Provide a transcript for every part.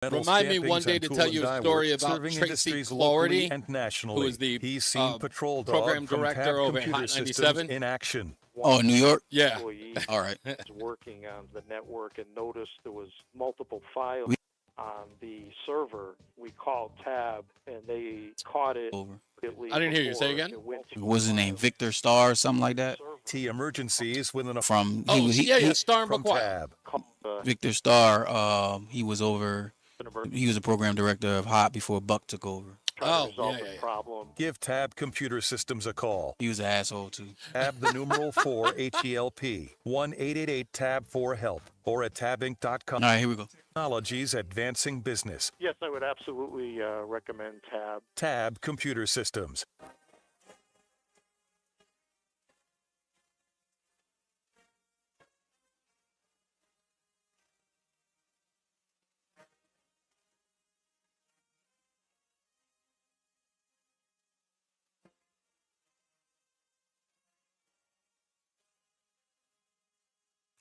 Remind me one day to tell you a story about Tracy Clarity, and who is the He's seen Patrol Dog program from director Tab over at Computer Hot Systems 97. in action. Oh, New York? Yeah. All right. Was working on the network and noticed there was multiple files on the server. We called Tab, and they caught it. Over. I didn't hear you. Say again? What was his name? Victor Star or something like that? T emergencies within a From Star and from Buckwild. Tab. Victor Star. He was a program director of Hot before Buck took over. Oh, Resolve yeah. the problem. Give Tab Computer Systems a call. He was an asshole too. Tab the numeral 4 HELP 1-888-TAB-4-HELP or at tabinc.com. All right, here we go. Technologies advancing business. Yes, I would absolutely recommend Tab. Tab Computer Systems.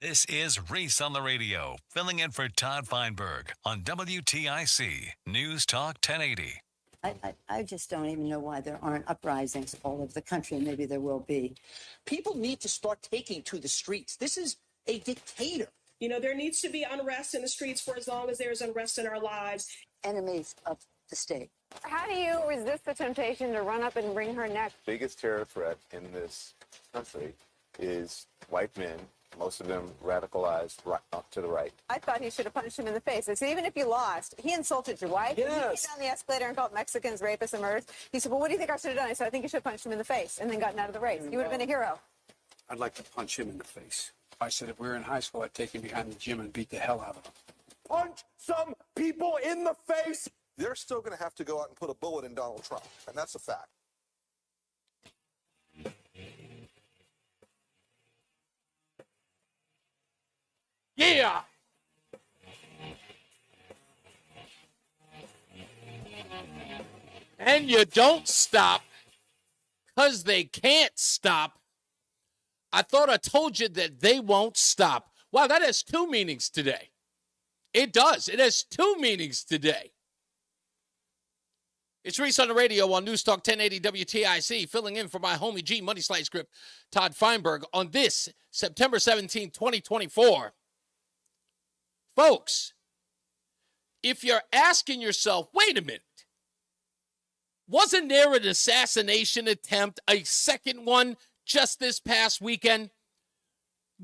This is Reese on the Radio, filling in for Todd Feinberg on WTIC News Talk 1080. I just don't even know why there aren't uprisings all over the country, and maybe there will be. People need to start taking to the streets. This is a dictator. You know, there needs to be unrest in the streets for as long as there's unrest in our lives. Enemies of the state. How do you resist the temptation to run up and wring her neck? Biggest terror threat in this country is white men, most of them radicalized right up to the right. I thought he should have punched him in the face. I said, even if you lost, he insulted your wife. Yes. He came down the escalator and called Mexicans rapists and murderers. He said, well, what do you think I should have done? I said, I think you should have punched him in the face and then gotten out of the race. You would have been a hero. I'd like to punch him in the face. I said if we were in high school, I'd take him behind the gym and beat the hell out of him. Punch some people in the face. They're still going to have to go out and put a bullet in Donald Trump, and that's a fact. Yeah. And you don't stop because they can't stop. I thought I told you that they won't stop. Wow, that has two meanings today. It does. It has two meanings today. It's Reese on the Radio on NewsTalk 1080 WTIC, filling in for my homie G Money Slice Grip, Todd Feinberg, on this September 17, 2024. Folks, if you're asking yourself, wait a minute, wasn't there an assassination attempt, a second one, just this past weekend?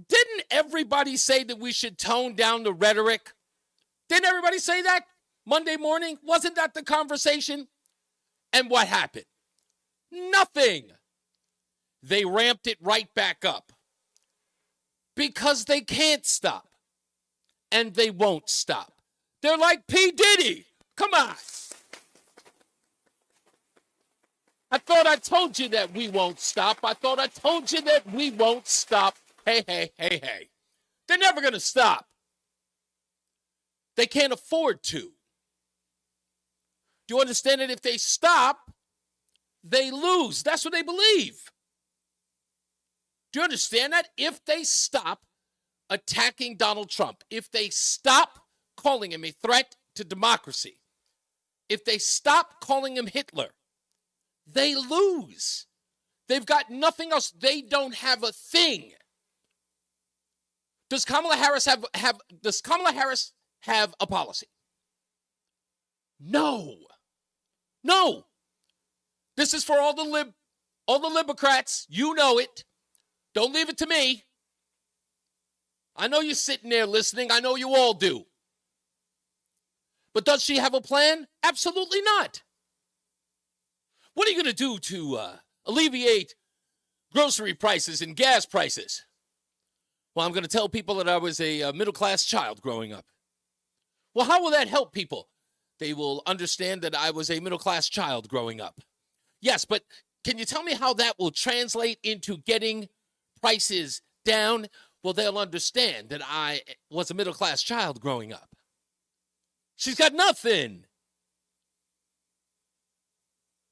Didn't everybody say that we should tone down the rhetoric? Didn't everybody say that Monday morning? Wasn't that the conversation? And what happened? Nothing. They ramped it right back up because they can't stop and they won't stop. They're like P. Diddy. Come on. I thought I told you that we won't stop. I thought I told you that we won't stop. Hey. They're never going to stop. They can't afford to. Do you understand that if they stop, they lose? That's what they believe. Do you understand that? If they stop attacking Donald Trump, if they stop calling him a threat to democracy, if they stop calling him Hitler, they lose. They've got nothing else. They don't have a thing. Does Kamala Harris have a policy? No. This is for all the Libocrats. You know it. Don't leave it to me. I know you're sitting there listening. I know you all do. But does she have a plan? Absolutely not. What are you going to do to alleviate grocery prices and gas prices? Well, I'm going to tell people that I was a middle-class child growing up. Well, how will that help people? They will understand that I was a middle-class child growing up. Yes, but can you tell me how that will translate into getting prices down? Well, they'll understand that I was a middle-class child growing up. She's got nothing.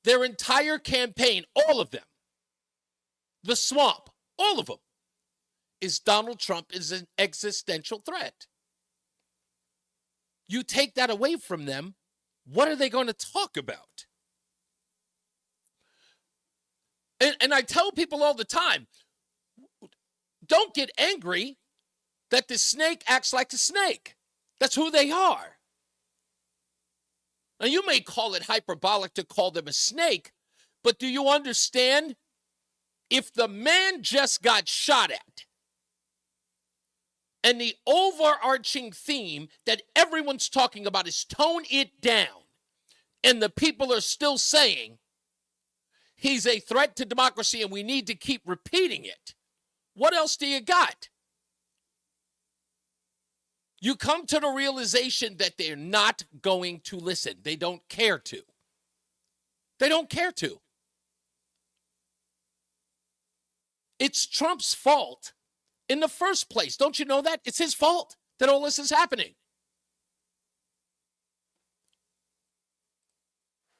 Their entire campaign, all of them, the swamp, all of them, is Donald Trump is an existential threat. You take that away from them, what are they going to talk about? And I tell people all the time, don't get angry that the snake acts like a snake. That's who they are. Now, you may call it hyperbolic to call them a snake, but do you understand? If the man just got shot at, and the overarching theme that everyone's talking about is tone it down, and the people are still saying he's a threat to democracy and we need to keep repeating it, what else do you got? You come to the realization that they're not going to listen. They don't care to. They don't care to. It's Trump's fault in the first place. Don't you know that? It's his fault that all this is happening.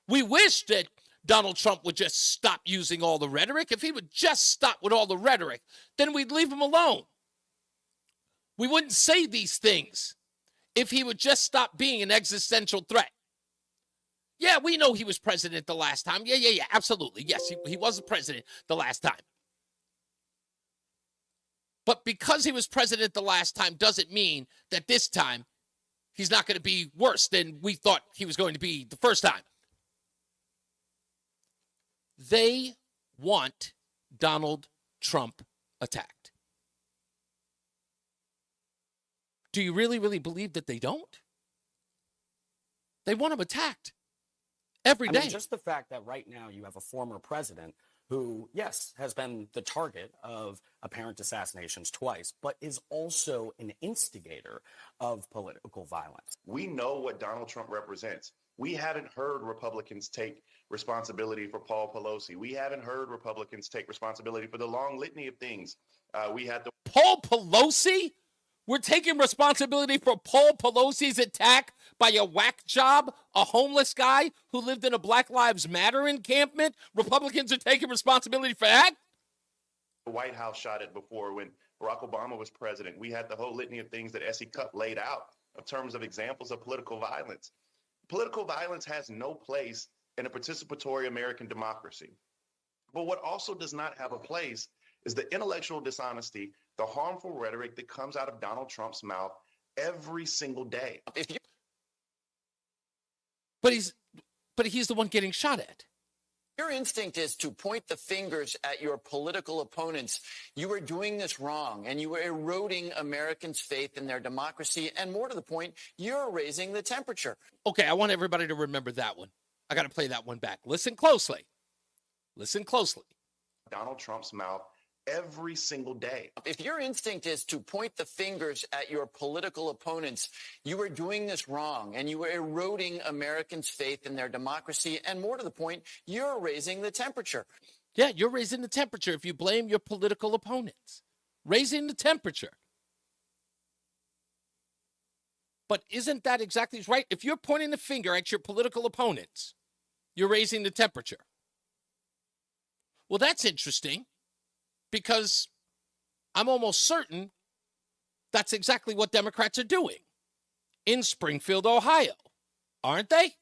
We wish that Donald Trump would just stop using all the rhetoric. If he would just stop with all the rhetoric, then we'd leave him alone. We wouldn't say these things if he would just stop being an existential threat. Yeah, we know he was president the last time. Yeah, absolutely. Yes, he was the president the last time. But because he was president the last time doesn't mean that this time he's not going to be worse than we thought he was going to be the first time. They want Donald Trump attacked. Do you really, really believe that they don't? They want him attacked every day. I mean, just the fact that right now you have a former president who, yes, has been the target of apparent assassinations twice, but is also an instigator of political violence. We know what Donald Trump represents. We haven't heard Republicans take responsibility for Paul Pelosi. We haven't heard Republicans take responsibility for the long litany of things. We had the Paul Pelosi? We're taking responsibility for Paul Pelosi's attack by a whack job, a homeless guy who lived in a Black Lives Matter encampment. Republicans are taking responsibility for that? The White House shot it before when Barack Obama was president. We had the whole litany of things that S.E. Cupp laid out in terms of examples of political violence. Political violence has no place in a participatory American democracy. But what also does not have a place is the intellectual dishonesty, the harmful rhetoric that comes out of Donald Trump's mouth every single day. But he's the one getting shot at. Your instinct is to point the fingers at your political opponents. You are doing this wrong, and you are eroding Americans' faith in their democracy. And more to the point, you're raising the temperature. Okay, I want everybody to remember that one. I got to play that one back. Listen closely. Listen closely. Donald Trump's mouth every single day. If your instinct is to point the fingers at your political opponents, you are doing this wrong, and you are eroding Americans' faith in their democracy. And more to the point, you're raising the temperature. Yeah, you're raising the temperature if you blame your political opponents. Raising the temperature. But isn't that exactly right? If you're pointing the finger at your political opponents, you're raising the temperature. Well, that's interesting, because I'm almost certain that's exactly what Democrats are doing in Springfield, Ohio, aren't they?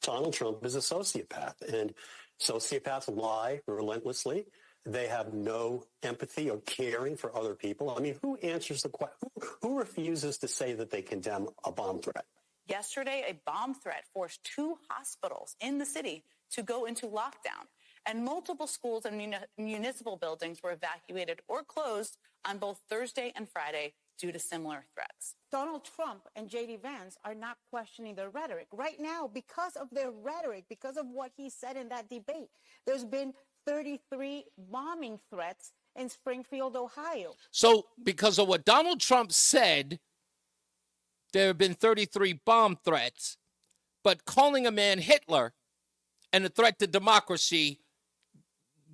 Donald Trump is a sociopath, and sociopaths lie relentlessly. They have no empathy or caring for other people. I mean, who answers the question? Who refuses to say that they condemn a bomb threat? Yesterday, a bomb threat forced 2 hospitals in the city to go into lockdown, and multiple schools and municipal buildings were evacuated or closed on both Thursday and Friday due to similar threats. Donald Trump and J.D. Vance are not questioning their rhetoric. Right now, because of their rhetoric, because of what he said in that debate, there's been 33 bombing threats in Springfield, Ohio. So because of what Donald Trump said, there have been 33 bomb threats, but calling a man Hitler and a threat to democracy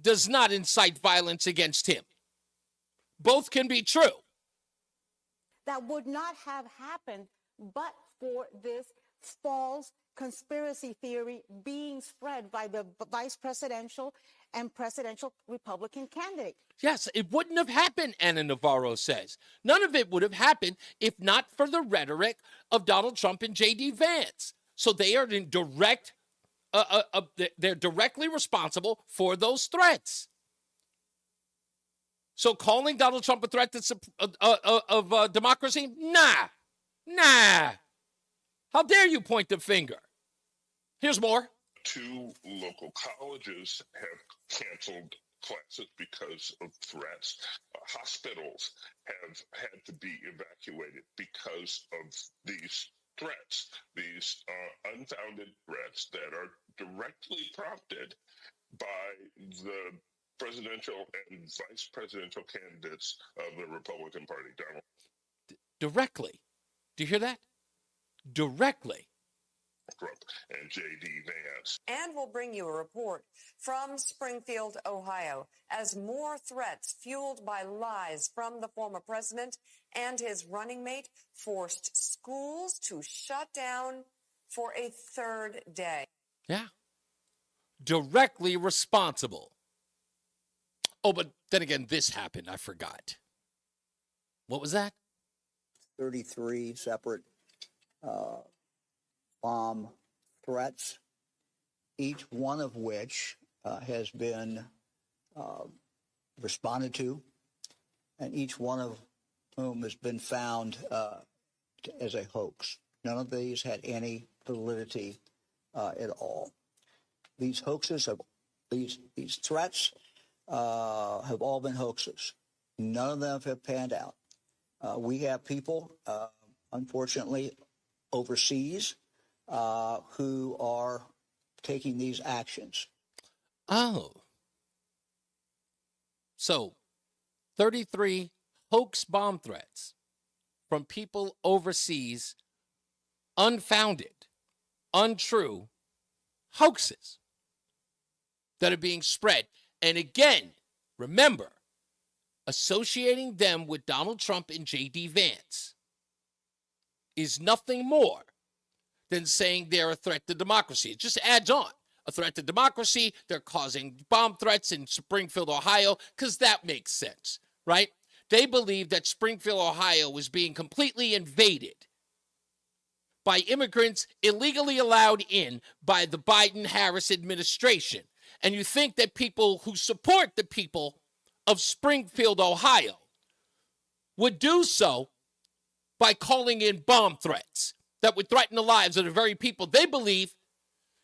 does not incite violence against him. Both can be true. That would not have happened but for this false conspiracy theory being spread by the vice presidential and presidential Republican candidate. Yes, it wouldn't have happened, Anna Navarro says. None of it would have happened if not for the rhetoric of Donald Trump and J.D. Vance. So they are in direct, they're directly responsible for those threats. So calling Donald Trump a threat of democracy? Nah. How dare you point the finger? Here's more. 2 local colleges have canceled classes because of threats. Hospitals have had to be evacuated because of these threats, these unfounded threats that are directly prompted by the presidential and vice presidential candidates of the Republican Party, Donald. Directly. Do you hear that? Directly. Trump and J.D. Vance. And we'll bring you a report from Springfield, Ohio, as more threats fueled by lies from the former president and his running mate forced schools to shut down for a 3rd day. Yeah. Directly responsible. Oh, but then again, this happened. I forgot. What was that? 33 separate bomb threats, each one of which has been responded to, and each one of whom has been found as a hoax. None of these had any validity at all. These hoaxes, these threats have all been hoaxes. None of them have panned out. We have people, unfortunately, overseas who are taking these actions. Oh. So, 33 hoax bomb threats from people overseas, unfounded, untrue hoaxes that are being spread. And again, remember, associating them with Donald Trump and J.D. Vance is nothing more than saying they're a threat to democracy. It just adds on. A threat to democracy, they're causing bomb threats in Springfield, Ohio, because that makes sense, right? They believe that Springfield, Ohio was being completely invaded by immigrants illegally allowed in by the Biden-Harris administration. And you think that people who support the people of Springfield, Ohio, would do so by calling in bomb threats that would threaten the lives of the very people they believe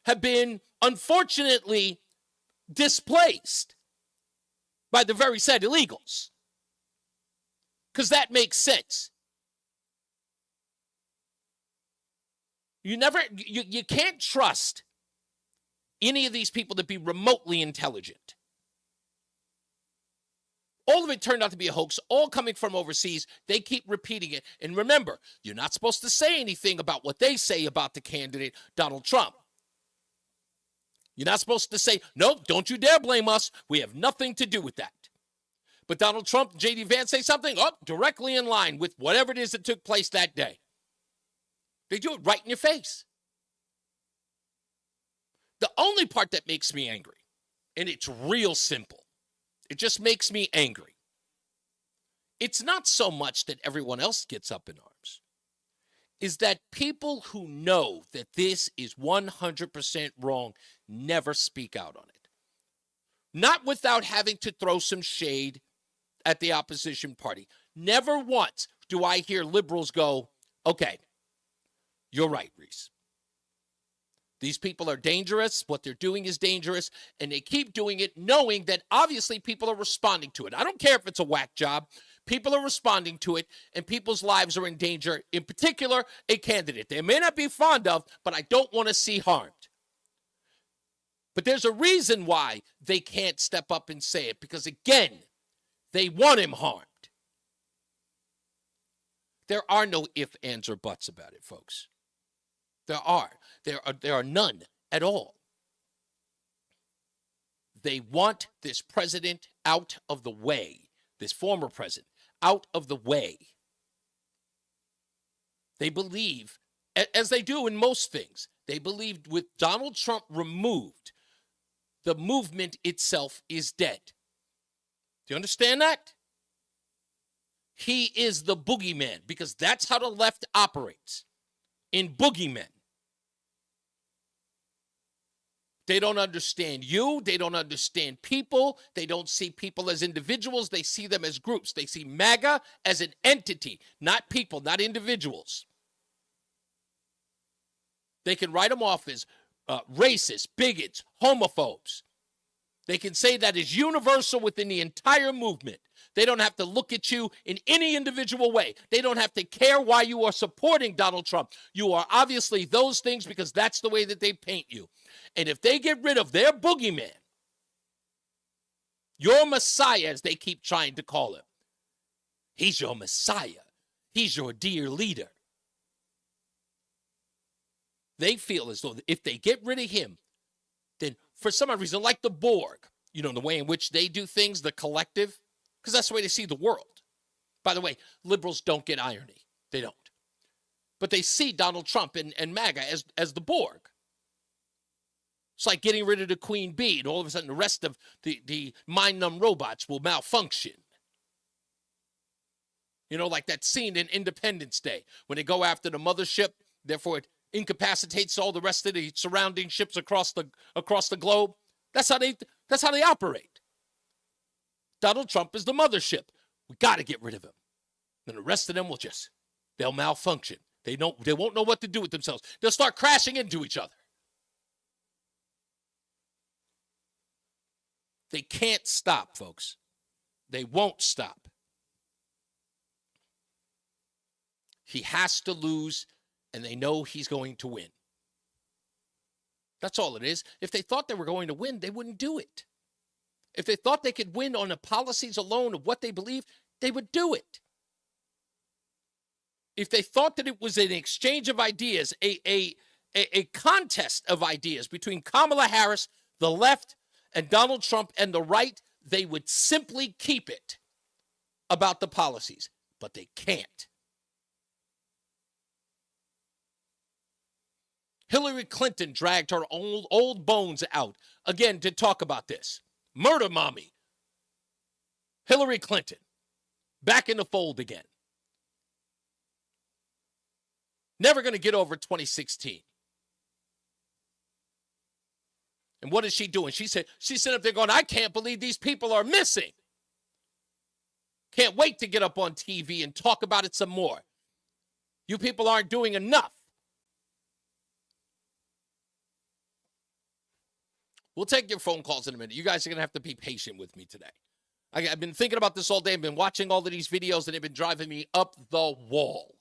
have been unfortunately displaced by the very said illegals. Because that makes sense. You can't trust any of these people to be remotely intelligent. All of it turned out to be a hoax, all coming from overseas. They keep repeating it. And remember, you're not supposed to say anything about what they say about the candidate, Donald Trump. You're not supposed to say, nope, don't you dare blame us. We have nothing to do with that. But Donald Trump and J.D. Vance say something, directly in line with whatever it is that took place that day. They do it right in your face. The only part that makes me angry, and it's real simple, it just makes me angry. It's not so much that everyone else gets up in arms. Is that people who know that this is 100% wrong never speak out on it. Not without having to throw some shade at the opposition party. Never once do I hear liberals go, okay, you're right, Reese. These people are dangerous. What they're doing is dangerous. And they keep doing it knowing that obviously people are responding to it. I don't care if it's a whack job. People are responding to it, and people's lives are in danger, in particular, a candidate they may not be fond of, but I don't want to see harmed. But there's a reason why they can't step up and say it, because, again, they want him harmed. There are no ifs, ands, or buts about it, folks. There are none at all. They want this president out of the way, this former president out of the way. They believe as they do in most things. They believe with Donald Trump removed, the movement itself is dead. Do you understand that? He is the boogeyman because that's how the left operates, in boogeymen. They don't understand you. They don't understand people. They don't see people as individuals. They see them as groups. They see MAGA as an entity, not people, not individuals. They can write them off as racists, bigots, homophobes. They can say that is universal within the entire movement. They don't have to look at you in any individual way. They don't have to care why you are supporting Donald Trump. You are obviously those things because that's the way that they paint you. And if they get rid of their boogeyman, your Messiah, as they keep trying to call him, he's your Messiah. He's your dear leader. They feel as though if they get rid of him, then for some reason, like the Borg, you know, the way in which they do things, the collective, because that's the way they see the world. By the way, liberals don't get irony. They don't. But they see Donald Trump and MAGA as the Borg. It's like getting rid of the Queen Bee, and all of a sudden the rest of the mind-numb robots will malfunction. You know, like that scene in Independence Day when they go after the mothership, therefore it incapacitates all the rest of the surrounding ships across the globe. That's how they operate. Donald Trump is the mothership. We got to get rid of him. And the rest of them they'll malfunction. They won't know what to do with themselves. They'll start crashing into each other. They can't stop, folks. They won't stop. He has to lose, and they know he's going to win. That's all it is. If they thought they were going to win, they wouldn't do it. If they thought they could win on the policies alone of what they believe, they would do it. If they thought that it was an exchange of ideas, a contest of ideas between Kamala Harris, the left, and Donald Trump and the right, they would simply keep it about the policies. But they can't. Hillary Clinton dragged her old bones out again to talk about this. Murder mommy. Hillary Clinton. Back in the fold again. Never going to get over 2016. And what is she doing? She's sitting up there going, I can't believe these people are missing. Can't wait to get up on TV and talk about it some more. You people aren't doing enough. We'll take your phone calls in a minute. You guys are going to have to be patient with me today. I've been thinking about this all day. I've been watching all of these videos, and they've been driving me up the wall.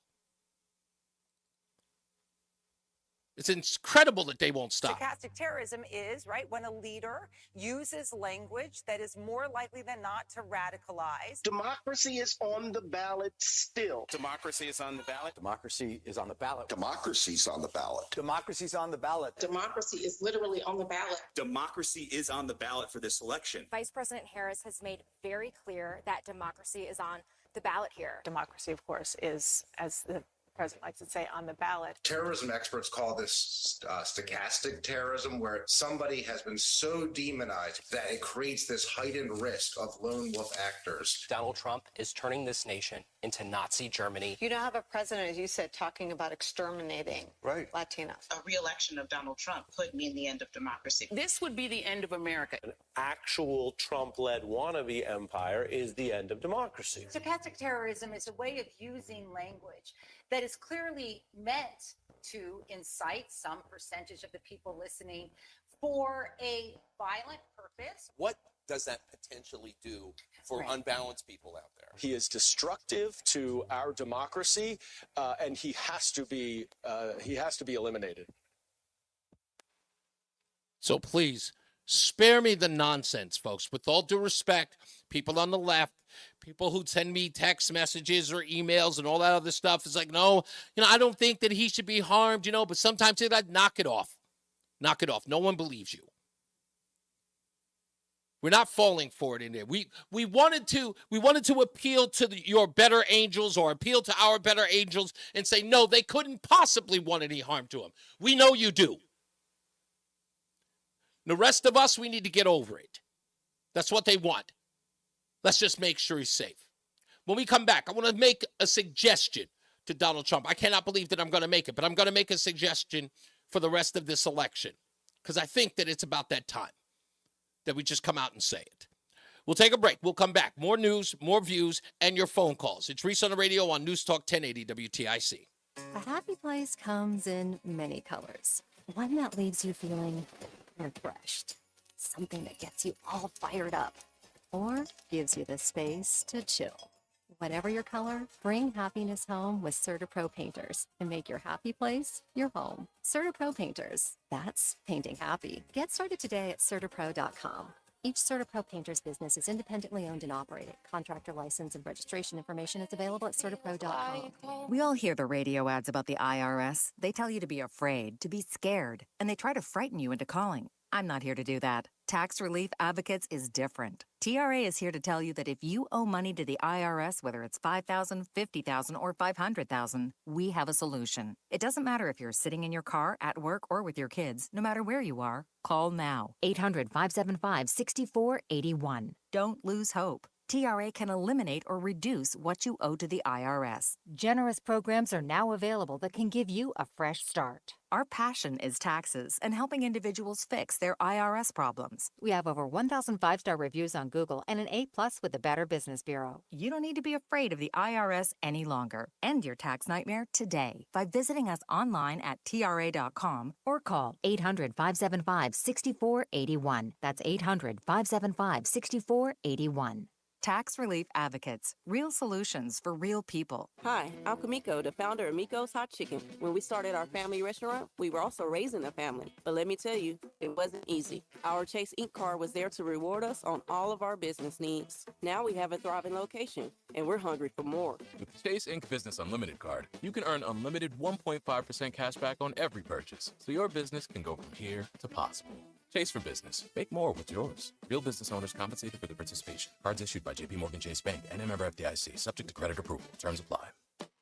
It's incredible that they won't stop. Stochastic terrorism is, right, when a leader uses language that is more likely than not to radicalize. Democracy is on the ballot still. Democracy is on the ballot. Democracy is on the ballot. Democracy's on the ballot. Democracy's on the ballot. Democracy is literally on the ballot. Democracy is on the ballot for this election. Vice President Harris has made very clear that democracy is on the ballot here. Democracy, of course, is, as the president likes to say, on the ballot. Terrorism experts call this stochastic terrorism, where somebody has been so demonized that it creates this heightened risk of lone wolf actors. Donald Trump is turning this nation into Nazi Germany. You now have a president, as you said, talking about exterminating Latinos. A re-election of Donald Trump could mean the end of democracy. This would be the end of America. An actual Trump-led wannabe empire is the end of democracy. Stochastic terrorism is a way of using language that is clearly meant to incite some percentage of the people listening for a violent purpose. What does that potentially do for unbalanced people out there? He is destructive to our democracy, and he has to be eliminated. So please, spare me the nonsense, folks. With all due respect, people on the left, people who send me text messages or emails and all that other stuff, it's like, no, I don't think that he should be harmed, but sometimes they knock it off. Knock it off. No one believes you. We're not falling for it in there. We wanted to appeal to your better angels or appeal to our better angels and say, no, they couldn't possibly want any harm to him. We know you do. The rest of us, we need to get over it. That's what they want. Let's just make sure he's safe. When we come back, I want to make a suggestion to Donald Trump. I cannot believe that I'm going to make it, but I'm going to make a suggestion for the rest of this election because I think that it's about that time that we just come out and say it. We'll take a break. We'll come back. More news, more views, and your phone calls. It's Reese on the Radio on NewsTalk 1080 WTIC. A happy place comes in many colors. One that leaves you feeling refreshed. Something that gets you all fired up. Or gives you the space to chill. Whatever your color, bring happiness home with CertaPro Painters and make your happy place your home. CertaPro Painters. That's painting happy. Get started today at CertaPro.com. Each CertaPro Painters business is independently owned and operated. Contractor license and registration information is available at CertaPro.com. We all hear the radio ads about the IRS. They tell you to be afraid, to be scared, and they try to frighten you into calling. I'm not here to do that. Tax Relief Advocates is different. TRA is here to tell you that if you owe money to the IRS, whether it's $5,000, $50,000, or $500,000, we have a solution. It doesn't matter if you're sitting in your car, at work, or with your kids. No matter where you are, call now. 800-575-6481. Don't lose hope. TRA can eliminate or reduce what you owe to the IRS. Generous programs are now available that can give you a fresh start. Our passion is taxes and helping individuals fix their IRS problems. We have over 1,000 5-star reviews on Google and an A+ with the Better Business Bureau. You don't need to be afraid of the IRS any longer. End your tax nightmare today by visiting us online at TRA.com or call 800-575-6481. That's 800-575-6481. Tax Relief Advocates. Real solutions for real people. Hi, I'm Kamiko, the founder of Miko's Hot Chicken. When we started our family restaurant, we were also raising a family. But let me tell you, it wasn't easy. Our Chase Inc. card was there to reward us on all of our business needs. Now we have a thriving location, and we're hungry for more. With the Chase Inc. Business Unlimited card, you can earn unlimited 1.5% cash back on every purchase, so your business can go from here to possible. Chase for Business. Make more with yours. Real business owners compensated for their participation. Cards issued by JPMorgan Chase Bank and a member FDIC. Subject to credit approval. Terms apply.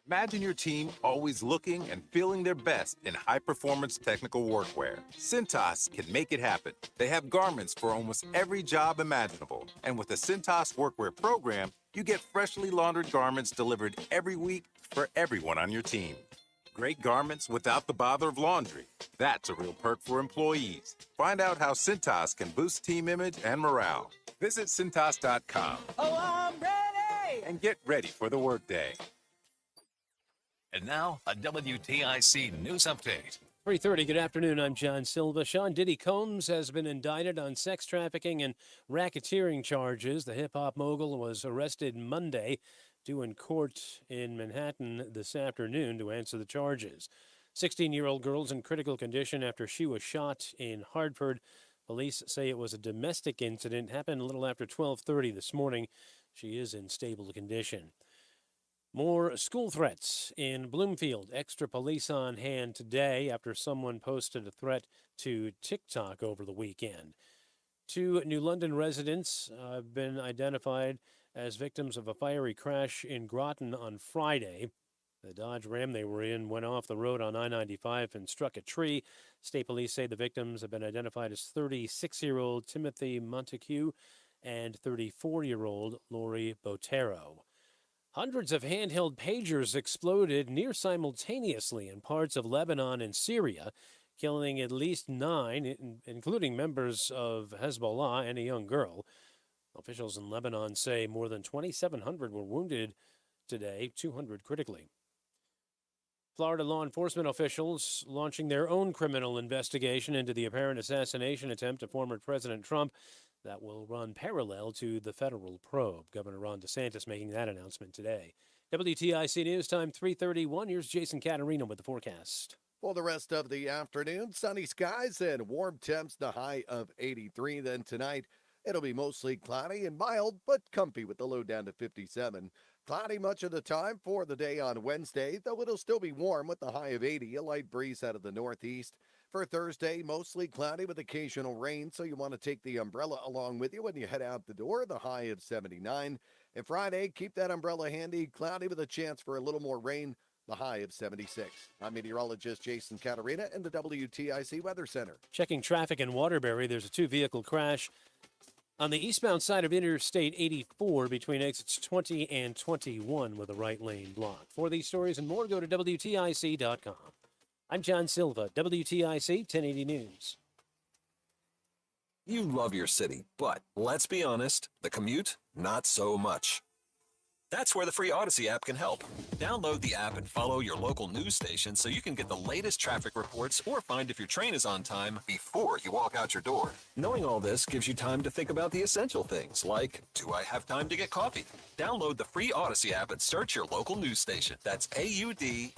Imagine your team always looking and feeling their best in high-performance technical workwear. Cintas can make it happen. They have garments for almost every job imaginable. And with the Cintas Workwear program, you get freshly laundered garments delivered every week for everyone on your team. Great garments without the bother of laundry. That's a real perk for employees. Find out how Cintas can boost team image and morale. Visit Cintas.com. Oh, I'm ready! And get ready for the workday. And now, a WTIC news update. 3:30, good afternoon. I'm John Silva. Sean Diddy Combs has been indicted on sex trafficking and racketeering charges. The hip-hop mogul was arrested Monday, due in court in Manhattan this afternoon to answer the charges. 16-year-old girl's in critical condition after she was shot in Hartford. Police say it was a domestic incident. Happened a little after 12:30 this morning. She is in stable condition. More school threats in Bloomfield. Extra police on hand today after someone posted a threat to TikTok over the weekend. 2 New London residents have been identified as victims of a fiery crash in Groton on Friday. The Dodge Ram they were in went off the road on I-95 and struck a tree. State police say the victims have been identified as 36-year-old Timothy Montague and 34-year-old Lori Botero. Hundreds of handheld pagers exploded near simultaneously in parts of Lebanon and Syria, killing at least 9, including members of Hezbollah and a young girl. Officials in Lebanon say more than 2,700 were wounded today, 200 critically. Florida law enforcement officials launching their own criminal investigation into the apparent assassination attempt of former President Trump that will run parallel to the federal probe. Governor Ron DeSantis making that announcement today. WTIC News Time 3:31. Here's Jason Caterino with the forecast. For the rest of the afternoon, sunny skies and warm temps, the high of 83. Then tonight, it'll be mostly cloudy and mild, but comfy with the low down to 57. Cloudy much of the time for the day on Wednesday, though it'll still be warm with the high of 80, a light breeze out of the northeast. For Thursday, mostly cloudy with occasional rain, so you want to take the umbrella along with you when you head out the door, the high of 79. And Friday, keep that umbrella handy, cloudy with a chance for a little more rain, the high of 76. I'm meteorologist Jason Caterina in the WTIC Weather Center. Checking traffic in Waterbury, there's a two-vehicle crash on the eastbound side of Interstate 84 between exits 20 and 21 with a right lane blocked. For these stories and more, go to WTIC.com. I'm John Silva, WTIC 1080 News. You love your city, but let's be honest, the commute, not so much. That's where the free Odyssey app can help. Download the app and follow your local news station so you can get the latest traffic reports or find if your train is on time before you walk out your door. Knowing all this gives you time to think about the essential things like, do I have time to get coffee? Download the free Odyssey app and search your local news station. That's AUDACY.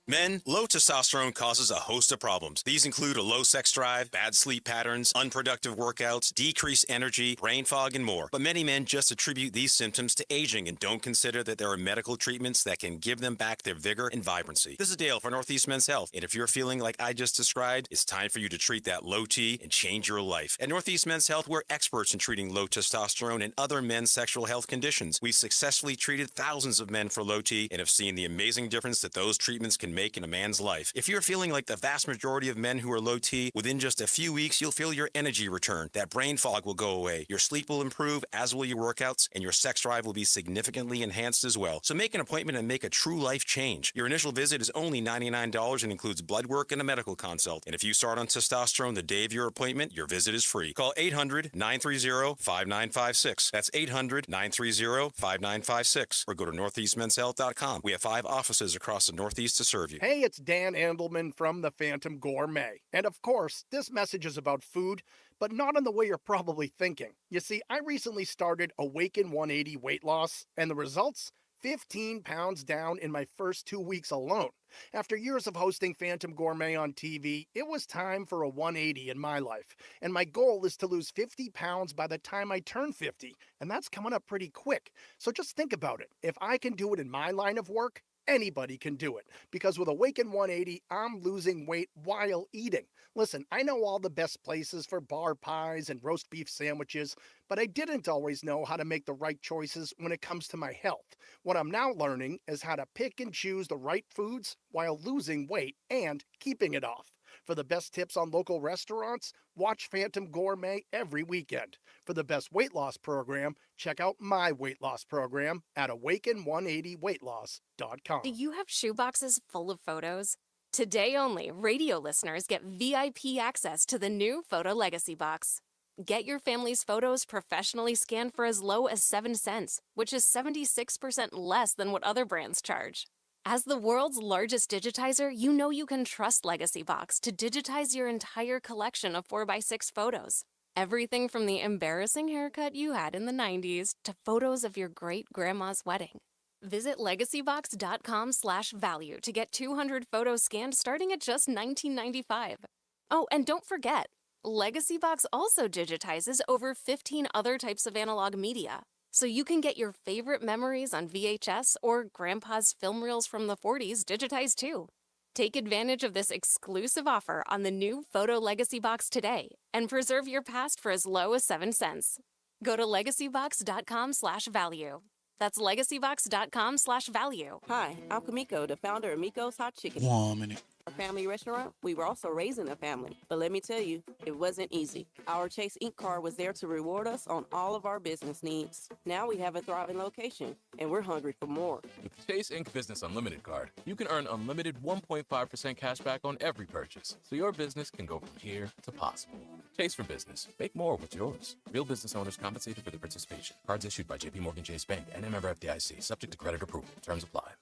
Men, low testosterone causes a host of problems. These include a low sex drive, bad sleep patterns, unproductive workouts, decreased energy, brain fog, and more. But many men just attribute these symptoms to aging and don't consider that there are medical treatments that can give them back their vigor and vibrancy. This is Dale for Northeast Men's Health, and if you're feeling like I just described, it's time for you to treat that low T and change your life. At Northeast Men's Health, we're experts in treating low testosterone and other men's sexual health conditions. We've successfully treated thousands of men for low T and have seen the amazing difference that those treatments can make in a man's life. If you're feeling like the vast majority of men who are low T, within just a few weeks, you'll feel your energy return. That brain fog will go away. Your sleep will improve, as will your workouts, and your sex drive will be significantly enhanced as well. So make an appointment and make a true life change. Your initial visit is only $99 and includes blood work and a medical consult. And if you start on testosterone the day of your appointment, your visit is free. Call 800-930-5956. That's 800-930-5956. Or go to northeastmenshealth.com. We have 5 offices across the Northeast to serve you. Hey, it's Dan Andelman from the Phantom Gourmet. And of course, this message is about food, but not in the way you're probably thinking. You see, I recently started Awaken 180 weight loss, and the results? 15 pounds down in my first 2 weeks alone. After years of hosting Phantom Gourmet on TV, it was time for a 180 in my life. And my goal is to lose 50 pounds by the time I turn 50, and that's coming up pretty quick. So just think about it. If I can do it in my line of work, anybody can do it, because with Awaken 180, I'm losing weight while eating. Listen, I know all the best places for bar pies and roast beef sandwiches, but I didn't always know how to make the right choices when it comes to my health. What I'm now learning is how to pick and choose the right foods while losing weight and keeping it off. For the best tips on local restaurants, watch Phantom Gourmet every weekend. For the best weight loss program, check out my weight loss program at awaken180weightloss.com. Do you have shoeboxes full of photos? Today only, radio listeners get VIP access to the new Photo Legacy Box. Get your family's photos professionally scanned for as low as 7 cents, which is 76% less than what other brands charge. As the world's largest digitizer, you know you can trust Legacy Box to digitize your entire collection of 4x6 photos. Everything from the embarrassing haircut you had in the 90s to photos of your great-grandma's wedding. Visit legacybox.com/value to get 200 photos scanned starting at just $19.95. Oh, and don't forget, Legacy Box also digitizes over 15 other types of analog media. So you can get your favorite memories on VHS or Grandpa's film reels from the 40s digitized too. Take advantage of this exclusive offer on the new Photo Legacy Box today and preserve your past for as low as 7 cents. Go to legacybox.com/value. That's legacybox.com/value. Hi, I'm Kamiko, the founder of Miko's Hot Chicken. 1 minute. Our family restaurant, we were also raising a family. But let me tell you, it wasn't easy. Our Chase Ink card was there to reward us on all of our business needs. Now we have a thriving location, and we're hungry for more. With the Chase Ink Business Unlimited card, you can earn unlimited 1.5% cash back on every purchase, so your business can go from here to possible. Chase for Business. Make more with yours. Real business owners compensated for their participation. Cards issued by JPMorgan Chase Bank and a member FDIC, subject to credit approval. Terms apply.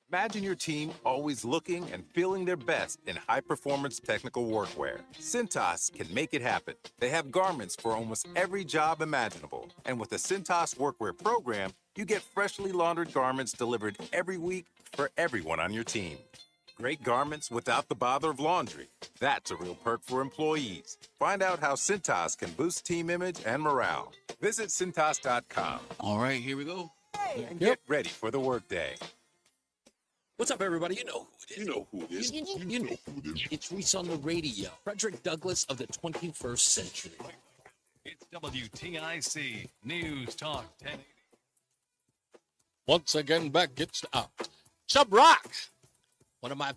Imagine your team always looking and feeling their best in high-performance technical workwear. Cintas can make it happen. They have garments for almost every job imaginable. And with the Cintas Workwear program, you get freshly laundered garments delivered every week for everyone on your team. Great garments without the bother of laundry. That's a real perk for employees. Find out how Cintas can boost team image and morale. Visit Cintas.com. All right, here we go. And get ready for the workday. What's up, everybody? You know who it is. You know who it is. You know who it is. It's Reese on the Radio. Frederick Douglass of the 21st century. It's WTIC News Talk 1080. Once again, back gets out. Chub Rock, one of my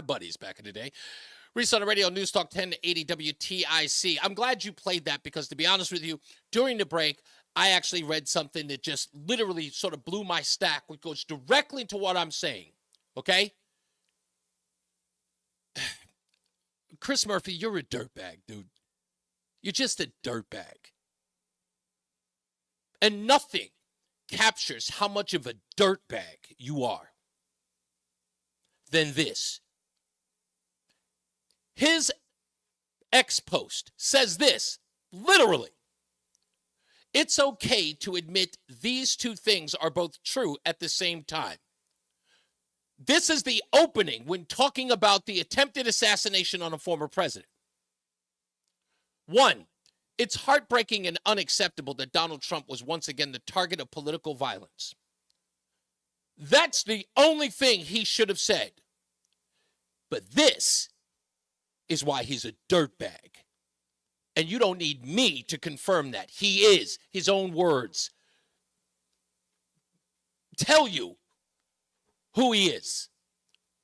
buddies back in the day. Reese on the Radio, News Talk 1080 WTIC. I'm glad you played that because, to be honest with you, during the break, I actually read something that just literally sort of blew my stack, which goes directly to what I'm saying. Okay? Chris Murphy, you're a dirtbag, dude. You're just a dirtbag. And nothing captures how much of a dirtbag you are than this. His ex-post says this, literally. It's okay to admit these two things are both true at the same time. This is the opening when talking about the attempted assassination on a former president. 1, it's heartbreaking and unacceptable that Donald Trump was once again the target of political violence. That's the only thing he should have said. But this is why he's a dirtbag. And you don't need me to confirm that. He is, his own words tell you who he is.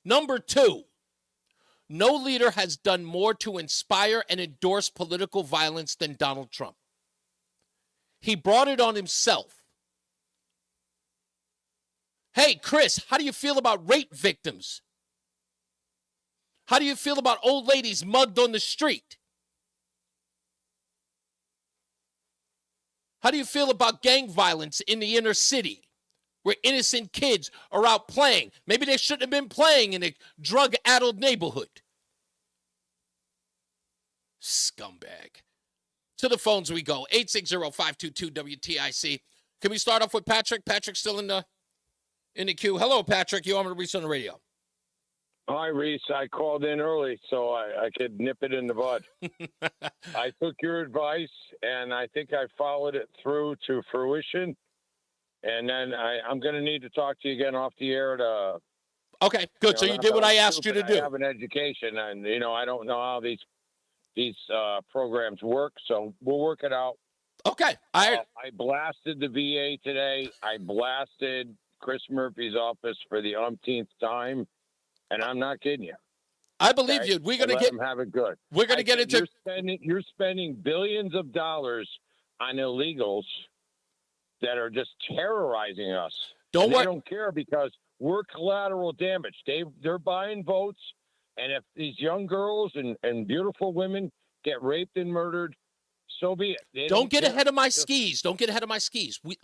Number 2, no leader has done more to inspire and endorse political violence than Donald Trump. He brought it on himself. Hey, Chris, how do you feel about rape victims? How do you feel about old ladies mugged on the street? How do you feel about gang violence in the inner city where innocent kids are out playing? Maybe they shouldn't have been playing in a drug-addled neighborhood. Scumbag. To the phones we go. 860-522-WTIC. Can we start off with Patrick? Patrick's still in the queue. Hello, Patrick. You're on Reese on the Radio. Hi, Reese. I called in early so I could nip it in the bud. I took your advice, and I think I followed it through to fruition. And then I'm going to need to talk to you again off the air. Okay, good. So you did what I asked you to do. I have an education, and, I don't know how these programs work, so we'll work it out. Okay. I blasted the VA today. I blasted Chris Murphy's office for the umpteenth time. And I'm not kidding you. I believe you. We're going to let them have it good. We're going to get into. You're spending billions of dollars on illegals that are just terrorizing us. Don't worry. They don't care because we're collateral damage. They're buying votes, and if these young girls and beautiful women get raped and murdered, so be it. Don't get ahead of my skis. Don't get ahead of my skis. We've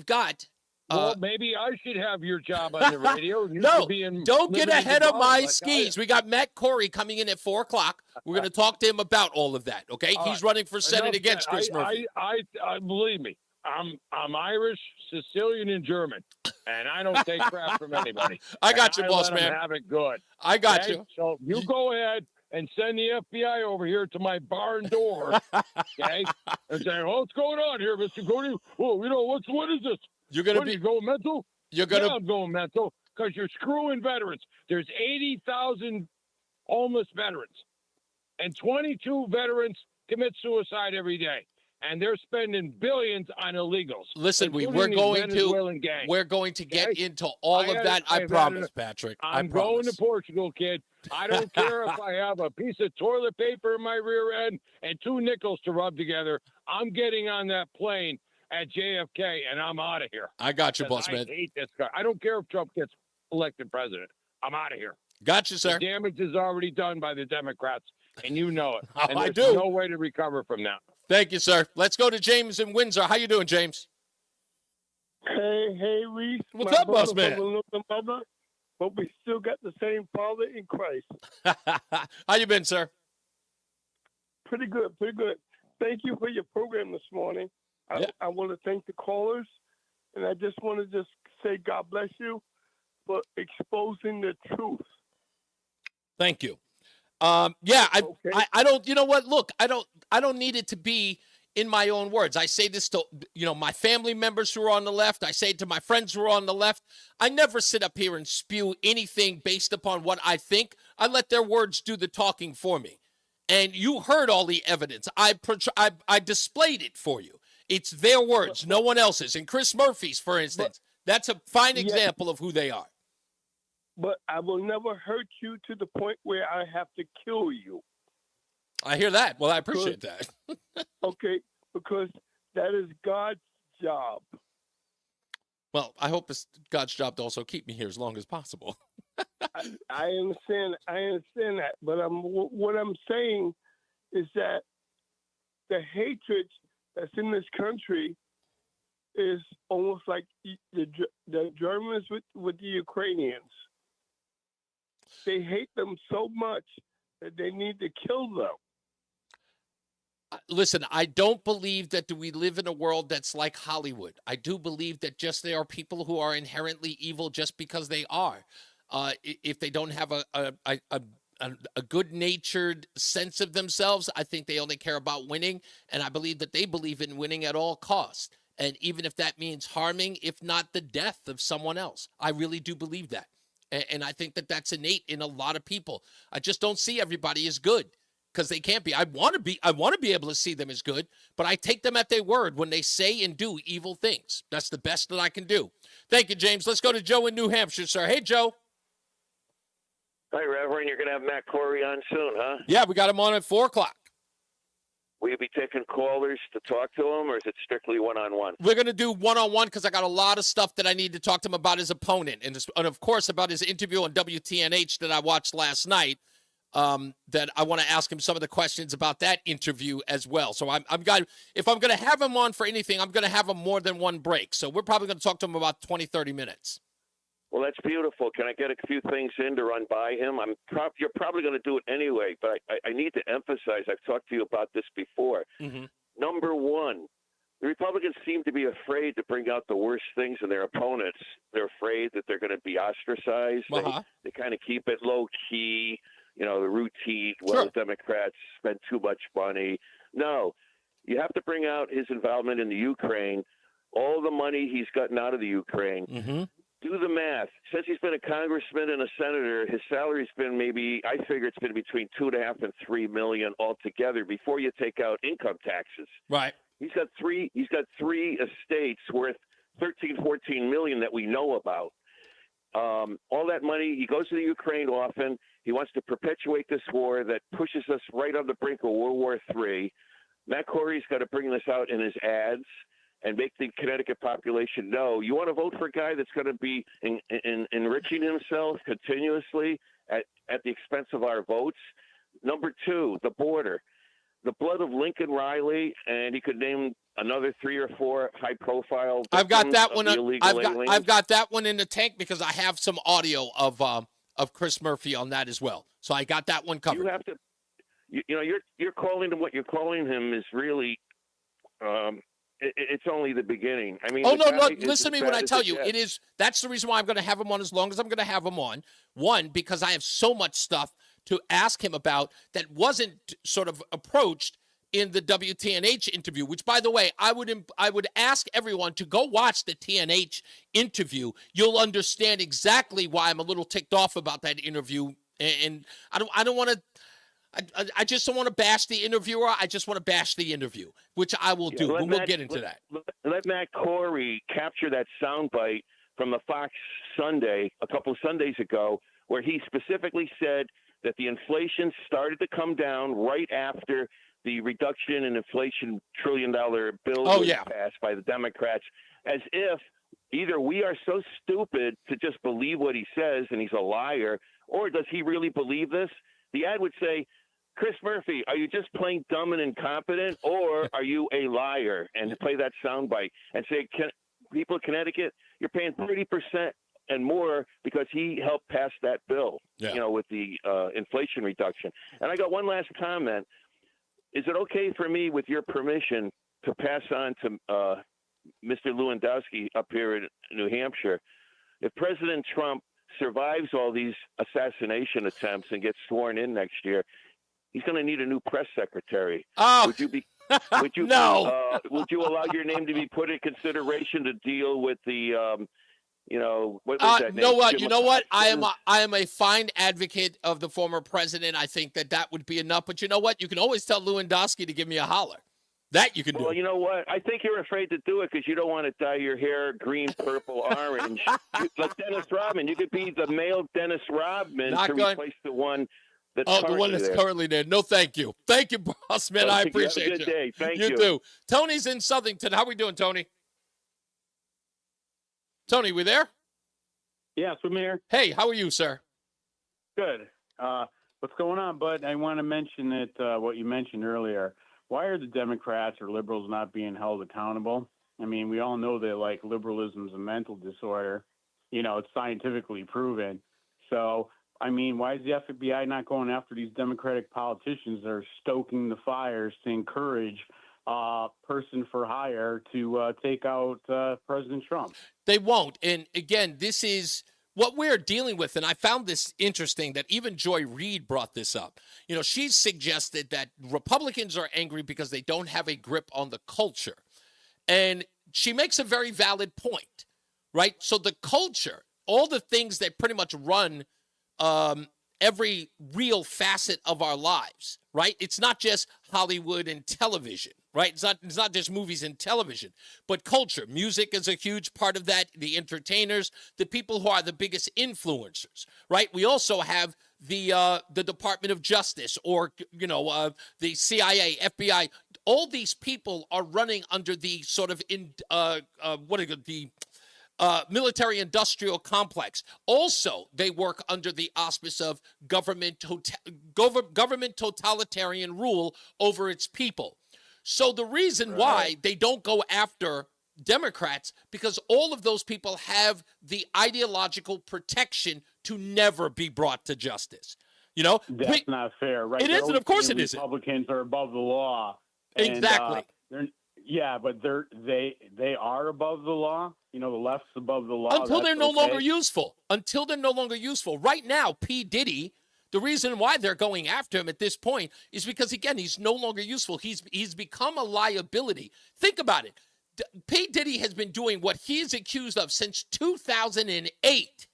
got. Well, maybe I should have your job on the radio. No, don't get ahead of my skis. We got Matt Corey coming in at 4 o'clock. We're going to talk to him about all of that, okay? He's running for Senate against Chris Murphy. I believe me, I'm Irish, Sicilian, and German, and I don't take crap from anybody. I got you, boss man. Have it good. I got you. So you go ahead and send the FBI over here to my barn door, okay? And say, what's going on here, Mr. Cody? Well, what is this? You're going to be going mental? You're going to. I'm going mental because you're screwing veterans. There's 80,000 homeless veterans, and 22 veterans commit suicide every day, and they're spending billions on illegals. Listen, we're going to get into all of that. I promise, Patrick. I'm going to Portugal, kid. I don't care if I have a piece of toilet paper in my rear end and 2 nickels to rub together. I'm getting on that plane at JFK, and I'm out of here. I got you, boss man. I hate this guy. I don't care if Trump gets elected president. I'm out of here. Got you, sir. The damage is already done by the Democrats, and you know it. And I there's do. no way to recover from that. Thank you, sir. Let's go to James in Windsor. How you doing, James? Hey, Reese. What's up, boss man? But we still got the same Father in Christ. How you been, sir? Pretty good. Thank you for your program this morning. I want to thank the callers, and I just want to say God bless you for exposing the truth. Thank you. I don't. You know what? Look, I don't need it to be in my own words. I say this to, my family members who are on the left. I say it to my friends who are on the left. I never sit up here and spew anything based upon what I think. I let their words do the talking for me. And you heard all the evidence. I displayed it for you. It's their words, no one else's. And Chris Murphy's, for instance, that's a fine example of who they are. But I will never hurt you to the point where I have to kill you. I hear that. Well, I appreciate that. Okay, because that is God's job. Well, I hope it's God's job to also keep me here as long as possible. I understand that. But what I'm saying is that the hatred that's in this country is almost like the Germans with the Ukrainians. They hate them so much that they need to kill them. Listen, I don't believe that we live in a world that's like Hollywood. I do believe that just there are people who are inherently evil just because they are. If they don't have a good-natured sense of themselves, I think they only care about winning, and I believe that they believe in winning at all costs. And even if that means harming, if not the death of someone else, I really do believe that. And I think that that's innate in a lot of people. I just don't see everybody as good because they can't be. I want to be able to see them as good, but I take them at their word when they say and do evil things. That's the best that I can do. Thank you, James. Let's go to Joe in New Hampshire, sir. Hey, Joe. Hi, Reverend. You're going to have Matt Corey on soon, huh? Yeah, we got him on at 4 o'clock. Will you be taking callers to talk to him, or is it strictly one-on-one? We're going to do one-on-one because I got a lot of stuff that I need to talk to him about his opponent and of course, about his interview on WTNH that I watched last night. That I want to ask him some of the questions about that interview as well. So if I'm going to have him on for anything, I'm going to have him more than one break. So we're probably going to talk to him about 20, 30 minutes. Well, that's beautiful. Can I get a few things in to run by him? You're probably going to do it anyway, but I need to emphasize, I've talked to you about this before. Mm-hmm. Number one, the Republicans seem to be afraid to bring out the worst things in their opponents. They're afraid that they're going to be ostracized. Uh-huh. They kind of keep it low-key, the routine. Well, Sure. Democrats spend too much money. No, you have to bring out his involvement in the Ukraine, all the money he's gotten out of the Ukraine. Mm-hmm. Do the math. Since he's been a congressman and a senator, his salary's been I figure it's been between $2.5 and $3 million altogether before you take out income taxes. Right. He's got three estates worth $13-14 million that we know about. All that money, he goes to the Ukraine often. He wants to perpetuate this war that pushes us right on the brink of World War III. Matt Corey's got to bring this out in his ads and make the Connecticut population know. You want to vote for a guy that's going to be enriching himself continuously at the expense of our votes. Number two, the border. The blood of Lincoln Riley, and he could name another 3 or 4 high-profile. I've got that one. I've I've got that one in the tank because I have some audio of Chris Murphy on that as well. So I got that one covered. You have to. You're calling him what you're calling him is really. It's only the beginning. I mean, listen to me when I tell you. It is. That's the reason why I'm going to have him on as long as I'm going to have him on. One, because I have so much stuff to ask him about that wasn't sort of approached in the WTNH interview, which, by the way, I would ask everyone to go watch the TNH interview. You'll understand exactly why I'm a little ticked off about that interview. And I don't want to. I just don't want to bash the interviewer. I just want to bash the interview, which I will do. We'll get into that. Let Matt Corey capture that soundbite from the Fox Sunday a couple of Sundays ago, where he specifically said that the inflation started to come down right after the reduction in inflation $1 trillion bill was passed by the Democrats, as if either we are so stupid to just believe what he says and he's a liar, or does he really believe this? The ad would say, Chris Murphy, are you just plain dumb and incompetent, or are you a liar? And play that soundbite and say, people of Connecticut, you're paying 30% and more because he helped pass that bill, with the inflation reduction. And I got one last comment. Is it okay for me, with your permission, to pass on to Mr. Lewandowski up here in New Hampshire? If President Trump survives all these assassination attempts and gets sworn in next year, he's going to need a new press secretary. Oh. Would you be Would you would you allow your name to be put in consideration to deal with the what was that name? Know what? Jim You know what? McCarthy? I am a fine advocate of the former president. I think that would be enough. But you know what? You can always tell Lewandowski to give me a holler. That you can do. Well, you know what? I think you're afraid to do it because you don't want to dye your hair green, purple, orange. Like Dennis Rodman. You could be the male Dennis Rodman replace the one that's the one that's currently there. No, thank you. Thank you, boss man. I appreciate you. Have a good day. Thank you. You too. Tony's in Southington. How we doing, Tony? Tony, we there? Yes, I'm here. Hey, how are you, sir? Good. What's going on, bud? I want to mention that what you mentioned earlier. Why are the Democrats or liberals not being held accountable? I mean, we all know that like liberalism is a mental disorder. It's scientifically proven. So, I mean, why is the FBI not going after these Democratic politicians that are stoking the fires to encourage person for hire to take out President Trump? They won't. And again, this is what we're dealing with. And I found this interesting that even Joy Reid brought this up. She's suggested that Republicans are angry because they don't have a grip on the culture. And she makes a very valid point, right? So the culture, all the things that pretty much run every real facet of our lives, right? It's not just Hollywood and television, right? It's not just movies and television, but culture. Music is a huge part of that. The entertainers, the people who are the biggest influencers, right? We also have the Department of Justice or, the CIA, FBI. All these people are running under the sort of military-industrial complex. Also, they work under the auspice of government totalitarian rule over its people. So the reason why they don't go after Democrats, because all of those people have the ideological protection to never be brought to justice. That's not fair, right? It isn't. Of course it isn't. Republicans are above the law. Exactly. But they are above the law. The left's above the law. Until they're no longer useful. Until they're no longer useful. Right now, P. Diddy, the reason why they're going after him at this point is because, again, he's no longer useful. He's become a liability. Think about it. P. Diddy has been doing what he's accused of since 2008.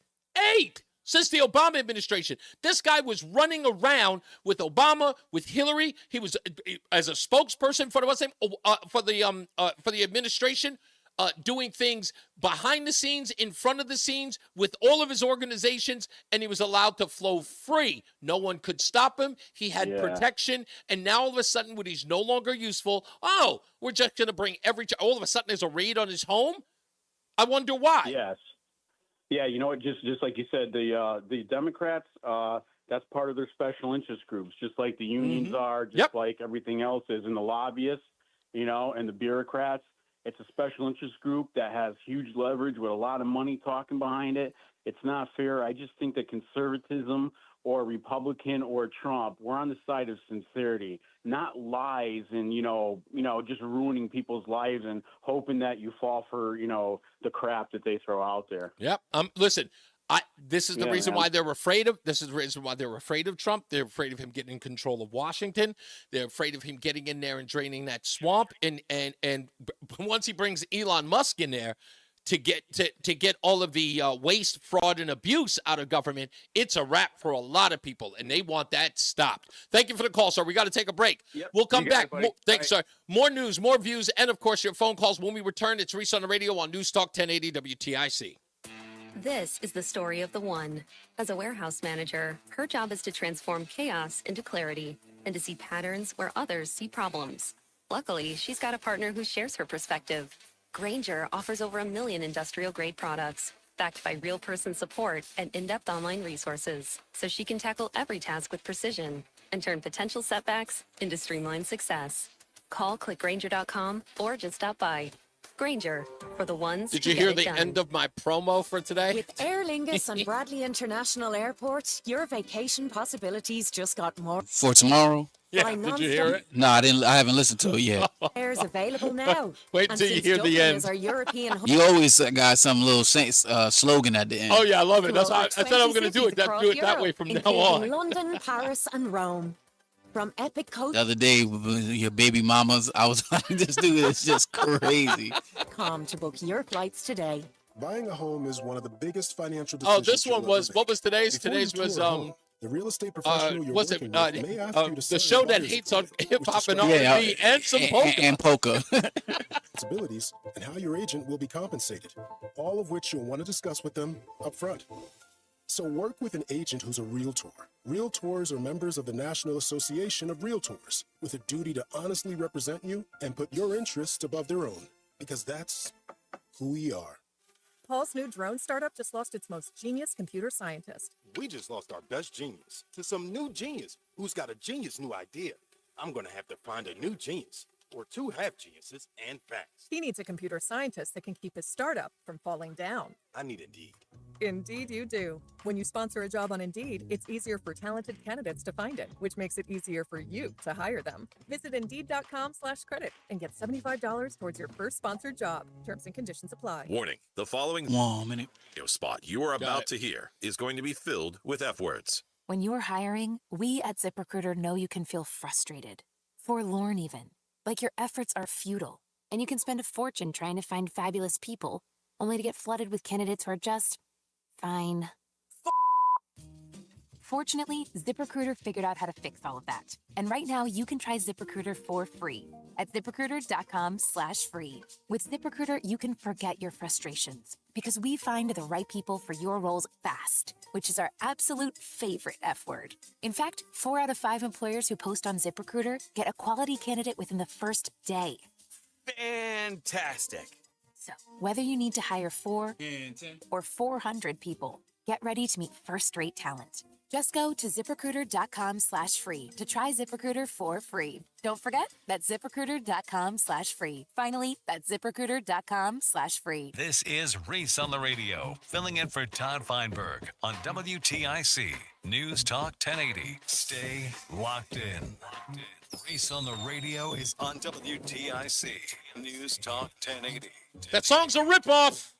Since the Obama administration. This guy was running around with Obama, with Hillary. He was as a spokesperson for the administration, doing things behind the scenes, in front of the scenes, with all of his organizations, and he was allowed to flow free. No one could stop him. He had protection, and now all of a sudden, when he's no longer useful, we're just going to bring all of a sudden there's a raid on his home? I wonder why. Yes. Yeah, just like you said, the Democrats, that's part of their special interest groups, just like the unions are, just like everything else is, and the lobbyists, and the bureaucrats. It's a special interest group that has huge leverage with a lot of money talking behind it. It's not fair. I just think that conservatism or Republican or Trump, we're on the side of sincerity, not lies and, just ruining people's lives and hoping that you fall for, the crap that they throw out there. Yep. Listen, this is the reason why they're afraid of. This is the reason why they're afraid of Trump. They're afraid of him getting in control of Washington. They're afraid of him getting in there and draining that swamp. And once he brings Elon Musk in there to get all of the waste, fraud, and abuse out of government, it's a wrap for a lot of people, and they want that stopped. Thank you for the call, sir. We got to take a break. Yep. We'll come back. Thanks, Bye. sir. More news, more views, and of course your phone calls when we return. It's Reese on the Radio on NewsTalk 1080 WTIC. This is the story of the one. As a warehouse manager, her job is to transform chaos into clarity and to see patterns where others see problems. Luckily, she's got a partner who shares her perspective. Grainger offers over 1 million industrial-grade products, backed by real person support and in-depth online resources, so she can tackle every task with precision and turn potential setbacks into streamlined success. Call clickgrainger.com or just stop by. Grainger, for the ones Did you who hear get it the done. end of my promo for today? With Aer Lingus and Bradley International Airport, your vacation possibilities just got more. For tomorrow? Yeah, did you hear it? No, I didn't. I haven't listened to it yet. Air's available now. Wait And till you since hear the Dublin end. is our European You always got some little slogan at the end. Oh yeah, I love it. to I over said I was going to 20 do it. cities across Do it that Europe, way from now including on. London, Paris, and Rome. From epic coach. The other day, with your baby mamas, I was like, this dude is just crazy. Com to book your flights today. Buying a home is one of the biggest financial Oh, decisions. this one was, what was today's? Before Today's you was, tour a home, the real estate professional you're was it working with may ask you to the sign show a that buyer's hates on agreement, hip which hop and describes R&B and some polka. And polka. responsibilities and how your agent will be compensated, all of which you'll want to discuss with them up front. So work with an agent who's a realtor. Realtors are members of the National Association of Realtors with a duty to honestly represent you and put your interests above their own, because that's who we are. Paul's new drone startup just lost its most genius computer scientist. We just lost our best genius to some new genius who's got a genius new idea. I'm going to have to find a new genius, or two half geniuses, and fast. He needs a computer scientist that can keep his startup from falling down. I need Indeed. Indeed you do. When you sponsor a job on Indeed, it's easier for talented candidates to find it, which makes it easier for you to hire them. Visit Indeed.com/credit and get $75 towards your first sponsored job. Terms and conditions apply. Warning, the following radio spot you are about to hear is going to be filled with F words. When you're hiring, we at ZipRecruiter know you can feel frustrated, forlorn even, like your efforts are futile, and you can spend a fortune trying to find fabulous people, only to get flooded with candidates who are just fine. Fortunately, ZipRecruiter figured out how to fix all of that. And right now, you can try ZipRecruiter for free at ZipRecruiter.com/free. With ZipRecruiter, you can forget your frustrations because we find the right people for your roles fast, which is our absolute favorite F word. In fact, 4 out of 5 employers who post on ZipRecruiter get a quality candidate within the first day. Fantastic. So, whether you need to hire 4 or 400 people, get ready to meet first-rate talent. Just go to ZipRecruiter.com/free to try ZipRecruiter for free. Don't forget, that's ZipRecruiter.com/free. Finally, that's ZipRecruiter.com/free. This is Reese on the Radio, filling in for Todd Feinberg on WTIC News Talk 1080. Stay locked in. Reese on the Radio is on WTIC News Talk 1080. That song's a ripoff.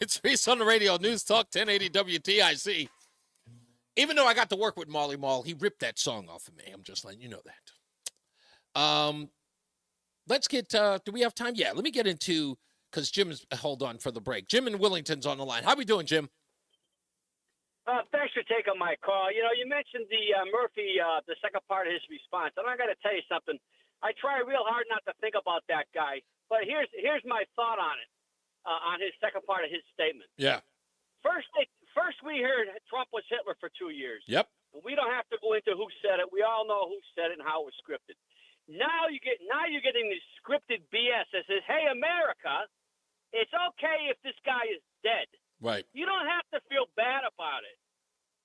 It's Reese on the Radio, News Talk 1080 WTIC. Even though I got to work with Marley Marl, he ripped that song off of me. I'm just letting you know that. Let's get, do we have time? Yeah, let me get into, because Jim's, hold on for the break. Jim in Wellington's on the line. How we doing, Jim? Thanks for taking my call. You know, you mentioned the Murphy, the second part of his response, and I got to tell you something. I try real hard not to think about that guy, but here's my thought on it, on his second part of his statement. Yeah. First we heard Trump was Hitler for 2 years. Yep. We don't have to go into who said it. We all know who said it and how it was scripted. Now you're getting this scripted BS that says, "Hey, America, it's okay if this guy is dead." Right. You don't have to feel bad about it.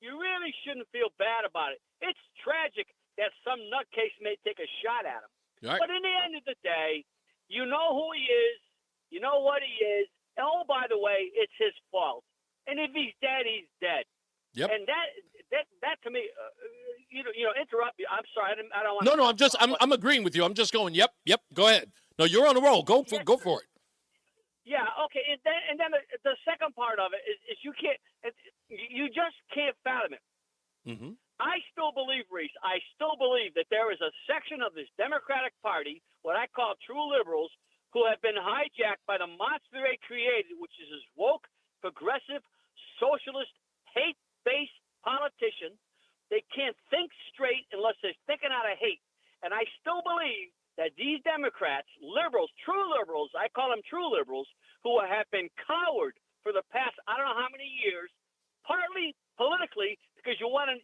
You really shouldn't feel bad about it. It's tragic that some nutcase may take a shot at him. Right. But in the end of the day, you know who he is. You know what he is. And oh, by the way, it's his fault. And if he's dead, he's dead. Yep. And that to me, interrupt me. I'm sorry. I don't want. No, I'm agreeing with you. I'm just going. Yep. Go ahead. No, you're on the roll. Go for it. Yeah. Okay. And then the second part of it is you just can't fathom it. Mm-hmm. I still believe, Reese. I still believe that there is a section of this Democratic Party, what I call true liberals, who have been hijacked by the monster they created, which is this woke, progressive, socialist, hate-based politician. They can't think straight unless they're thinking out of hate. And I still believe that these Democrats, liberals, true liberals, I call them true liberals, who have been cowered for the past I don't know how many years, partly politically because you want to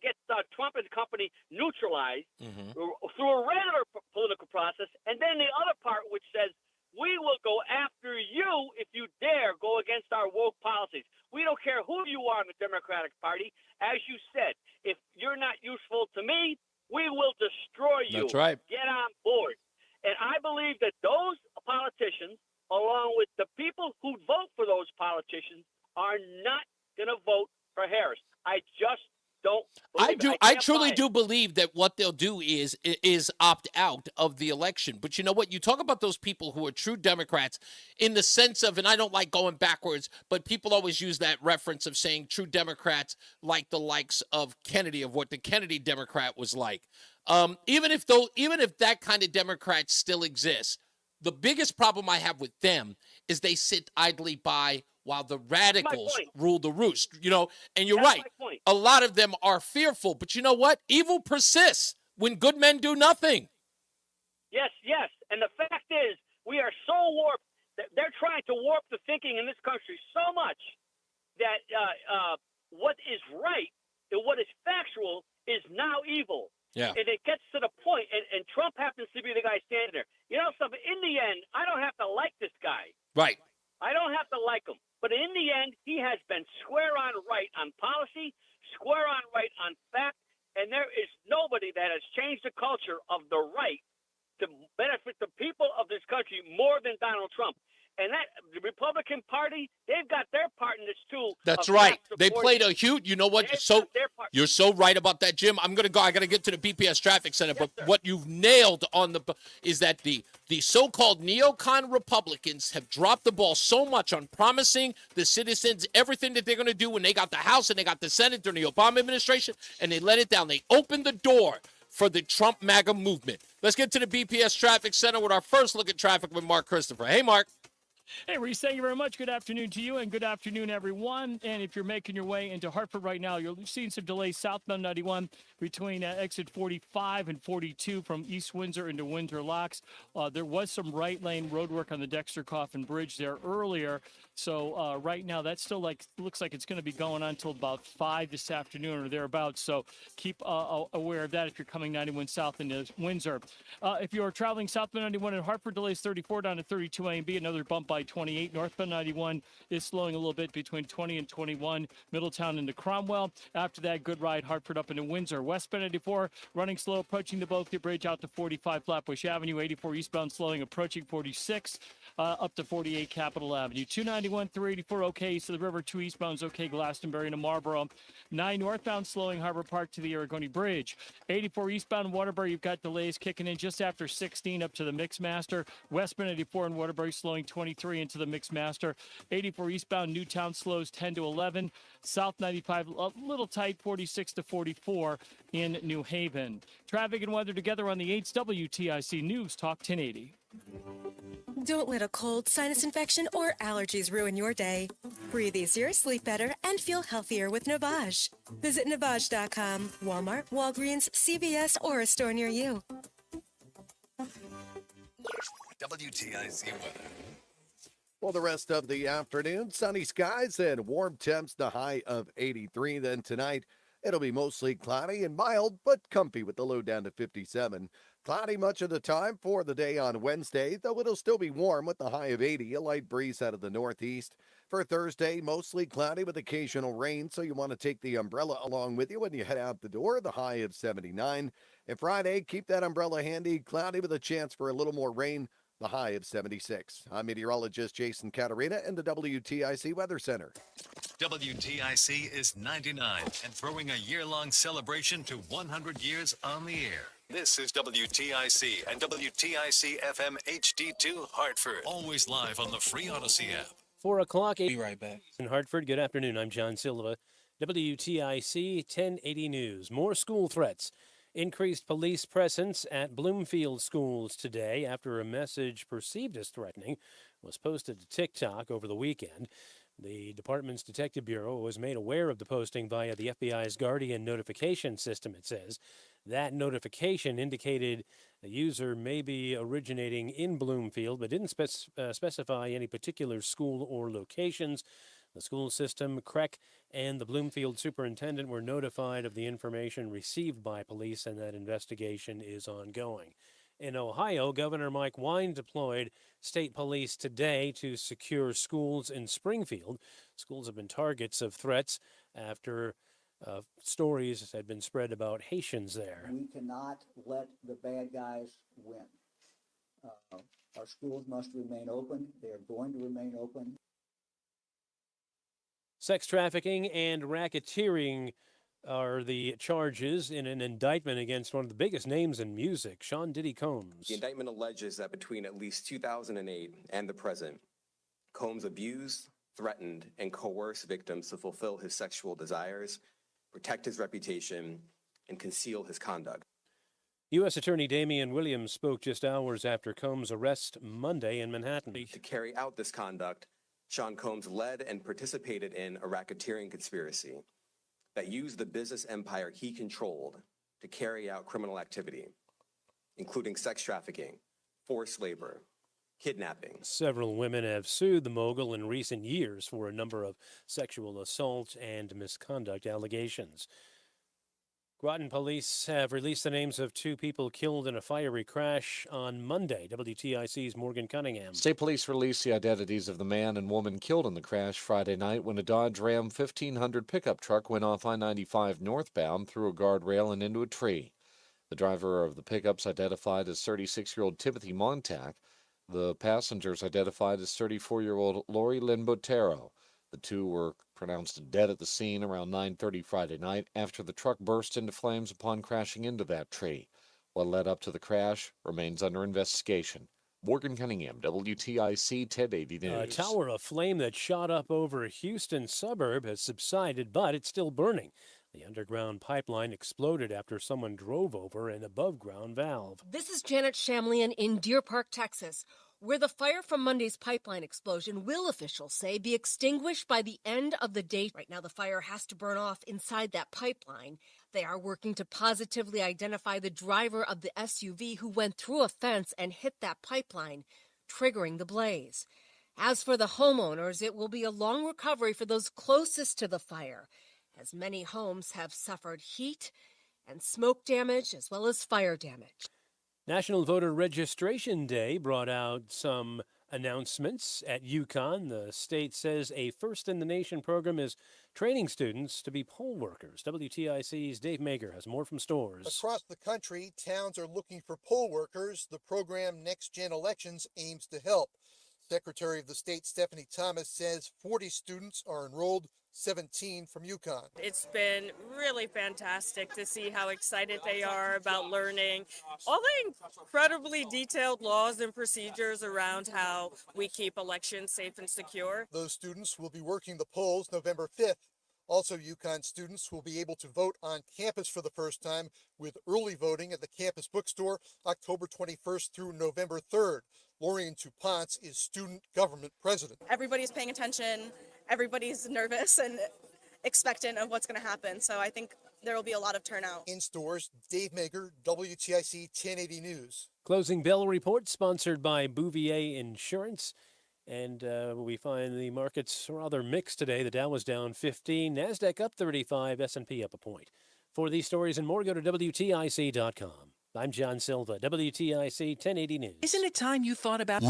get Trump and company neutralized through a regular political process, and then the other part which says we will go after you if you dare go against our woke policies. We don't care who you are in the Democratic Party. As you said, if you're not useful to me, we will destroy you. That's right. Get on board. And I believe that those politicians, along with the people who vote for those politicians, are not going to vote for Harris. I just don't. I believe it. do. I can't truly buy it. do believe that what they'll do is opt out of the election. But you know what? You talk about those people who are true Democrats in the sense of, and I don't like going backwards, but people always use that reference of saying true Democrats like the likes of Kennedy, of what the Kennedy Democrat was like. Even if that kind of Democrat still exists, the biggest problem I have with them is they sit idly by while the radicals rule the roost, and you're That's right. my point. A lot of them are fearful, but you know what? Evil persists when good men do nothing. Yes. And the fact is, we are so warped. They're trying to warp the thinking in this country so much that what is right and what is factual is now evil. Yeah. And it gets to the point, and Trump happens to be the guy standing there. You know something? In the end, I don't have to like this guy. Right. I don't have to like him. But in the end, he has been square on right on policy, square on right on fact, and there is nobody that has changed the culture of the right to benefit the people of this country more than Donald Trump. And that the Republican Party, they've got their part in this too. That's of right. not They supporting- played a huge. You know what? They've got their part. You're so right about that, Jim. I'm gonna go. I gotta get to the BPS traffic center. But what you've nailed on is that the so-called neocon Republicans have dropped the ball so much on promising the citizens everything that they're gonna do when they got the House and they got the Senate during the Obama administration, and they let it down. They opened the door for the Trump MAGA movement. Let's get to the BPS traffic center with our first look at traffic with Mark Christopher. Hey, Mark. Hey, Reese, thank you very much. Good afternoon to you, and good afternoon, everyone. And if you're making your way into Hartford right now, you're seeing some delays southbound 91 between exit 45 and 42 from East Windsor into Windsor Locks. There was some right lane road work on the Dexter Coffin Bridge there earlier. So right now, that still looks like it's going to be going on until about 5 this afternoon or thereabouts. So keep aware of that if you're coming 91 south into Windsor. If you're traveling southbound 91 in Hartford, delays 34 down to 32 A and B. Another bump by 28. Northbound 91 is slowing a little bit between 20 and 21. Middletown into Cromwell. After that, good ride Hartford up into Windsor. Westbound 94 running slow, approaching the Bothia Bridge out to 45 Flatbush Avenue. 84 eastbound slowing, approaching 46 up to 48 Capitol Avenue. 291, 384 okay. So the river 2 eastbound's okay. Glastonbury to Marlboro. 9 northbound slowing Harbor Park to the Aragoni Bridge. 84 eastbound Waterbury, you've got delays kicking in just after 16 up to the Mixmaster. Westbound 84 in Waterbury slowing 23 into the Mixmaster. 84 eastbound Newtown slows 10 to 11. South 95 a little tight, 46 to 44 in New Haven. Traffic and weather together on the 8's WTIC News Talk 1080. Don't let a cold, sinus infection, or allergies ruin your day. Breathe easier, sleep better, and feel healthier with Navage. Visit Navage.com, Walmart, Walgreens, CVS, or a store near you. WTIC weather. Well, the rest of the afternoon, sunny skies and warm temps, the high of 83. Then tonight, it'll be mostly cloudy and mild, but comfy with the low down to 57. Cloudy much of the time for the day on Wednesday, though it'll still be warm with the high of 80, a light breeze out of the northeast. For Thursday, mostly cloudy with occasional rain, so you want to take the umbrella along with you when you head out the door, the high of 79. And Friday, keep that umbrella handy, cloudy with a chance for a little more rain, the high of 76. I'm meteorologist Jason Catarina in the WTIC Weather Center. WTIC is 99 and throwing a year-long celebration to 100 years on the air. This is WTIC and WTIC FM HD2 Hartford. Always live on the free Odyssey app. 4 o'clock. Be right back. In Hartford, good afternoon. I'm John Silva. WTIC 1080 News. More school threats. Increased police presence at Bloomfield schools today after a message perceived as threatening was posted to TikTok over the weekend. The department's Detective Bureau was made aware of the posting via the FBI's Guardian notification system, it says. That notification indicated the user may be originating in Bloomfield, but didn't specify any particular school or locations. The school system, CREC, and the Bloomfield superintendent were notified of the information received by police, and that investigation is ongoing. In Ohio, Governor Mike Wine deployed state police today to secure schools in Springfield. Schools have been targets of threats after stories had been spread about Haitians there. We cannot let the bad guys win. Our schools must remain open. They are going to remain open. Sex trafficking and racketeering are the charges in an indictment against one of the biggest names in music, Sean Diddy Combs. The indictment alleges that between at least 2008 and the present, Combs abused, threatened, and coerced victims to fulfill his sexual desires, protect his reputation, and conceal his conduct. U.S. Attorney Damian Williams spoke just hours after Combs' arrest Monday in Manhattan. To carry out this conduct, Sean Combs led and participated in a racketeering conspiracy that used the business empire he controlled to carry out criminal activity, including sex trafficking, forced labor, kidnapping. Several women have sued the mogul in recent years for a number of sexual assault and misconduct allegations. Groton police have released the names of 2 people killed in a fiery crash on Monday. WTIC's Morgan Cunningham. State police released the identities of the man and woman killed in the crash Friday night when a Dodge Ram 1500 pickup truck went off I-95 northbound through a guardrail and into a tree. The driver of the pickup's identified as 36-year-old Timothy Montac. The passengers identified as 34-year-old Lori Lynn Botero. The 2 were pronounced dead at the scene around 9:30 Friday night after the truck burst into flames upon crashing into that tree. What led up to the crash remains under investigation. Morgan Cunningham, WTIC 1080 News. A tower of flame that shot up over a Houston suburb has subsided, but it's still burning. The underground pipeline exploded after someone drove over an above-ground valve. This is Janet Shamlian in Deer Park, Texas, where the fire from Monday's pipeline explosion will, officials say, be extinguished by the end of the day. Right now, the fire has to burn off inside that pipeline. They are working to positively identify the driver of the SUV who went through a fence and hit that pipeline, triggering the blaze. As for the homeowners, it will be a long recovery for those closest to the fire, as many homes have suffered heat and smoke damage as well as fire damage. National Voter Registration Day brought out some announcements at UConn. The state says a first-in-the-nation program is training students to be poll workers. WTIC's Dave Mager has more from stores. Across the country, towns are looking for poll workers. The program Next Gen Elections aims to help. Secretary of the State Stephanie Thomas says 40 students are enrolled, 17 from UConn. It's been really fantastic to see how excited they are about learning all the incredibly detailed laws and procedures around how we keep elections safe and secure. Those students will be working the polls November 5th. Also, UConn students will be able to vote on campus for the first time with early voting at the campus bookstore October 21st through November 3rd. Lorian Tupance is student government president. Everybody's paying attention. Everybody's nervous and expectant of what's going to happen. So I think there will be a lot of turnout. In stores, Dave Mager, WTIC 1080 News. Closing bell report sponsored by Bouvier Insurance. And we find the markets rather mixed today. The Dow was down 15, NASDAQ up 35, S&P up a point. For these stories and more, go to WTIC.com. I'm John Silva, WTIC 1080 News. Isn't it time you thought about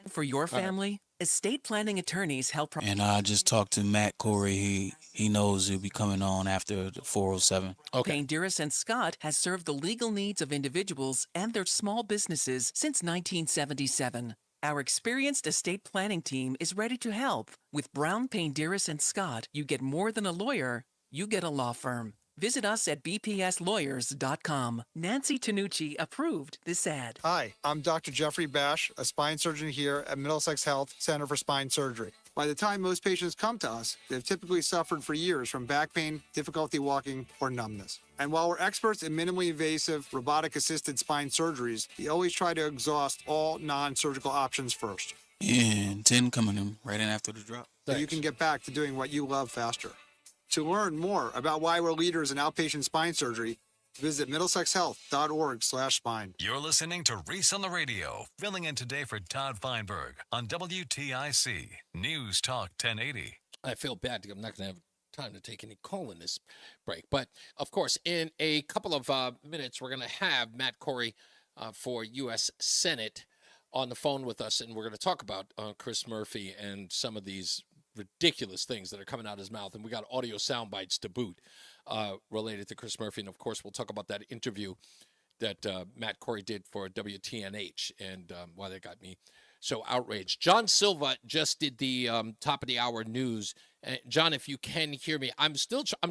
for your family? Estate planning attorneys help. And I just talked to Matt Corey. He knows he'll be coming on after the 407. Payne Dearest and Scott has served the legal needs of individuals and their small businesses since 1977. Our experienced estate planning team is ready to help. With Brown, Payne Dearest and Scott, you get more than a lawyer, you get a law firm. Visit us at bpslawyers.com. Nancy Tanucci approved this ad. Hi, I'm Dr. Jeffrey Bash, a spine surgeon here at Middlesex Health Center for Spine Surgery. By the time most patients come to us, they've typically suffered for years from back pain, difficulty walking, or numbness. And while we're experts in minimally invasive, robotic-assisted spine surgeries, we always try to exhaust all non-surgical options first. And 10 coming in right in after the drop. So you can get back to doing what you love faster. To learn more about why we're leaders in outpatient spine surgery, visit middlesexhealth.org/spine. You're listening to Reese on the Radio, filling in today for Todd Feinberg on WTIC News Talk 1080. I feel bad because I'm not going to have time to take any call in this break. But, of course, in a couple of minutes, we're going to have Matt Corey for U.S. Senate on the phone with us, and we're going to talk about Chris Murphy and some of these ridiculous things that are coming out of his mouth, and we got audio sound bites to boot related to Chris Murphy. And of course, we'll talk about that interview that Matt Corey did for WTNH and why that got me so outraged. John Silva just did the top of the hour news. John, if you can hear me, I'm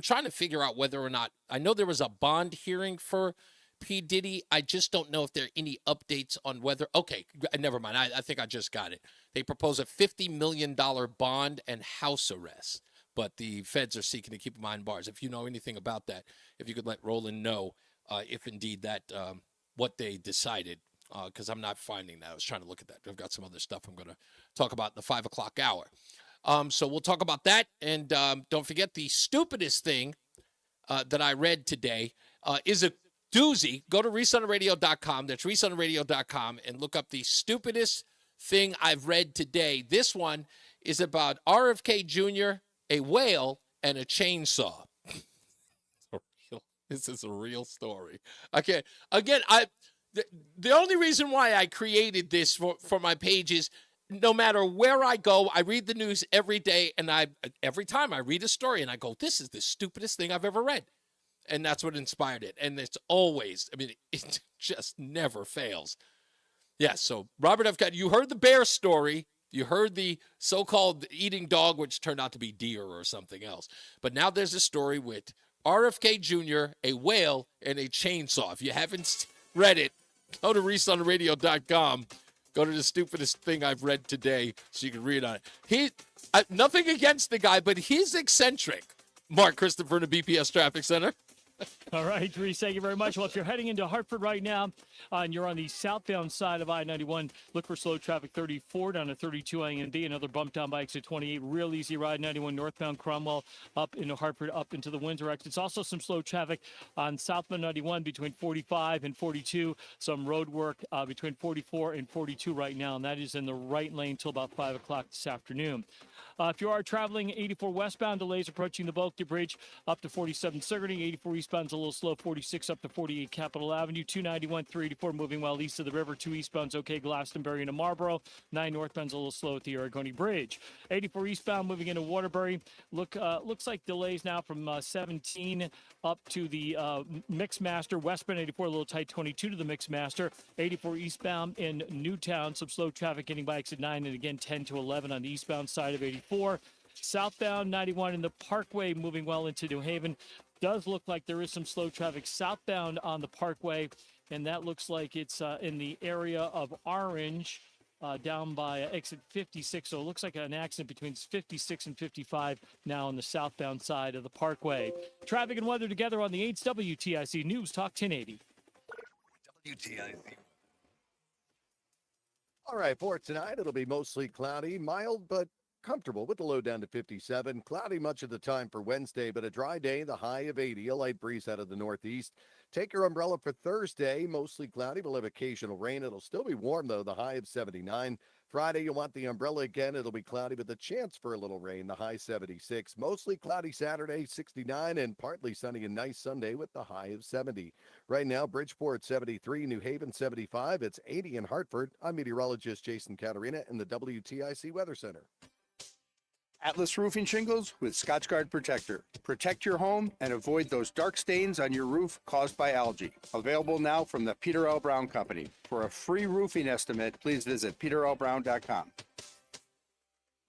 trying to figure out whether or not, I know there was a bond hearing for P. Diddy. I just don't know if there are any updates on whether, okay, never mind. I think I just got it. They propose a $50 million bond and house arrest, but the feds are seeking to keep him behind bars. If you know anything about that, if you could let Roland know if indeed that, what they decided, because I'm not finding that. I was trying to look at that. I've got some other stuff I'm going to talk about in the 5 o'clock hour. So we'll talk about that. And don't forget, the stupidest thing that I read today is a doozy. Go to ReeseOnTheRadio.com. That's ReeseOnTheRadio.com and look up the stupidest thing I've read today. This one is about RFK Jr., a whale, and a chainsaw. This is a real story. Okay. Again, the only reason why I created this for my page is no matter where I go, I read the news every day, and every time I read a story, and I go, this is the stupidest thing I've ever read. And that's what inspired it. And it's always, I mean, it just never fails. Yeah, so Robert F. You heard the bear story. You heard the so-called eating dog, which turned out to be deer or something else. But now there's a story with RFK Jr., a whale, and a chainsaw. If you haven't read it, go to ReeseOnTheRadio.com. Go to the stupidest thing I've read today so you can read on it. Nothing against the guy, but he's eccentric. Mark Christopher in the BPS Traffic Center. All right, Reese, thank you very much. Well, if you're heading into Hartford right now and you're on the southbound side of I-91, look for slow traffic 34 down to 32 A and B. Another bump down by exit 28. Real easy ride 91 northbound Cromwell up into Hartford, up into the Windsor exits. Also some slow traffic on southbound 91 between 45 and 42. Some road work between 44 and 42 right now, and that is in the right lane till about 5 o'clock this afternoon. If you are traveling 84 westbound, delays approaching the Bulky Bridge up to 47 Sigourney. 84 eastbound's a little slow, 46 up to 48 Capitol Avenue. 291, 384 moving well east of the river. 2 eastbound's okay, Glastonbury into Marlboro. 9 northbound's a little slow at the Aragoni Bridge. 84 eastbound moving into Waterbury. Looks like delays now from 17 up to the Mixmaster. Westbound 84 a little tight, 22 to the Mixmaster. 84 eastbound in Newtown, some slow traffic getting by exit 9, and again 10 to 11 on the eastbound side of 84. Southbound 91 in the Parkway moving well into New Haven. Does look like there is some slow traffic southbound on the Parkway, and that looks like it's in the area of Orange down by exit 56. So it looks like an accident between 56 and 55 now on the southbound side of the Parkway. Traffic and weather together on the 8's WTIC News Talk 1080. WTIC. All right, for tonight, it'll be mostly cloudy, mild, but comfortable with the low down to 57. Cloudy much of the time for Wednesday, but a dry day, the high of 80. A light breeze out of the northeast. Take your umbrella for Thursday. Mostly cloudy. We'll have occasional rain. It'll still be warm, though, the high of 79. Friday, you'll want the umbrella again. It'll be cloudy with a chance for a little rain, the high 76. Mostly cloudy Saturday, 69, and partly sunny and nice Sunday with the high of 70. Right now, Bridgeport 73, New Haven 75. It's 80 in Hartford. I'm meteorologist Jason Caterina in the WTIC Weather Center. Atlas Roofing Shingles with Scotchgard Protector. Protect your home and avoid those dark stains on your roof caused by algae. Available now from the Peter L. Brown Company. For a free roofing estimate, please visit peterlbrown.com.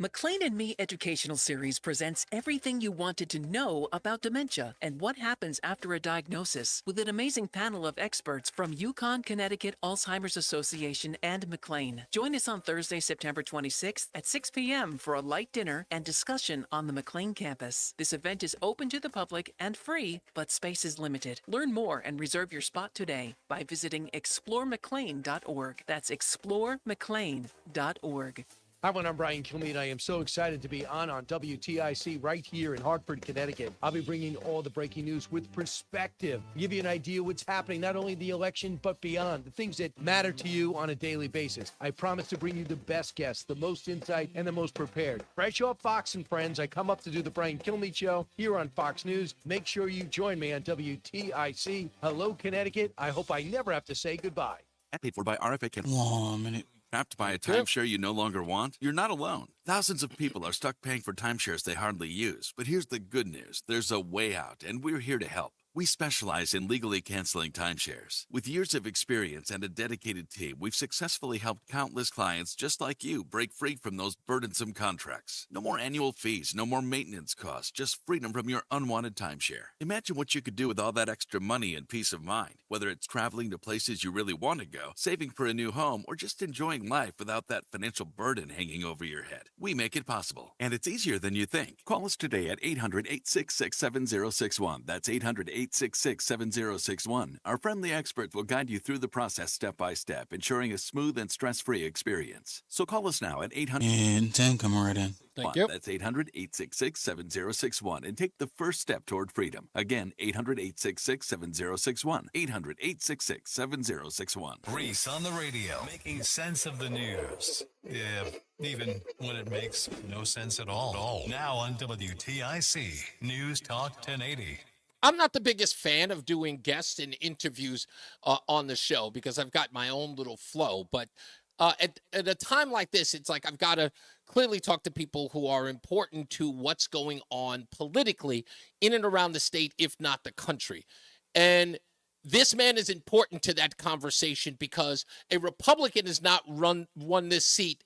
McLean and Me Educational Series presents everything you wanted to know about dementia and what happens after a diagnosis with an amazing panel of experts from Yukon, Connecticut, Alzheimer's Association, and McLean. Join us on Thursday, September 26th at 6 p.m. for a light dinner and discussion on the McLean campus. This event is open to the public and free, but space is limited. Learn more and reserve your spot today by visiting exploremclean.org. That's exploremclean.org. Hi, everyone. I'm Brian Kilmeade. I am so excited to be on WTIC right here in Hartford, Connecticut. I'll be bringing all the breaking news with perspective. Give you an idea what's happening, not only the election, but beyond, the things that matter to you on a daily basis. I promise to bring you the best guests, the most insight, and the most prepared. Fresh off Fox and Friends, I come up to do the Brian Kilmeade Show here on Fox News. Make sure you join me on WTIC. Hello, Connecticut. I hope I never have to say goodbye. Paid for by RFA. Hold on a minute. Trapped by a timeshare you no longer want? You're not alone. Thousands of people are stuck paying for timeshares they hardly use. But here's the good news. There's a way out, and we're here to help. We specialize in legally canceling timeshares. With years of experience and a dedicated team, we've successfully helped countless clients just like you break free from those burdensome contracts. No more annual fees, no more maintenance costs, just freedom from your unwanted timeshare. Imagine what you could do with all that extra money and peace of mind, whether it's traveling to places you really want to go, saving for a new home, or just enjoying life without that financial burden hanging over your head. We make it possible, and it's easier than you think. Call us today at 800-866-7061. That's 800-866-7061. Our friendly experts will guide you through the process step by step, ensuring a smooth and stress-free experience. So call us now at 800. And 10 come right in. Thank you. That's 800-866-7061 and take the first step toward freedom. Again, 800-866-7061. 800-866-7061. Reese on the radio, making sense of the news. Yeah, even when it makes no sense at all. Now on WTIC, News Talk 1080. I'm not the biggest fan of doing guests and interviews on the show because I've got my own little flow. But at a time like this, it's like I've got to clearly talk to people who are important to what's going on politically in and around the state, if not the country. And this man is important to that conversation because a Republican has not won this seat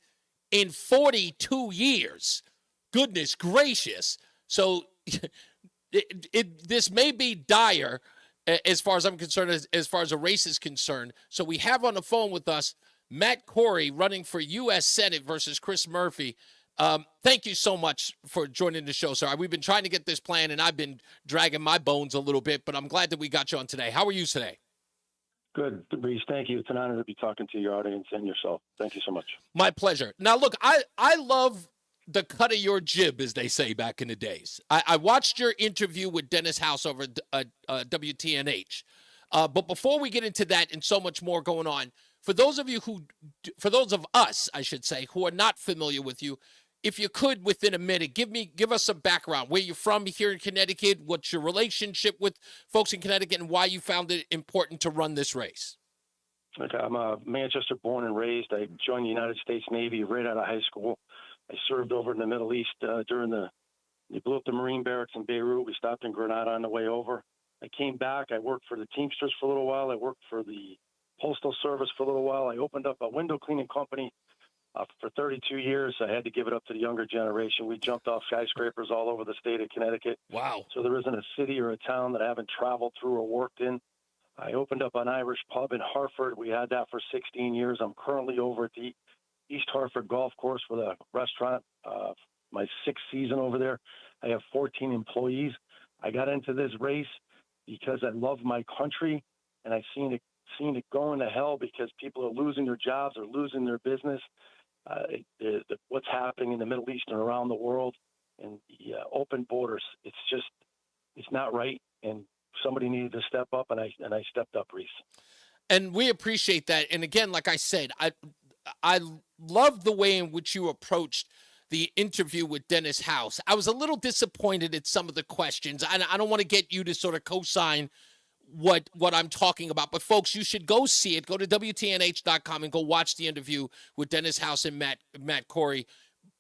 in 42 years. Goodness gracious. So this may be dire as far as I'm concerned, as far as a race is concerned. So we have on the phone with us Matt Corey running for U.S. Senate versus Chris Murphy. Thank you so much for joining the show, sir. We've been trying to get this plan, and I've been dragging my bones a little bit, but I'm glad that we got you on today. How are you today? Good, Reese. Thank you. It's an honor to be talking to your audience and yourself. Thank you so much. My pleasure. Now, look, I love the cut of your jib, as they say back in the days. I watched your interview with Dennis House over WTNH. But before we get into that and so much more going on, for those of us, I should say, who are not familiar with you, if you could, within a minute, give us some background. Where you're from here in Connecticut, what's your relationship with folks in Connecticut, and why you found it important to run this race. Okay, I'm a Manchester born and raised. I joined the United States Navy right out of high school. I served over in the Middle East during they blew up the Marine barracks in Beirut. We stopped in Grenada on the way over. I came back. I worked for the Teamsters for a little while. I worked for the Postal Service for a little while. I opened up a window cleaning company for 32 years. I had to give it up to the younger generation. We jumped off skyscrapers all over the state of Connecticut. Wow. So there isn't a city or a town that I haven't traveled through or worked in. I opened up an Irish pub in Hartford. We had that for 16 years. I'm currently over at the East Hartford Golf Course with a restaurant. My 6th season over there. I have 14 employees. I got into this race because I love my country, and I've seen it going to hell because people are losing their jobs or losing their business. What's happening in the Middle East and around the world, and the open borders, it's not right. And somebody needed to step up, and I stepped up, Reese. And we appreciate that. And again, like I said, I love the way in which you approached the interview with Dennis House. I was a little disappointed at some of the questions. I don't want to get you to sort of co-sign what I'm talking about, but folks, you should go see it. Go to WTNH.com and go watch the interview with Dennis House and Matt Corey,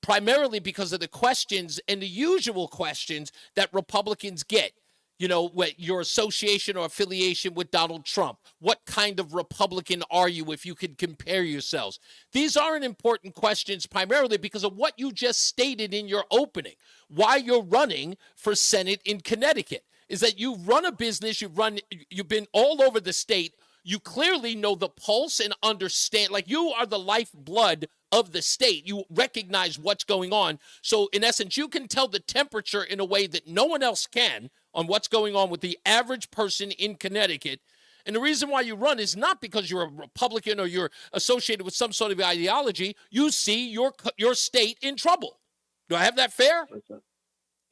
primarily because of the questions and the usual questions that Republicans get. You know, what your association or affiliation with Donald Trump. What kind of Republican are you if you could compare yourselves? These aren't important questions primarily because of what you just stated in your opening. Why you're running for Senate in Connecticut is that you run a business, you've been all over the state. You clearly know the pulse and understand, like you are the lifeblood of the state. You recognize what's going on. So in essence, you can tell the temperature in a way that no one else can on what's going on with the average person in Connecticut. And the reason why you run is not because you're a Republican or you're associated with some sort of ideology. You see your state in trouble. Do I have that fair?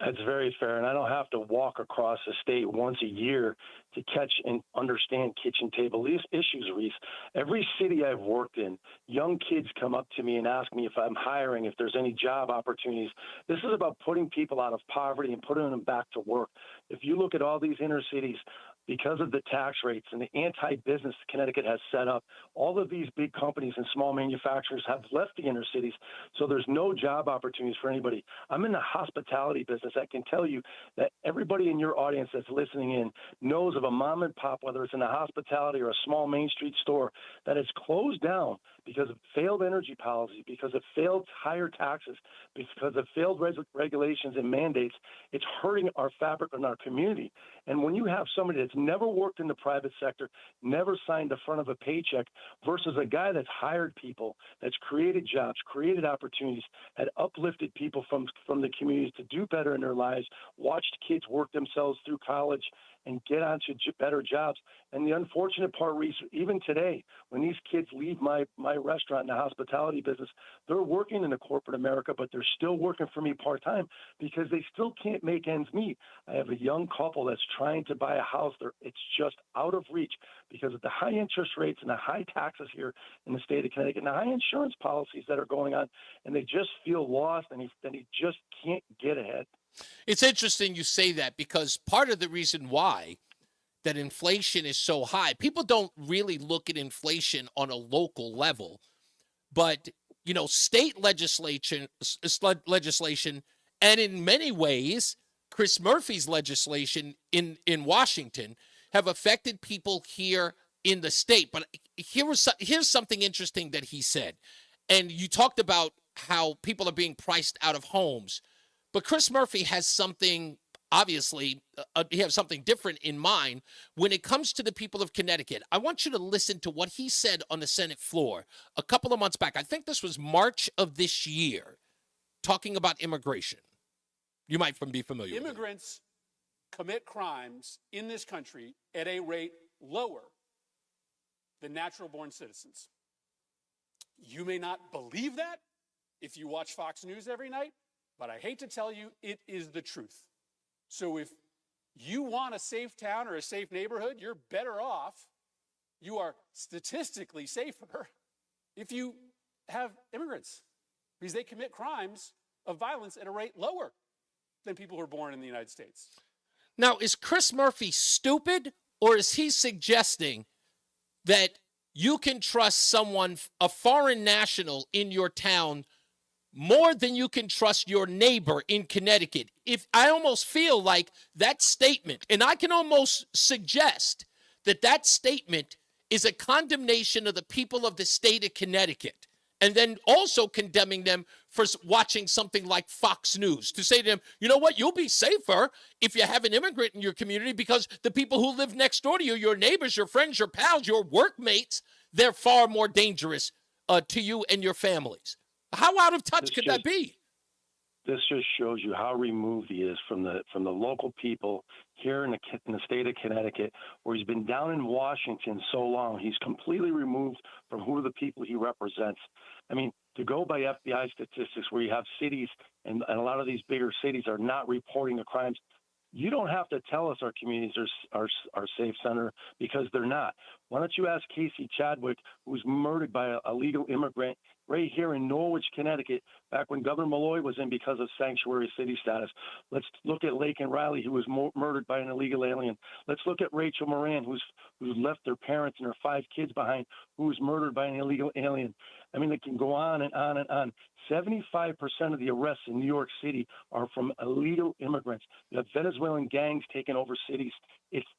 That's very fair, and I don't have to walk across the state once a year to catch and understand kitchen table issues, Reese. Every city I've worked in, young kids come up to me and ask me if I'm hiring, if there's any job opportunities. This is about putting people out of poverty and putting them back to work. If you look at all these inner cities, because of the tax rates and the anti-business Connecticut has set up, all of these big companies and small manufacturers have left the inner cities, so there's no job opportunities for anybody. I'm in the hospitality business. I can tell you that everybody in your audience that's listening in knows of a mom and pop, whether it's in the hospitality or a small Main Street store, that has closed down because of failed energy policy, because of failed higher taxes, because of failed regulations and mandates. It's hurting our fabric and our community. And when you have somebody that's never worked in the private sector, never signed the front of a paycheck, versus a guy that's hired people, that's created jobs, created opportunities, had uplifted people from the communities to do better in their lives, watched kids work themselves through college and get onto better jobs. And the unfortunate part, Reese, even today, when these kids leave my restaurant in the hospitality business, they're working in the corporate America, but they're still working for me part-time because they still can't make ends meet. I have a young couple that's trying to buy a house. It's just out of reach because of the high interest rates and the high taxes here in the state of Connecticut and the high insurance policies that are going on, and they just feel lost, and he just can't get ahead. It's interesting you say that, because part of the reason why that inflation is so high, people don't really look at inflation on a local level, but, you know, state legislation, and in many ways, Chris Murphy's legislation in Washington have affected people here in the state. But here's something interesting that he said. And you talked about how people are being priced out of homes. But Chris Murphy has something, obviously, he has something different in mind when it comes to the people of Connecticut. I want you to listen to what he said on the Senate floor a couple of months back. I think this was March of this year, talking about immigration. You might be familiar with it. Immigrants commit crimes in this country at a rate lower than natural-born citizens. You may not believe that if you watch Fox News every night, but I hate to tell you, it is the truth. So if you want a safe town or a safe neighborhood, you're better off. You are statistically safer if you have immigrants, because they commit crimes of violence at a rate lower than people who are born in the United States. Now, is Chris Murphy stupid, or is he suggesting that you can trust someone, a foreign national in your town, more than you can trust your neighbor in Connecticut? If I almost feel like that statement, and I can almost suggest that that statement is a condemnation of the people of the state of Connecticut, and then also condemning them for watching something like Fox News, to say to them, you know what, you'll be safer if you have an immigrant in your community, because the people who live next door to you, your neighbors, your friends, your pals, your workmates, they're far more dangerous to you and your families. How out of touch could that be? This just shows you how removed he is from the local people here in the state of Connecticut, where he's been down in Washington so long. He's completely removed from who the people he represents. I mean, to go by FBI statistics, where you have cities and a lot of these bigger cities are not reporting the crimes, you don't have to tell us our communities are safe, Senator, because they're not. Why don't you ask Casey Chadwick, who was murdered by a legal immigrant right here in Norwich, Connecticut, back when Governor Malloy was in because of sanctuary city status. Let's look at Lake and Riley, who was murdered by an illegal alien. Let's look at Rachel Moran, who's left their parents and her 5 kids behind, who was murdered by an illegal alien. I mean, it can go on and on and on. 75% of the arrests in New York City are from illegal immigrants. You have Venezuelan gangs taking over cities.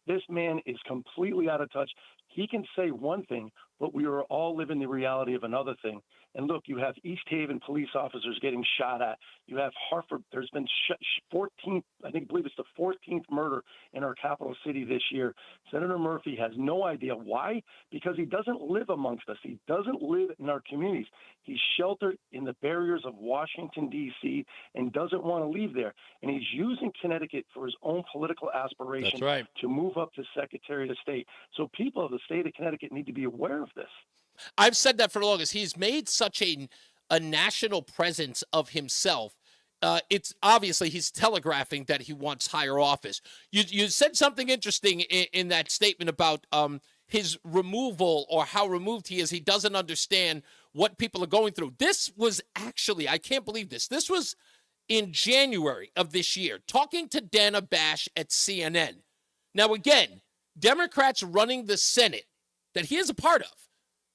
This man is completely out of touch. He can say one thing, but we are all living the reality of another thing. And look, you have East Haven police officers getting shot at. You have Hartford. There's been 14th, I believe it's the 14th murder in our capital city this year. Senator Murphy has no idea why, because he doesn't live amongst us. He doesn't live in our communities. He's sheltered in the barriers of Washington, D.C., and doesn't want to leave there. And he's using Connecticut for his own political aspiration to move up to Secretary of State. So people of the state of Connecticut need to be aware of this. I've said that for the longest. He's made such a national presence of himself. It's obviously he's telegraphing that he wants higher office. You said something interesting in that statement about his removal, or how removed he is. He doesn't understand what people are going through. This was actually, I can't believe this. This was in January of this year, talking to Dana Bash at CNN. Now, again, Democrats running the Senate that he is a part of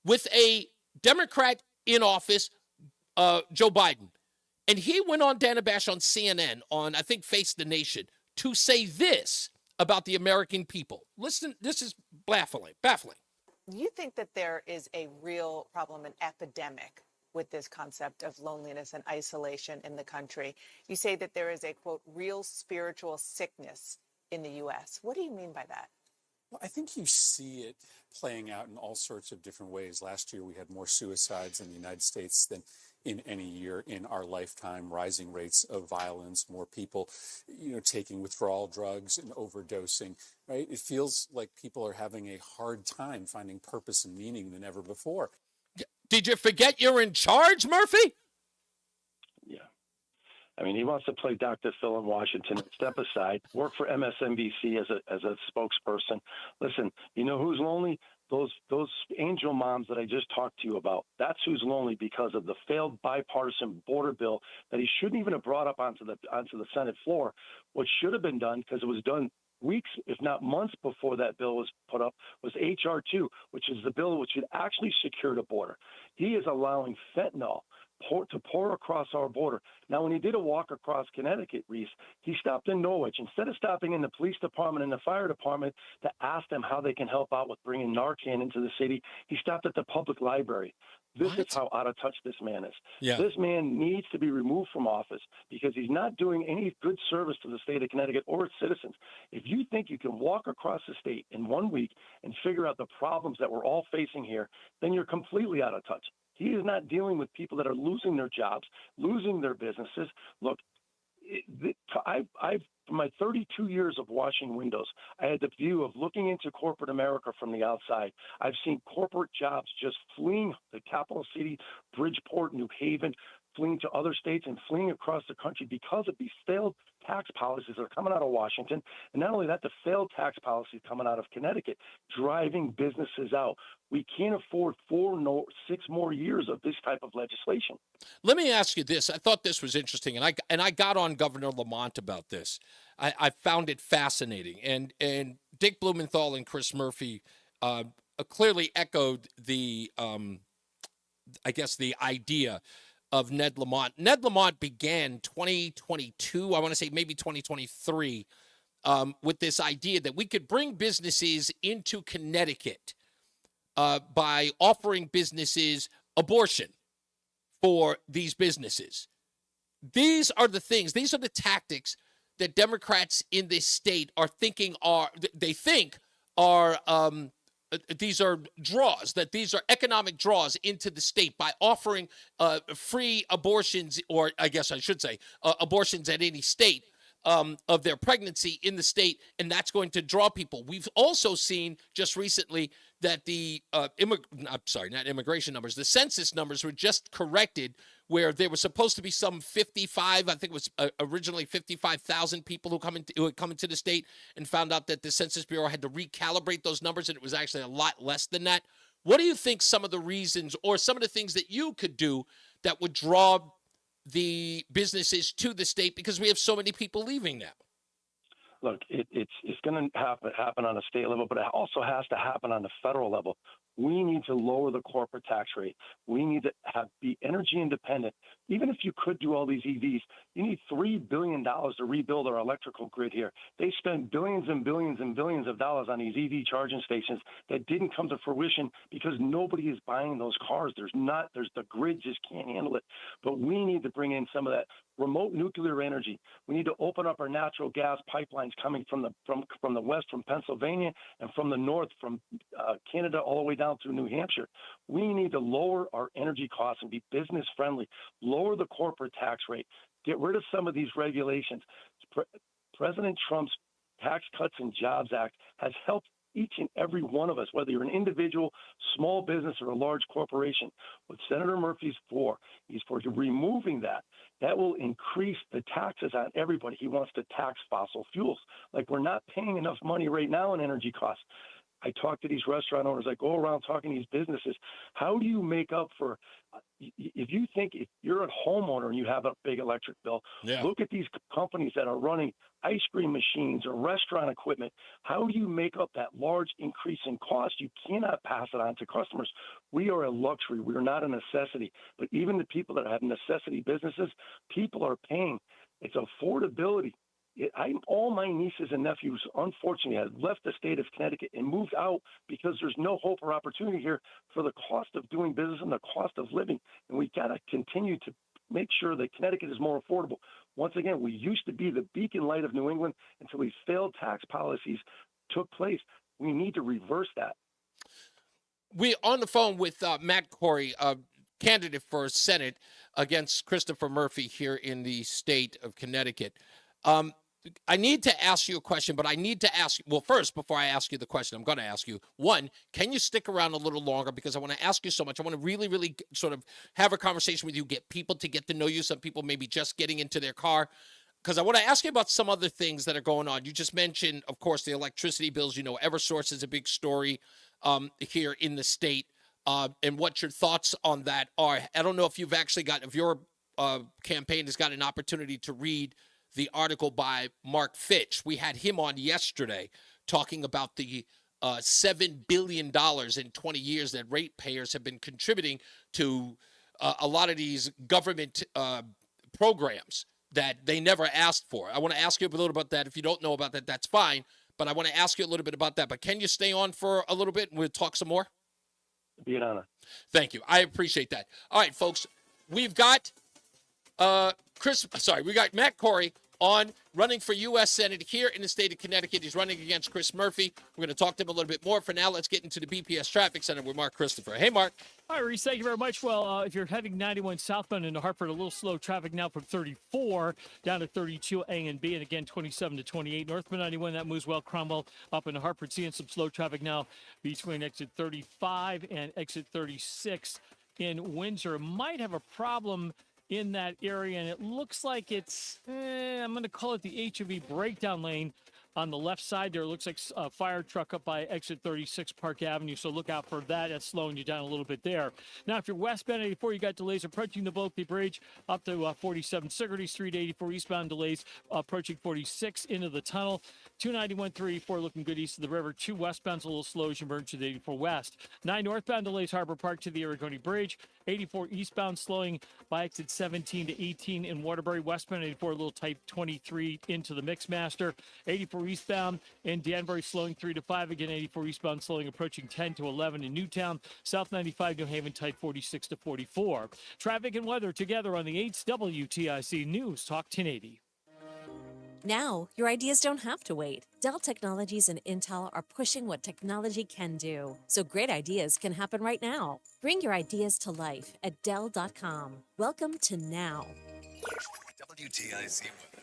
with a Democrat in office, Joe Biden. And he went on Dana Bash on CNN on, I think, Face the Nation to say this about the American people. Listen, this is baffling. Do you think that there is a real problem, an epidemic with this concept of loneliness and isolation in the country? You say that there is a, quote, real spiritual sickness in the U.S. What do you mean by that? Well, I think you see it playing out in all sorts of different ways. Last year, we had more suicides in the United States than in any year in our lifetime, rising rates of violence, more people, taking withdrawal drugs and overdosing, right? It feels like people are having a hard time finding purpose and meaning than ever before. Did you forget you're in charge, Murphy? Yeah. I mean, he wants to play Dr. Phil in Washington and step aside, work for MSNBC as a spokesperson. Listen, you know who's lonely? Those angel moms that I just talked to you about. That's who's lonely because of the failed bipartisan border bill that he shouldn't even have brought up onto the Senate floor. What should have been done, because it was done weeks, if not months before that bill was put up, was H.R. 2, which is the bill which should actually secure the border. He is allowing fentanyl to pour across our border. Now, when he did a walk across Connecticut, Reese, he stopped in Norwich. Instead of stopping in the police department and the fire department to ask them how they can help out with bringing Narcan into the city, he stopped at the public library. This is how out of touch this man is. Yeah. This man needs to be removed from office because he's not doing any good service to the state of Connecticut or its citizens. If you think you can walk across the state in 1 week and figure out the problems that we're all facing here, then you're completely out of touch. He is not dealing with people that are losing their jobs, losing their businesses. Look, for my 32 years of washing windows, I had the view of looking into corporate America from the outside. I've seen corporate jobs just fleeing the capital city, Bridgeport, New Haven, fleeing to other states and fleeing across the country because of these failed tax policies that are coming out of Washington. And not only that, the failed tax policies coming out of Connecticut, driving businesses out. We can't afford 6 more years of this type of legislation. Let me ask you this. I thought this was interesting, and I got on Governor Lamont about this. I found it fascinating. And Dick Blumenthal and Chris Murphy clearly echoed the idea of Ned Lamont. Ned Lamont began 2022, I want to say maybe 2023, with this idea that we could bring businesses into Connecticut by offering businesses abortion for these businesses. These are the things, these are the tactics that Democrats in this state are these are draws, that these are economic draws into the state by offering free abortions, or I guess I should say abortions at any state of their pregnancy in the state, and that's going to draw people. We've also seen just recently that the immigration numbers, the census numbers were just corrected, where there was supposed to be some 55, I think it was originally 55,000 people who had come into the state, and found out that the Census Bureau had to recalibrate those numbers, and it was actually a lot less than that. What do you think some of the reasons or some of the things that you could do that would draw the businesses to the state, because we have so many people leaving now? Look, it's going to happen on a state level, but it also has to happen on the federal level. We need to lower the corporate tax rate. We need to be energy independent. Even if you could do all these EVs, you need $3 billion to rebuild our electrical grid here. They spend billions and billions and billions of dollars on these EV charging stations that didn't come to fruition because nobody is buying those cars. The grid just can't handle it. But we need to bring in some of that remote nuclear energy. We need to open up our natural gas pipelines coming from the west, from Pennsylvania, and from the north, from Canada all the way down through New Hampshire. We need to lower our energy costs and be business friendly, lower the corporate tax rate, get rid of some of these regulations. President Trump's Tax Cuts and Jobs Act has helped each and every one of us, whether you're an individual, small business, or a large corporation. What Senator Murphy's for, he's for removing that. That will increase the taxes on everybody. He wants to tax fossil fuels. Like, we're not paying enough money right now in energy costs. I talk to these restaurant owners. I go around talking to these businesses. How do you make up for if you think if you're a homeowner and you have a big electric bill, look at these companies that are running ice cream machines or restaurant equipment. How do you make up that large increase in cost? You cannot pass it on to customers. We are a luxury. We are not a necessity. But even the people that have necessity businesses, people are paying. It's affordability. All my nieces and nephews, unfortunately, have left the state of Connecticut and moved out because there's no hope or opportunity here for the cost of doing business and the cost of living. And we got to continue to make sure that Connecticut is more affordable. Once again, we used to be the beacon light of New England until these failed tax policies took place. We need to reverse that. We're on the phone with Matt Corey, candidate for Senate against Christopher Murphy here in the state of Connecticut. I need to ask you a question, but I need to ask you, well, first, before I ask you the question, I'm going to ask you, one, can you stick around a little longer? Because I want to ask you so much. I want to really, really sort of have a conversation with you, get people to get to know you. Some people maybe just getting into their car. Because I want to ask you about some other things that are going on. You just mentioned, of course, the electricity bills. You know, Eversource is a big story here in the state. And what your thoughts on that are. I don't know if you've actually got, if your campaign has got an opportunity to read the article by Mark Fitch. We had him on yesterday talking about the $7 billion in 20 years that ratepayers have been contributing to a lot of these government programs that they never asked for. I want to ask you a little about that. If you don't know about that, that's fine. But I want to ask you a little bit about that. But can you stay on for a little bit and we'll talk some more? Be an honor. Thank you. I appreciate that. All right, folks. We've got we got Matt Corey on running for U.S. Senate here in the state of Connecticut. He's running against Chris Murphy. We're going to talk to him a little bit more. For now, let's get into the BPS Traffic Center with Mark Christopher. Hey, Mark. All right, Reese, thank you very much. Well, if you're heading 91 southbound into Hartford, a little slow traffic now from 34 down to 32 A and B, and again 27 to 28. Northbound 91, that moves well. Cromwell up into Hartford, seeing some slow traffic now between exit 35 and exit 36 in Windsor. Might have a problem in that area, and it looks like it's, I'm going to call it the HOV breakdown lane on the left side there. It looks like a fire truck up by exit 36 Park Avenue, so look out for that. That's slowing you down a little bit there. Now, if you're westbound 84, you got delays approaching the Bulkley Bridge up to 47 Sigourney Street, 84 eastbound delays approaching 46 into the tunnel. 291 384 looking good east of the river. 2 westbound's a little slow as you merge to the 84 west. 9 northbound delays Harbor Park to the Aragoni Bridge. 84 eastbound slowing by exit 17 to 18 in Waterbury. Westbound 84 a little tight 23 into the Mixmaster. 84 eastbound in Danbury slowing 3 to 5. Again, 84 eastbound slowing approaching 10 to 11 in Newtown. South 95 New Haven tight 46 to 44. Traffic and weather together on the 8th WTIC News Talk 1080. Now, your ideas don't have to wait. Dell Technologies and Intel are pushing what technology can do, so great ideas can happen right now. Bring your ideas to life at Dell.com. Welcome to now. WTIC weather.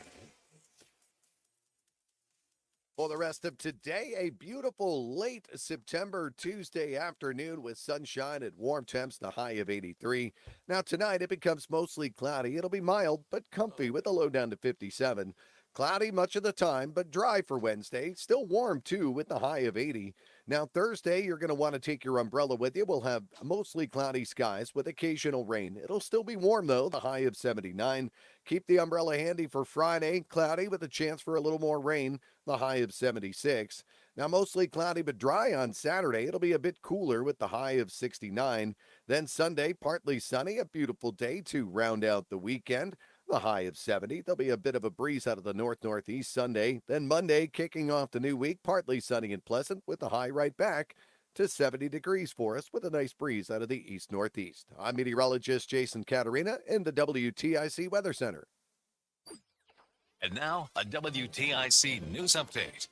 For the rest of today, a beautiful late September Tuesday afternoon with sunshine and warm temps, the high of 83. Now tonight it becomes mostly cloudy. It'll be mild but comfy with a low down to 57. Cloudy much of the time, but dry for Wednesday. Still warm, too, with the high of 80. Now, Thursday, you're going to want to take your umbrella with you. We'll have mostly cloudy skies with occasional rain. It'll still be warm, though, the high of 79. Keep the umbrella handy for Friday. Cloudy with a chance for a little more rain, the high of 76. Now, mostly cloudy but dry on Saturday. It'll be a bit cooler with the high of 69. Then Sunday, partly sunny, a beautiful day to round out the weekend. The high of 70. There'll be a bit of a breeze out of the north-northeast Sunday. Then Monday, kicking off the new week, partly sunny and pleasant with the high right back to 70 degrees for us with a nice breeze out of the east-northeast. I'm meteorologist Jason Caterina in the WTIC Weather Center. And now, a WTIC news update.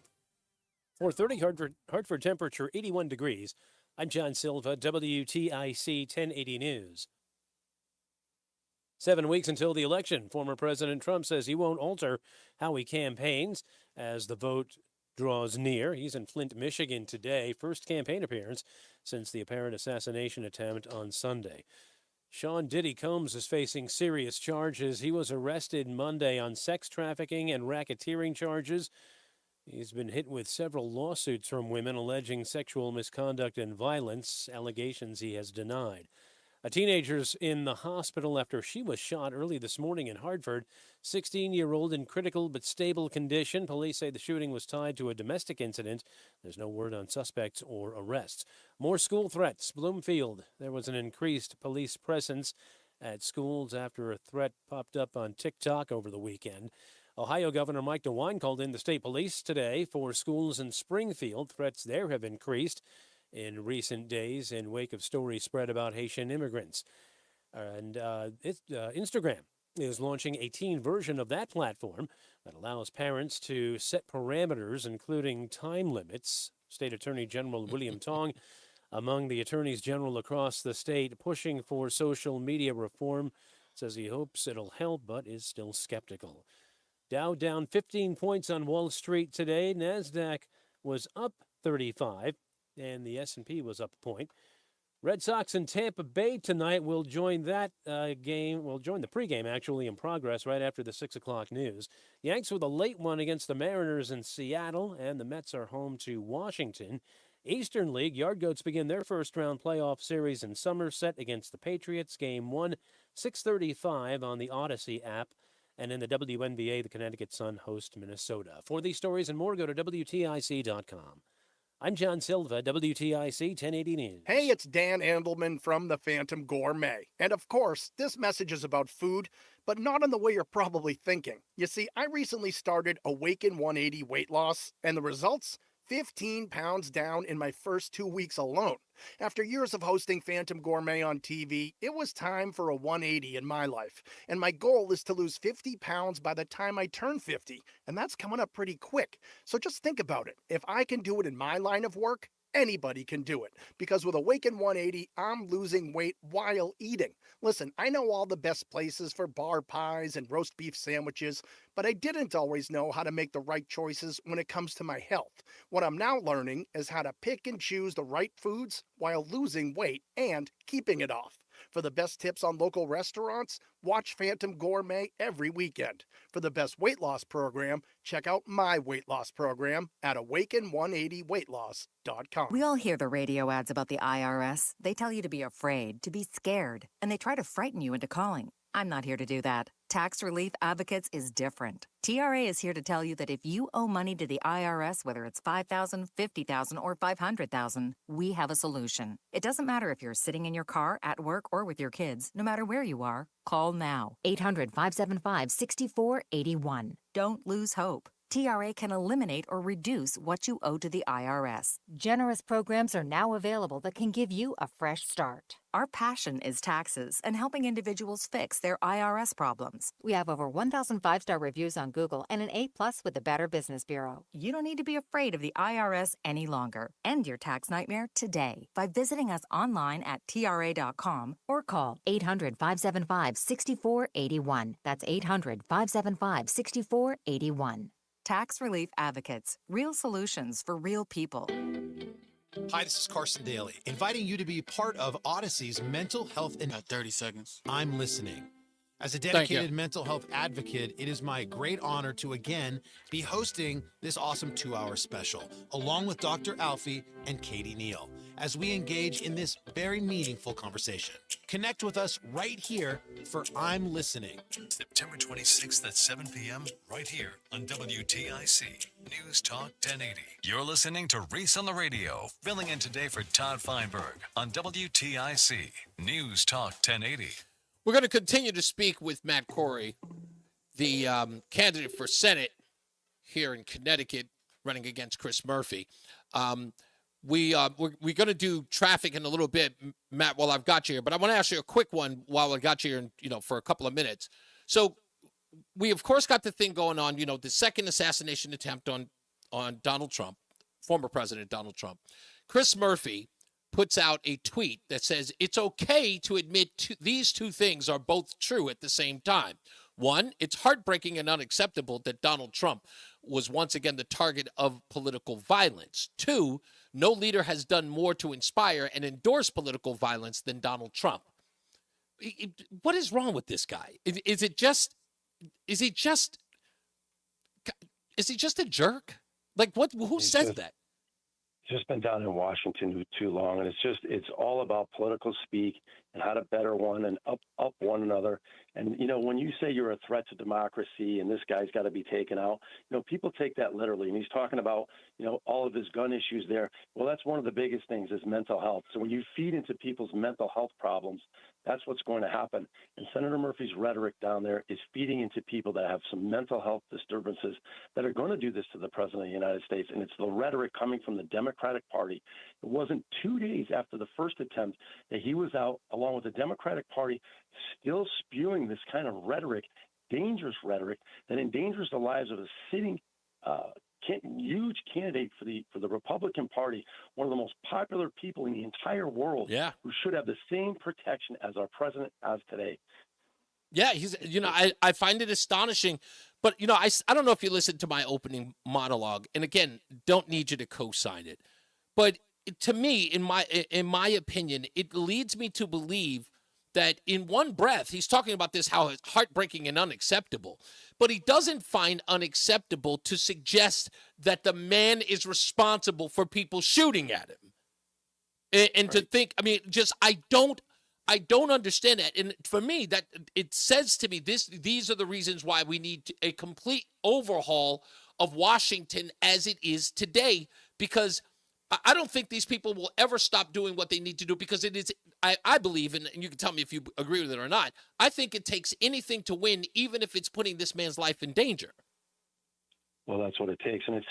4:30 Hartford temperature 81 degrees. I'm John Silva, WTIC 1080 News. 7 weeks until the election, former President Trump says he won't alter how he campaigns as the vote draws near. He's in Flint, Michigan today, first campaign appearance since the apparent assassination attempt on Sunday. Sean Diddy Combs is facing serious charges. He was arrested Monday on sex trafficking and racketeering charges. He's been hit with several lawsuits from women alleging sexual misconduct and violence, allegations he has denied. A teenager's in the hospital after she was shot early this morning in Hartford. 16-year-old in critical but stable condition. Police say the shooting was tied to a domestic incident. There's no word on suspects or arrests. More school threats. Bloomfield. There was an increased police presence at schools after a threat popped up on TikTok over the weekend. Ohio Governor Mike DeWine called in the state police today for schools in Springfield. Threats there have increased in recent days in wake of stories spread about Haitian immigrants. And Instagram is launching a teen version of that platform that allows parents to set parameters, including time limits. State Attorney General William Tong, among the attorneys general across the state pushing for social media reform, says he hopes it'll help, but is still skeptical. Dow down 15 points on Wall Street today. NASDAQ was up 35. And the S&P was up a point. Red Sox in Tampa Bay tonight will join that game. Will join the pregame, actually, in progress right after the 6 o'clock news. Yanks with a late one against the Mariners in Seattle, and the Mets are home to Washington. Eastern League, Yardgoats begin their first-round playoff series in Somerset against the Patriots. Game 1, 6:35 on the Odyssey app. And in the WNBA, the Connecticut Sun host Minnesota. For these stories and more, go to WTIC.com. I'm John Silva, WTIC 1080 News. Hey, it's Dan Andelman from the Phantom Gourmet. And of course, this message is about food, but not in the way you're probably thinking. You see, I recently started Awaken 180 weight loss, and the results? 15 pounds down in my first 2 weeks alone. After years of hosting Phantom Gourmet on TV, it was time for a 180 in my life. And my goal is to lose 50 pounds by the time I turn 50. And that's coming up pretty quick. So just think about it. If I can do it in my line of work, anybody can do it. Because with Awaken 180, I'm losing weight while eating. Listen, I know all the best places for bar pies and roast beef sandwiches, but I didn't always know how to make the right choices when it comes to my health. What I'm now learning is how to pick and choose the right foods while losing weight and keeping it off. For the best tips on local restaurants, watch Phantom Gourmet every weekend. For the best weight loss program, check out my weight loss program at awaken180weightloss.com. We all hear the radio ads about the IRS. They tell you to be afraid, to be scared, and they try to frighten you into calling. I'm not here to do that. Tax Relief Advocates is different. TRA is here to tell you that if you owe money to the IRS, whether it's $5,000, $50,000, or $500,000, we have a solution. It doesn't matter if you're sitting in your car, at work, or with your kids. No matter where you are, call now. 800-575-6481. Don't lose hope. TRA can eliminate or reduce what you owe to the IRS. Generous programs are now available that can give you a fresh start. Our passion is taxes and helping individuals fix their IRS problems. We have over 1,000 5-star reviews on Google and an A+ with the Better Business Bureau. You don't need to be afraid of the IRS any longer. End your tax nightmare today by visiting us online at TRA.com or call 800-575-6481. That's 800-575-6481. Tax Relief Advocates. Real solutions for real people. Hi, this is Carson Daly, inviting you to be part of Odyssey's Mental Health in 30 seconds. I'm listening. As a dedicated mental health advocate, it is my great honor to again be hosting this awesome 2-hour special, along with Dr. Alfie and Katie Neal, as we engage in this very meaningful conversation. Connect with us right here for I'm Listening. September 26th at 7 p.m. right here on WTIC News Talk 1080. You're listening to Reese on the Radio, filling in today for Todd Feinberg on WTIC News Talk 1080. We're going to continue to speak with Matt Corey, the candidate for Senate here in Connecticut, running against Chris Murphy. We're going to do traffic in a little bit, Matt, while I've got you here. But I want to ask you a quick one while I got you here, for a couple of minutes. So we, of course, got the thing going on, the second assassination attempt on Donald Trump, former President Donald Trump. Chris Murphy puts out a tweet that says it's okay to admit these two things are both true at the same time. One, it's heartbreaking and unacceptable that Donald Trump was once again the target of political violence. Two, no leader has done more to inspire and endorse political violence than Donald Trump. What is wrong with this guy? Is he just a jerk? Like, what? Who says that? Just been down in Washington too long, and it's all about political speak and how to better one and up one another. And when you say you're a threat to democracy and this guy's got to be taken out, people take that literally. And he's talking about all of his gun issues there. Well, that's one of the biggest things is mental health. So when you feed into people's mental health problems, that's what's going to happen. And Senator Murphy's rhetoric down there is feeding into people that have some mental health disturbances that are going to do this to the President of the United States. And it's the rhetoric coming from the Democratic Party. It wasn't 2 days after the first attempt that he was out, along with the Democratic Party, still spewing this kind of rhetoric, dangerous rhetoric, that endangers the lives of a sitting huge candidate for the Republican Party, one of the most popular people in the entire world, who should have the same protection as our president has today. Yeah, he's. I find it astonishing, but I don't know if you listened to my opening monologue, and again, don't need you to co-sign it, but to me, in my opinion, it leads me to believe that in one breath, he's talking about this, how it's heartbreaking and unacceptable, but he doesn't find unacceptable to suggest that the man is responsible for people shooting at him. And to think, I don't understand that. And for me, that it says to me, these are the reasons why we need a complete overhaul of Washington as it is today, because I don't think these people will ever stop doing what they need to do, because it is, I believe, and you can tell me if you agree with it or not, I think it takes anything to win, even if it's putting this man's life in danger. Well, that's what it takes, and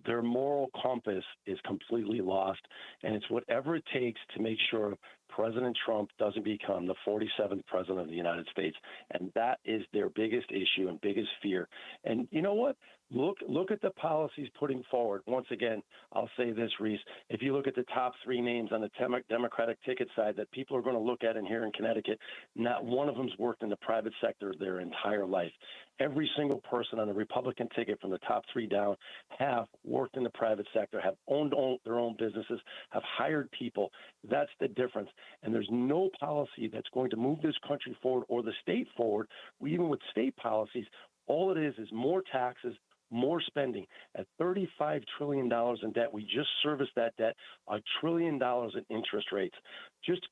their moral compass is completely lost, and it's whatever it takes to make sure President Trump doesn't become the 47th president of the United States, and that is their biggest issue and biggest fear. And you know what? Look at the policies putting forward. Once again, I'll say this, Reese. If you look at the top three names on the Democratic ticket side that people are going to look at in here in Connecticut, not one of them's worked in the private sector their entire life. Every single person on the Republican ticket from the top three down have worked in the private sector, have owned their own businesses, have hired people. That's the difference. And there's no policy that's going to move this country forward or the state forward. Even with state policies, all it is more taxes, more spending. At $35 trillion in debt, we just serviced that debt, $1 trillion in interest rates.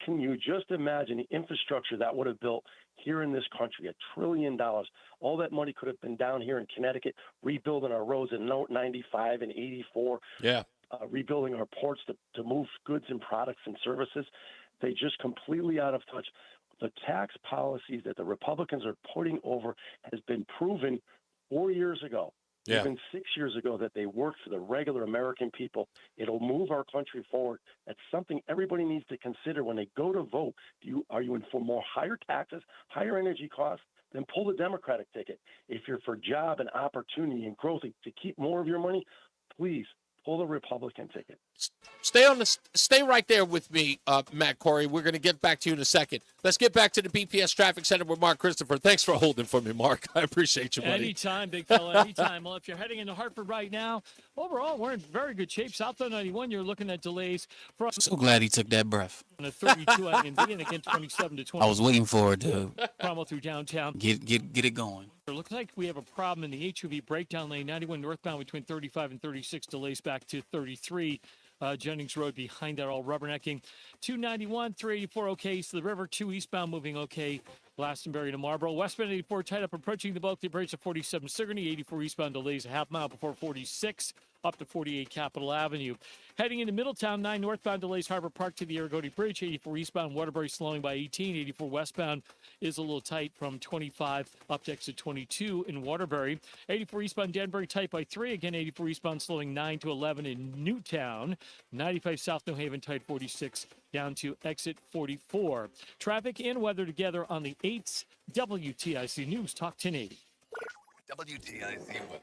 Can you just imagine the infrastructure that would have built here in this country? $1 trillion. All that money could have been down here in Connecticut, rebuilding our roads in 95 and 84. Yeah. Rebuilding our ports to move goods and products and services. They just completely out of touch. The tax policies that the Republicans are putting over has been proven 4 years ago. Yeah. Even 6 years ago, that they work for the regular American people. It'll move our country forward. That's something everybody needs to consider when they go to vote. Are you in for more higher taxes, higher energy costs? Then pull the Democratic ticket. If you're for job and opportunity and growth to keep more of your money, please pull the Republican ticket. Stay right there with me, Matt Corey. We're going to get back to you in a second. Let's get back to the BPS Traffic Center with Mark Christopher. Thanks for holding for me, Mark. I appreciate you, buddy. Anytime, big fella, anytime. Well, if you're heading into Hartford right now, overall, we're in very good shape. Southbound 91, you're looking at delays from So glad he took that breath. on a 32 at Indy, and again 27 to 20. I was waiting for it to Cromwell through downtown. get it going. It looks like we have a problem in the HOV breakdown lane, 91 northbound between 35 and 36, delays back to 33. Jennings Road behind that, all rubbernecking. 291, 384 okay, so the river, 2 eastbound moving okay. Glastonbury to Marlboro. Westbound 84 tight up approaching the Bulkley Bridge to 47 Sigourney. 84 eastbound delays a half mile before 46 up to 48 Capitol Avenue. Heading into Middletown, 9 northbound delays Harbor Park to the Aragodi Bridge. 84 eastbound Waterbury slowing by 18. 84 westbound is a little tight from 25 up to exit 22 in Waterbury. 84 eastbound Danbury tight by 3. Again, 84 eastbound slowing 9 to 11 in Newtown. 95 South New Haven tight 46 down to exit 44. Traffic and weather together on the 8th WTIC News Talk 1080. WTIC weather.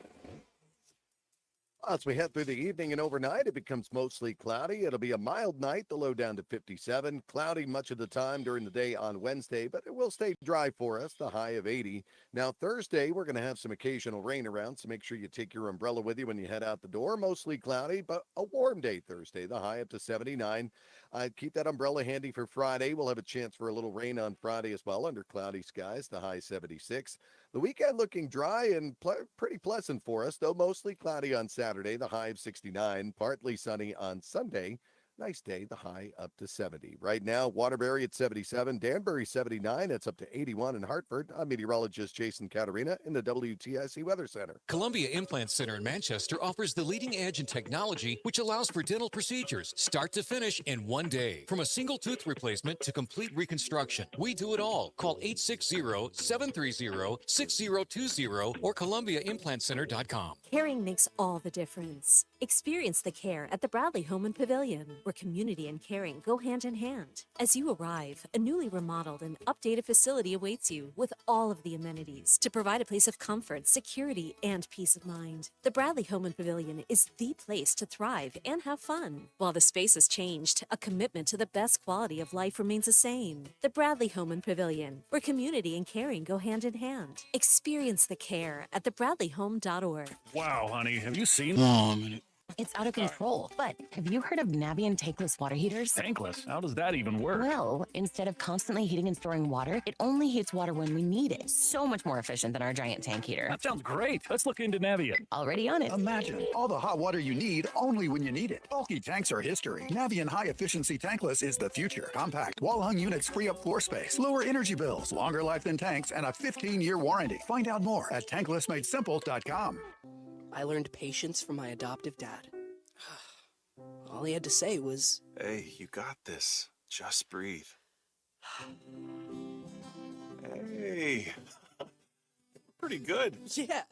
As we head through the evening and overnight, it becomes mostly cloudy. It'll be a mild night, the low down to 57. Cloudy much of the time during the day on Wednesday, but it will stay dry for us, the high of 80. Now, Thursday, we're going to have some occasional rain around, so make sure you take your umbrella with you when you head out the door. Mostly cloudy, but a warm day Thursday, the high up to 79. I'd keep that umbrella handy for Friday. We'll have a chance for a little rain on Friday as well, under cloudy skies, the high 76. The weekend looking dry and pretty pleasant for us, though mostly cloudy on Saturday, the high of 69, partly sunny on Sunday. Nice day, the high up to 70. Right now, Waterbury at 77, Danbury 79, it's up to 81 in Hartford. I'm meteorologist Jason Caterina in the WTIC Weather Center. Columbia Implant Center in Manchester offers the leading edge in technology, which allows for dental procedures start to finish in one day. From a single tooth replacement to complete reconstruction, we do it all. Call 860-730-6020 or ColumbiaImplantCenter.com. Caring makes all the difference. Experience the care at the Bradley Home and Pavilion, where community and caring go hand in hand. As you arrive, a newly remodeled and updated facility awaits you with all of the amenities to provide a place of comfort, security, and peace of mind. The Bradley Home and Pavilion is the place to thrive and have fun. While the space has changed, a commitment to the best quality of life remains the same. The Bradley Home and Pavilion, where community and caring go hand in hand. Experience the care at thebradleyhome.org. Wow, honey, have you seen? Oh, a minute. It's out of control. But have you heard of Navien tankless water heaters? Tankless? How does that even work? Well, instead of constantly heating and storing water, it only heats water when we need it. So much more efficient than our giant tank heater. That sounds great. Let's look into Navien. Already on it. Imagine all the hot water you need only when you need it. Bulky tanks are history. Navien High Efficiency Tankless is the future. Compact, wall-hung units free up floor space, lower energy bills, longer life than tanks, and a 15-year warranty. Find out more at tanklessmadesimple.com. I learned patience from my adoptive dad. All he had to say was, "Hey, you got this. Just breathe." Hey, pretty good. Yeah.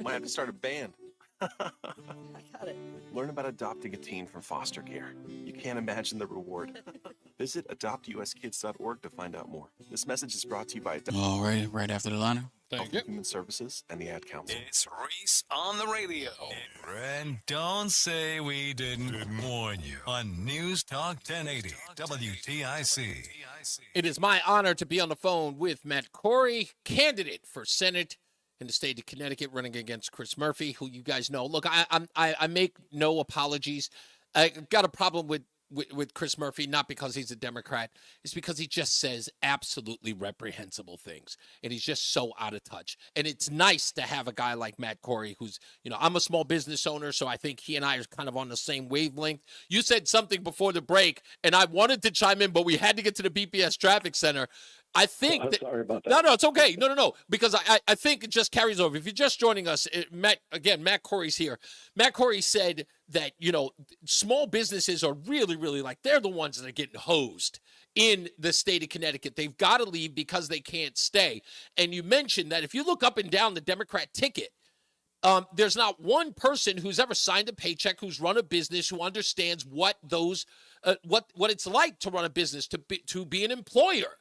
Might have to start a band. I got it. Learn about adopting a teen from foster care. You can't imagine the reward. Visit adoptuskids.org to find out more. This message is brought to you by All right after the liner. Health and Human Services and the Ad Council. It's Reese on the radio. And don't say we didn't warn you on News Talk 1080 WTIC. It is my honor to be on the phone with Matt Corey, candidate for Senate in the state of Connecticut, running against Chris Murphy, who you guys know. Look, I make no apologies. I got a problem with Chris Murphy, not because he's a Democrat. It's because he just says absolutely reprehensible things, and he's just so out of touch. And it's nice to have a guy like Matt Corey, who's, I'm a small business owner, so I think he and I are kind of on the same wavelength. You said something before the break, and I wanted to chime in, but we had to get to the BPS Traffic Center. I think sorry about that. No, it's okay. No, because I think it just carries over. If you're just joining us, Matt Corey's here. Matt Corey said that, small businesses are really, really they're the ones that are getting hosed in the state of Connecticut. They've got to leave because they can't stay. And you mentioned that if you look up and down the Democrat ticket, there's not one person who's ever signed a paycheck, who's run a business, who understands what it's like to run a business, to be an employer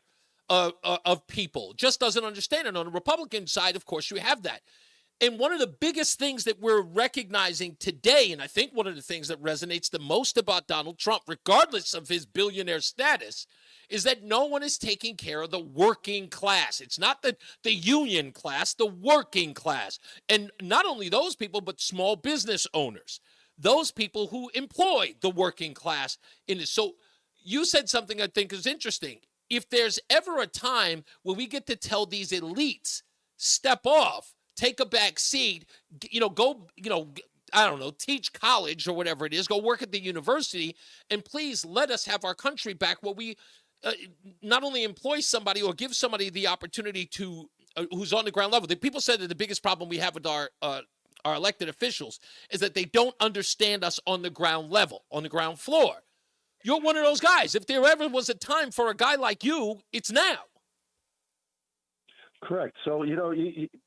of people. Just doesn't understand it. On the Republican side, of course, you have that. And one of the biggest things that we're recognizing today, and I think one of the things that resonates the most about Donald Trump, regardless of his billionaire status, is that no one is taking care of the working class. It's not the union class, the working class. And not only those people, but small business owners, those people who employ the working class in this. So you said something I think is interesting. If there's ever a time where we get to tell these elites, step off, take a back seat, go, I don't know, teach college or whatever it is, go work at the university, and please let us have our country back where we not only employ somebody or give somebody the opportunity to, who's on the ground level. The people said that the biggest problem we have with our elected officials is that they don't understand us on the ground level, on the ground floor. You're one of those guys. If there ever was a time for a guy like you, it's now. Correct. So,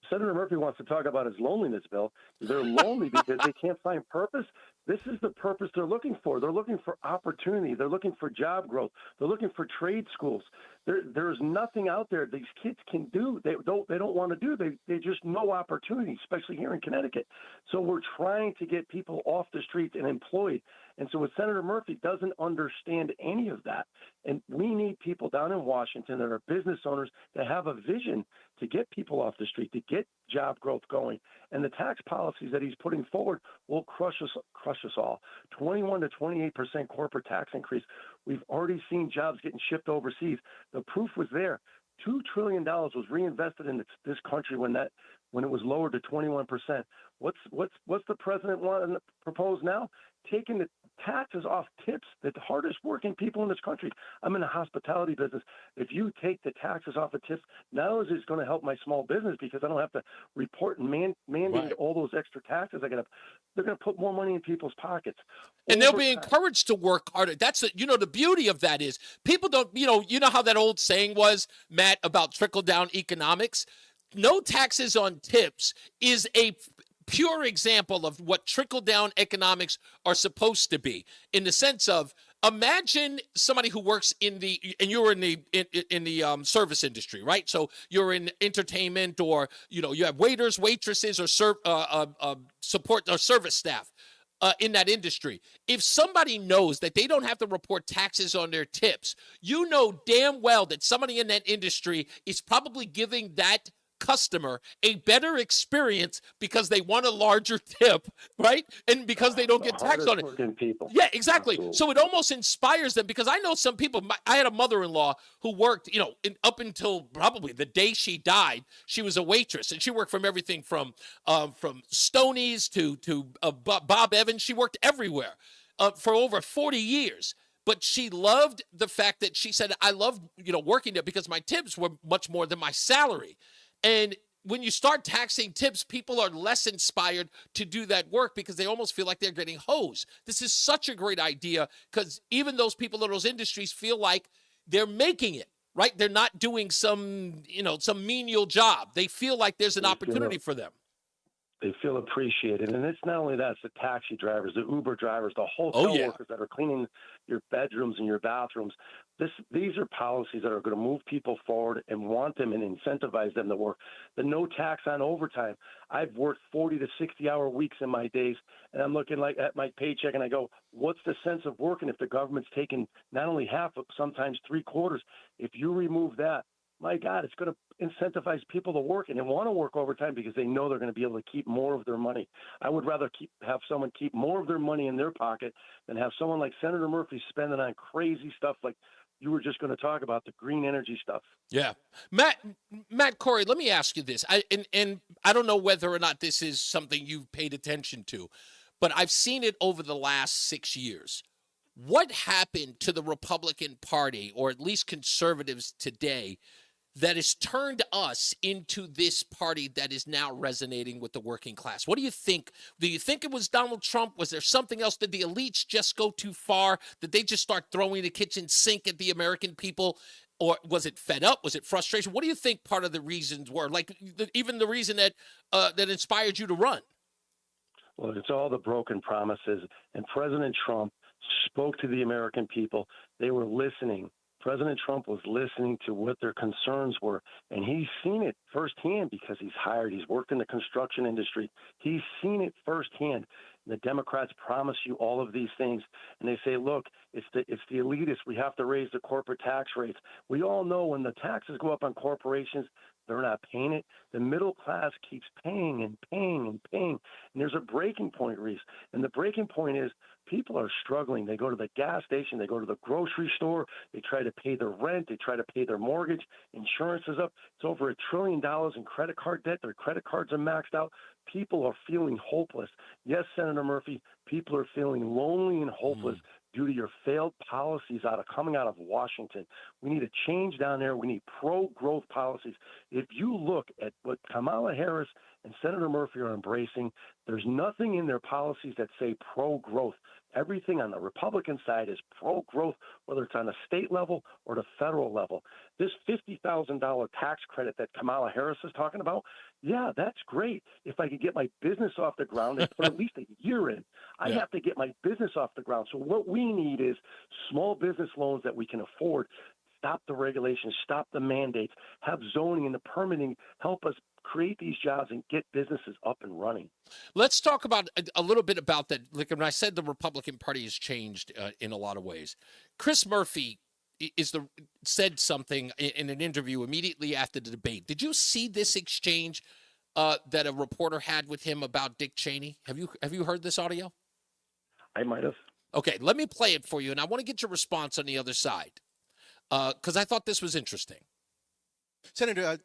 Senator Murphy wants to talk about his loneliness, Bill. They're lonely because they can't find purpose. This is the purpose they're looking for. They're looking for opportunity. They're looking for job growth. They're looking for trade schools. There's nothing out there these kids can do. They don't want to do. They just no opportunity, especially here in Connecticut. So we're trying to get people off the streets and employed. And so with Senator Murphy doesn't understand any of that. And we need people down in Washington that are business owners that have a vision to get people off the street, to get job growth going. And the tax policies that he's putting forward will crush us all. 21 to 28% corporate tax increase. We've already seen jobs getting shipped overseas. The proof was there. $2 trillion was reinvested in this country when it was lowered to 21%. What's the president want to propose now? Taking the taxes off tips, the hardest working people in this country. I'm in the hospitality business. If you take the taxes off of tips, not only is it going to help my small business because I don't have to report and mandate all those extra taxes. They're going to put more money in people's pockets. And they'll be encouraged to work harder. That's the beauty of that is people don't, you know how that old saying was, Matt, about trickle down economics? No taxes on tips is a pure example of what trickle-down economics are supposed to be, in the sense of, imagine somebody who works and you're in the service industry, right? So you're in entertainment, or you have waiters, waitresses, or support or service staff in that industry. If somebody knows that they don't have to report taxes on their tips, you know damn well that somebody in that industry is probably giving that customer a better experience because they want a larger tip, right? And because they don't get taxed on it. People. Yeah, exactly. Absolutely. So it almost inspires them, because I know some people. I had a mother-in-law who worked, up until probably the day she died, she was a waitress, and she worked from everything from Stoney's to Bob Evans. She worked everywhere for over 40 years. But she loved the fact that she said, I loved, working there because my tips were much more than my salary. And when you start taxing tips, people are less inspired to do that work because they almost feel like they're getting hosed. This is such a great idea, because even those people in those industries feel like they're making it, right? They're not doing some menial job. They feel like there's an opportunity for them. They feel appreciated. And it's not only that, it's the taxi drivers, the Uber drivers, the hotel workers that are cleaning your bedrooms and your bathrooms. These are policies that are going to move people forward and want them and incentivize them to work. The no tax on overtime. I've worked 40 to 60-hour weeks in my days, and I'm looking at my paycheck, and I go, what's the sense of working if the government's taking not only half, but sometimes 3/4? If you remove that, my God, it's going to incentivize people to work and they want to work overtime because they know they're going to be able to keep more of their money. I would rather have someone keep more of their money in their pocket than have someone like Senator Murphy spending on crazy stuff like you were just going to talk about, the green energy stuff. Yeah. Matt Corey, let me ask you this. I don't know whether or not this is something you've paid attention to, but I've seen it over the last 6 years. What happened to the Republican Party, or at least conservatives today, that has turned us into this party that is now resonating with the working class? What do you think? Do you think it was Donald Trump? Was there something else? Did the elites just go too far? Did they just start throwing the kitchen sink at the American people? Or was it fed up? Was it frustration? What do you think part of the reasons were? Like even the reason that inspired you to run? Well, it's all the broken promises. And President Trump spoke to the American people. They were listening. President Trump was listening to what their concerns were, and he's seen it firsthand because he's worked in the construction industry. He's seen it firsthand. The Democrats promise you all of these things, and they say, look, it's the elitists. We have to raise the corporate tax rates. We all know when the taxes go up on corporations, they're not paying it. The middle class keeps paying and paying and paying. And there's a breaking point, Reese. And the breaking point is people are struggling. They go to the gas station. They go to the grocery store. They try to pay their rent. They try to pay their mortgage. Insurance is up. It's over $1 trillion in credit card debt. Their credit cards are maxed out. People are feeling hopeless. Yes, Senator Murphy, people are feeling lonely and hopeless due to your failed policies coming out of Washington. We need a change down there. We need pro-growth policies. If you look at what Kamala Harris and Senator Murphy are embracing, there's nothing in their policies that say pro-growth. Everything on the Republican side is pro-growth, whether it's on the state level or the federal level. This $50,000 tax credit that Kamala Harris is talking about, yeah, that's great. If I could get my business off the ground and put at least a year in, I have to get my business off the ground. So what we need is small business loans that we can afford. Stop the regulations, stop the mandates, have zoning and the permitting help us create these jobs and get businesses up and running. Let's talk about a little bit about that. Like when I said the Republican Party has changed in a lot of ways, Chris Murphy said something in an interview immediately after the debate. Did you see this exchange that a reporter had with him about Dick Cheney? Have you heard this audio? I might have. Okay, let me play it for you, and I want to get your response on the other side because I thought this was interesting. Senator,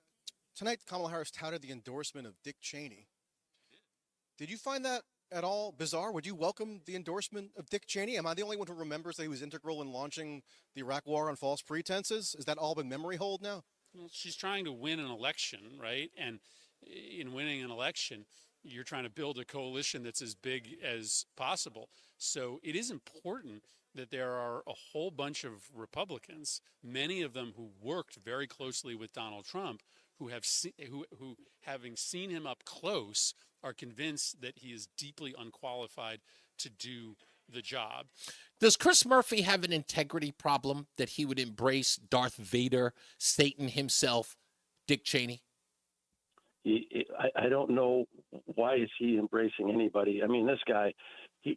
tonight Kamala Harris touted the endorsement of Dick Cheney. Did you find that at all bizarre? Would you welcome the endorsement of Dick Cheney? Am I the only one who remembers that he was integral in launching the Iraq War on false pretenses? Is that all been memory hold now? Well, she's trying to win an election, right? And in winning an election, you're trying to build a coalition that's as big as possible. So it is important that there are a whole bunch of Republicans, many of them who worked very closely with Donald Trump, who have who having seen him up close, are convinced that he is deeply unqualified to do the job. Does Chris Murphy have an integrity problem that he would embrace Darth Vader, Satan himself, Dick Cheney? I don't know why is he embracing anybody. I mean, this guy, he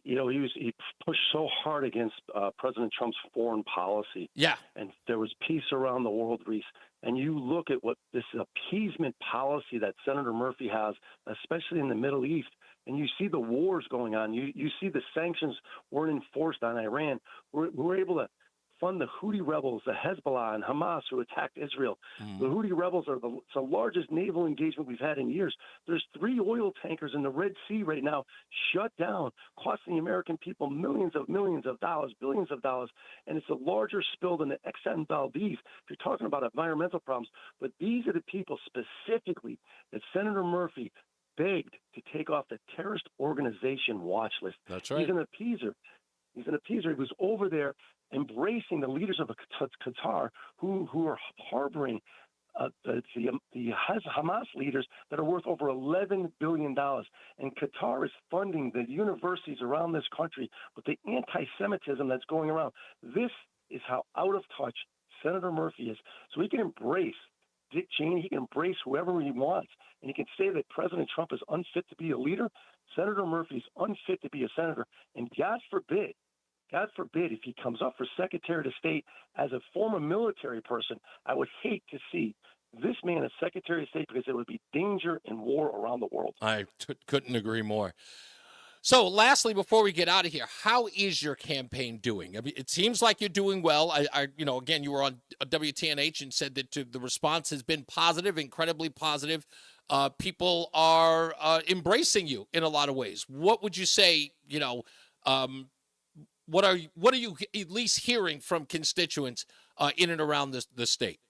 pushed so hard against President Trump's foreign policy. Yeah. And there was peace around the world, Reese. And you look at what this appeasement policy that Senator Murphy has, especially in the Middle East, and you see the wars going on. You see the sanctions weren't enforced on Iran. We're able to fund the Houthi rebels, the Hezbollah and Hamas who attacked Israel. The Houthi rebels are the largest naval engagement we've had in years. There's 3 oil tankers in the Red Sea right now shut down, costing the American people millions of dollars, billions of dollars, and it's a larger spill than the Exxon Valdez. If you're talking about environmental problems, but these are the people specifically that Senator Murphy begged to take off the terrorist organization watch list. That's right. He's an appeaser. He was over there embracing the leaders of Qatar who are harboring the Hamas leaders that are worth over $11 billion. And Qatar is funding the universities around this country with the anti-Semitism that's going around. This is how out of touch Senator Murphy is. So he can embrace Dick Cheney. He can embrace whoever he wants. And he can say that President Trump is unfit to be a leader. Senator Murphy is unfit to be a senator. And God forbid, if he comes up for Secretary of State as a former military person, I would hate to see this man as Secretary of State because there would be danger and war around the world. I couldn't agree more. So lastly, before we get out of here, how is your campaign doing? I mean, it seems like you're doing well. Again, you were on WTNH and said that the response has been positive, incredibly positive. People are embracing you in a lot of ways. What would you say, what are you at least hearing from constituents in and around the state?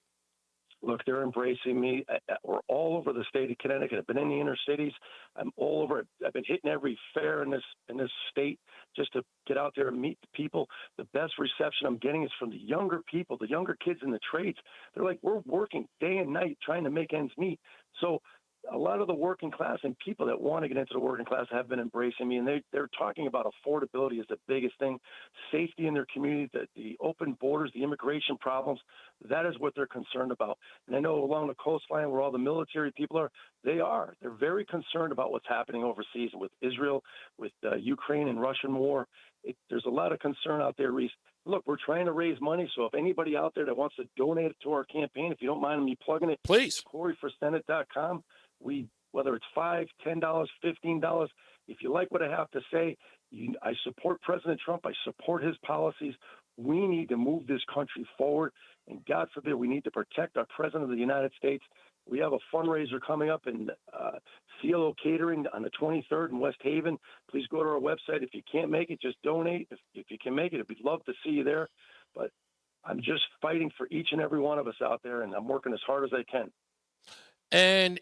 Look, they're embracing me. We're all over the state of Connecticut. I've been in the inner cities. I'm all over it. I've been hitting every fair in this state just to get out there and meet the people. The best reception I'm getting is from the younger people, the younger kids in the trades. They're like, we're working day and night trying to make ends meet. So a lot of the working class and people that want to get into the working class have been embracing me, and they're talking about affordability as the biggest thing, safety in their community, the open borders, the immigration problems. That is what they're concerned about. And I know along the coastline where all the military people are, they're very concerned about what's happening overseas with Israel, with Ukraine and Russian war. There's a lot of concern out there, Reese. Look, we're trying to raise money, so if anybody out there that wants to donate to our campaign, if you don't mind me plugging it, please. CoreyForSenate.com. Whether it's $5, $10, $15, if you like what I have to say, I support President Trump. I support his policies. We need to move this country forward, and God forbid we need to protect our President of the United States. We have a fundraiser coming up in CLO Catering on the 23rd in West Haven. Please go to our website. If you can't make it, just donate. If you can make it, we'd love to see you there. But I'm just fighting for each and every one of us out there, and I'm working as hard as I can. And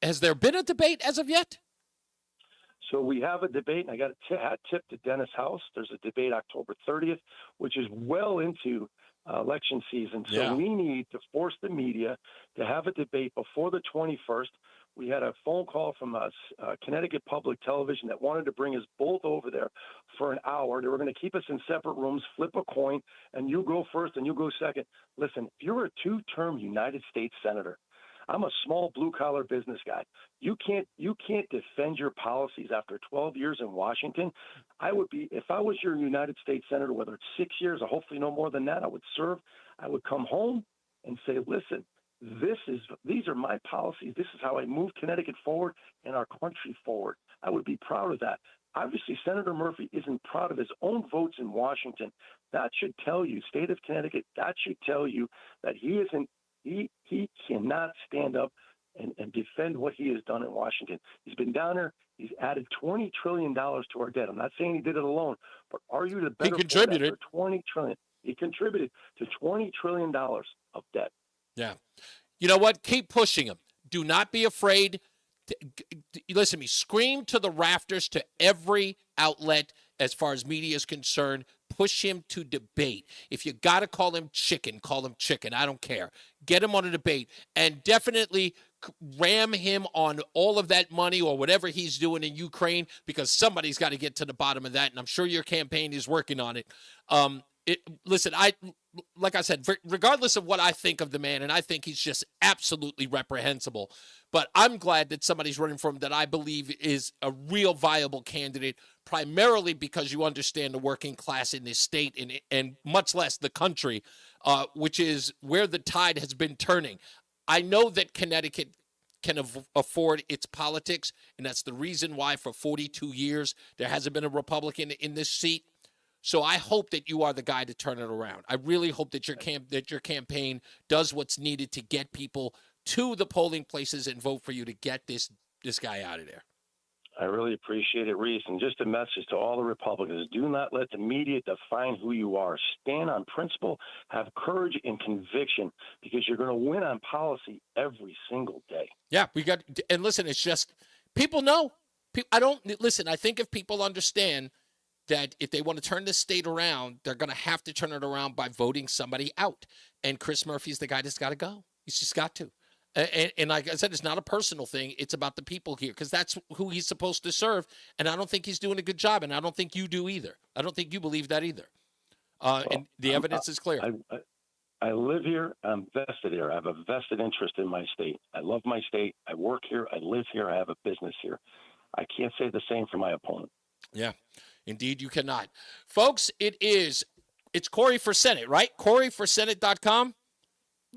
has there been a debate as of yet? So we have a debate, and I got a hat tip to Dennis House. There's a debate October 30th, which is well into election season. So we need to force the media to have a debate before the 21st. We had a phone call from Connecticut Public Television that wanted to bring us both over there for an hour. They were going to keep us in separate rooms, flip a coin, and you go first and you go second. Listen, if you're a 2-term United States senator, I'm a small blue-collar business guy. You can't defend your policies after 12 years in Washington. If I was your United States senator, whether it's 6 years or hopefully no more than that, I would serve. I would come home and say, listen, these are my policies. This is how I move Connecticut forward and our country forward. I would be proud of that. Obviously, Senator Murphy isn't proud of his own votes in Washington. That should tell you, state of Connecticut, that should tell you that he isn't He cannot stand up and defend what he has done in Washington. He's been down there. He's added $20 trillion to our debt. I'm not saying he did it alone, but are you the better? He contributed. $20 trillion. He contributed to $20 trillion of debt. Yeah. You know what? Keep pushing him. Do not be afraid. Listen to me. Scream to the rafters to every outlet as far as media is concerned. Push him to debate. If you got to call him chicken, call him chicken. I don't care. Get him on a debate and definitely ram him on all of that money or whatever he's doing in Ukraine, because somebody's got to get to the bottom of that, and I'm sure your campaign is working on it. Listen, like I said, regardless of what I think of the man, and I think he's just absolutely reprehensible, but I'm glad that somebody's running for him that I believe is a real viable candidate, primarily because you understand the working class in this state and much less the country, which is where the tide has been turning. I know that Connecticut can afford its politics, and that's the reason why for 42 years there hasn't been a Republican in this seat. So I hope that you are the guy to turn it around. I really hope that your campaign does what's needed to get people to the polling places and vote for you to get this guy out of there. I really appreciate it, Reese. And just a message to all the Republicans: do not let the media define who you are. Stand on principle, have courage and conviction, because you're going to win on policy every single day. Yeah, and listen, it's just, people know. I think if people understand that if they want to turn this state around, they're going to have to turn it around by voting somebody out. And Chris Murphy's the guy that's got to go. He's just got to. And like I said, it's not a personal thing. It's about the people here, because that's who he's supposed to serve. And I don't think he's doing a good job, and I don't think you do either. I don't think you believe that either. And the evidence is clear. I live here. I'm vested here. I have a vested interest in my state. I love my state. I work here. I live here. I have a business here. I can't say the same for my opponent. Yeah, indeed you cannot. Folks, it's Corey for Senate, right? CoreyForSenate.com?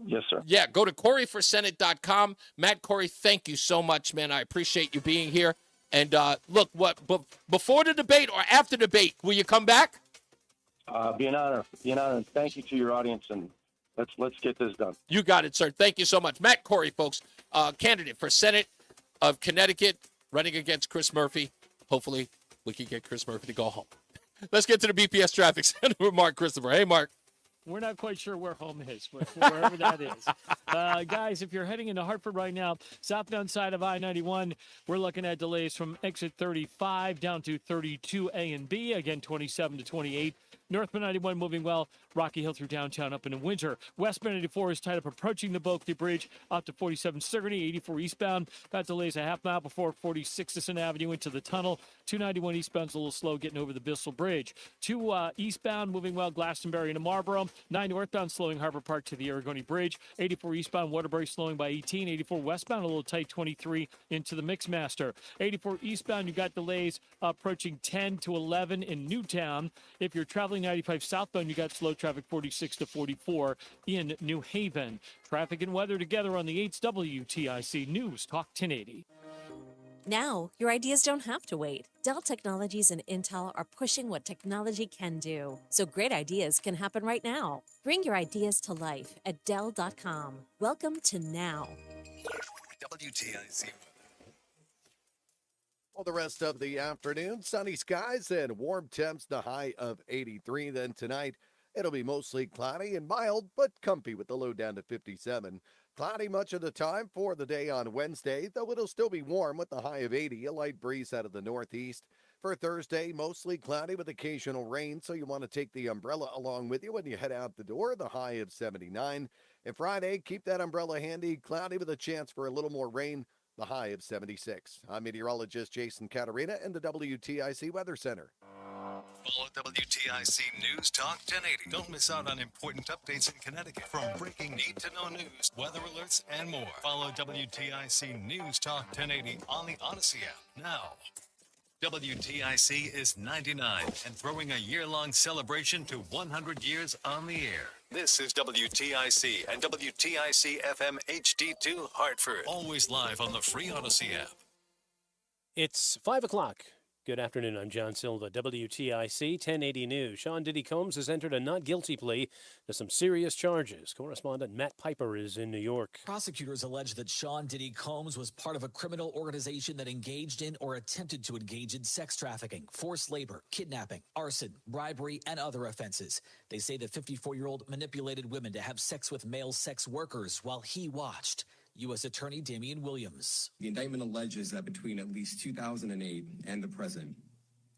Yes, sir. Yeah, go to CoreyForSenate.com. Matt Corey, thank you so much, man. I appreciate you being here. And look, before the debate or after the debate, will you come back? Be an honor. Be an honor. And thank you to your audience. And let's get this done. You got it, sir. Thank you so much. Matt Corey, folks, candidate for Senate of Connecticut, running against Chris Murphy. Hopefully, we can get Chris Murphy to go home. Let's get to the BPS Traffic Center with Mark Christopher. Hey, Mark. We're not quite sure where home is, but wherever that is. Guys, if you're heading into Hartford right now, southbound side of I-91, we're looking at delays from exit 35 down to 32A and B. Again, 27 to 28. Northbound 91 moving well. Rocky Hill through downtown up into Windsor. Westbound 84 is tied up approaching the Bulkley Bridge up to 47 Sigourney. 84 eastbound. Got delays a half mile before 46th Avenue into the tunnel. 291 eastbound's a little slow getting over the Bissell Bridge. 2 eastbound moving well. Glastonbury into Marlboro. 9 northbound slowing Harbor Park to the Aragoni Bridge. 84 eastbound Waterbury slowing by 18. 84 westbound a little tight 23 into the Mixmaster. 84 eastbound you got delays approaching 10 to 11 in Newtown. If you're traveling 95 southbound you got slow traffic 46 to 44 in New Haven. Traffic and weather together on the 8's WTIC News Talk 1080. Now, your ideas don't have to wait. Dell Technologies and Intel are pushing what technology can do, so great ideas can happen right now. Bring your ideas to life at Dell.com. Welcome to now. WTIC. Well, the rest of the afternoon, sunny skies and warm temps, the high of 83. Then tonight, it'll be mostly cloudy and mild, but comfy with the low down to 57. Cloudy much of the time for the day on Wednesday, though it'll still be warm with the high of 80, a light breeze out of the northeast. For Thursday, mostly cloudy with occasional rain, so you want to take the umbrella along with you when you head out the door, the high of 79. And Friday, keep that umbrella handy, cloudy with a chance for a little more rain, the high of 76. I'm meteorologist Jason Caterina in the WTIC Weather Center. Follow WTIC News Talk 1080. Don't miss out on important updates in Connecticut. From breaking need-to-know news, weather alerts, and more. Follow WTIC News Talk 1080 on the Odyssey app now. WTIC is 99 and throwing a year-long celebration to 100 years on the air. This is WTIC and WTIC FM HD2 Hartford. Always live on the free Odyssey app. It's 5 o'clock. Good afternoon. I'm John Silva, WTIC 1080 News. Sean Diddy Combs has entered a not guilty plea to some serious charges. Correspondent Matt Piper is in New York. Prosecutors allege that Sean Diddy Combs was part of a criminal organization that engaged in or attempted to engage in sex trafficking, forced labor, kidnapping, arson, bribery, and other offenses. They say the 54-year-old manipulated women to have sex with male sex workers while he watched. U.S. Attorney Damian Williams. The indictment alleges that between at least 2008 and the present,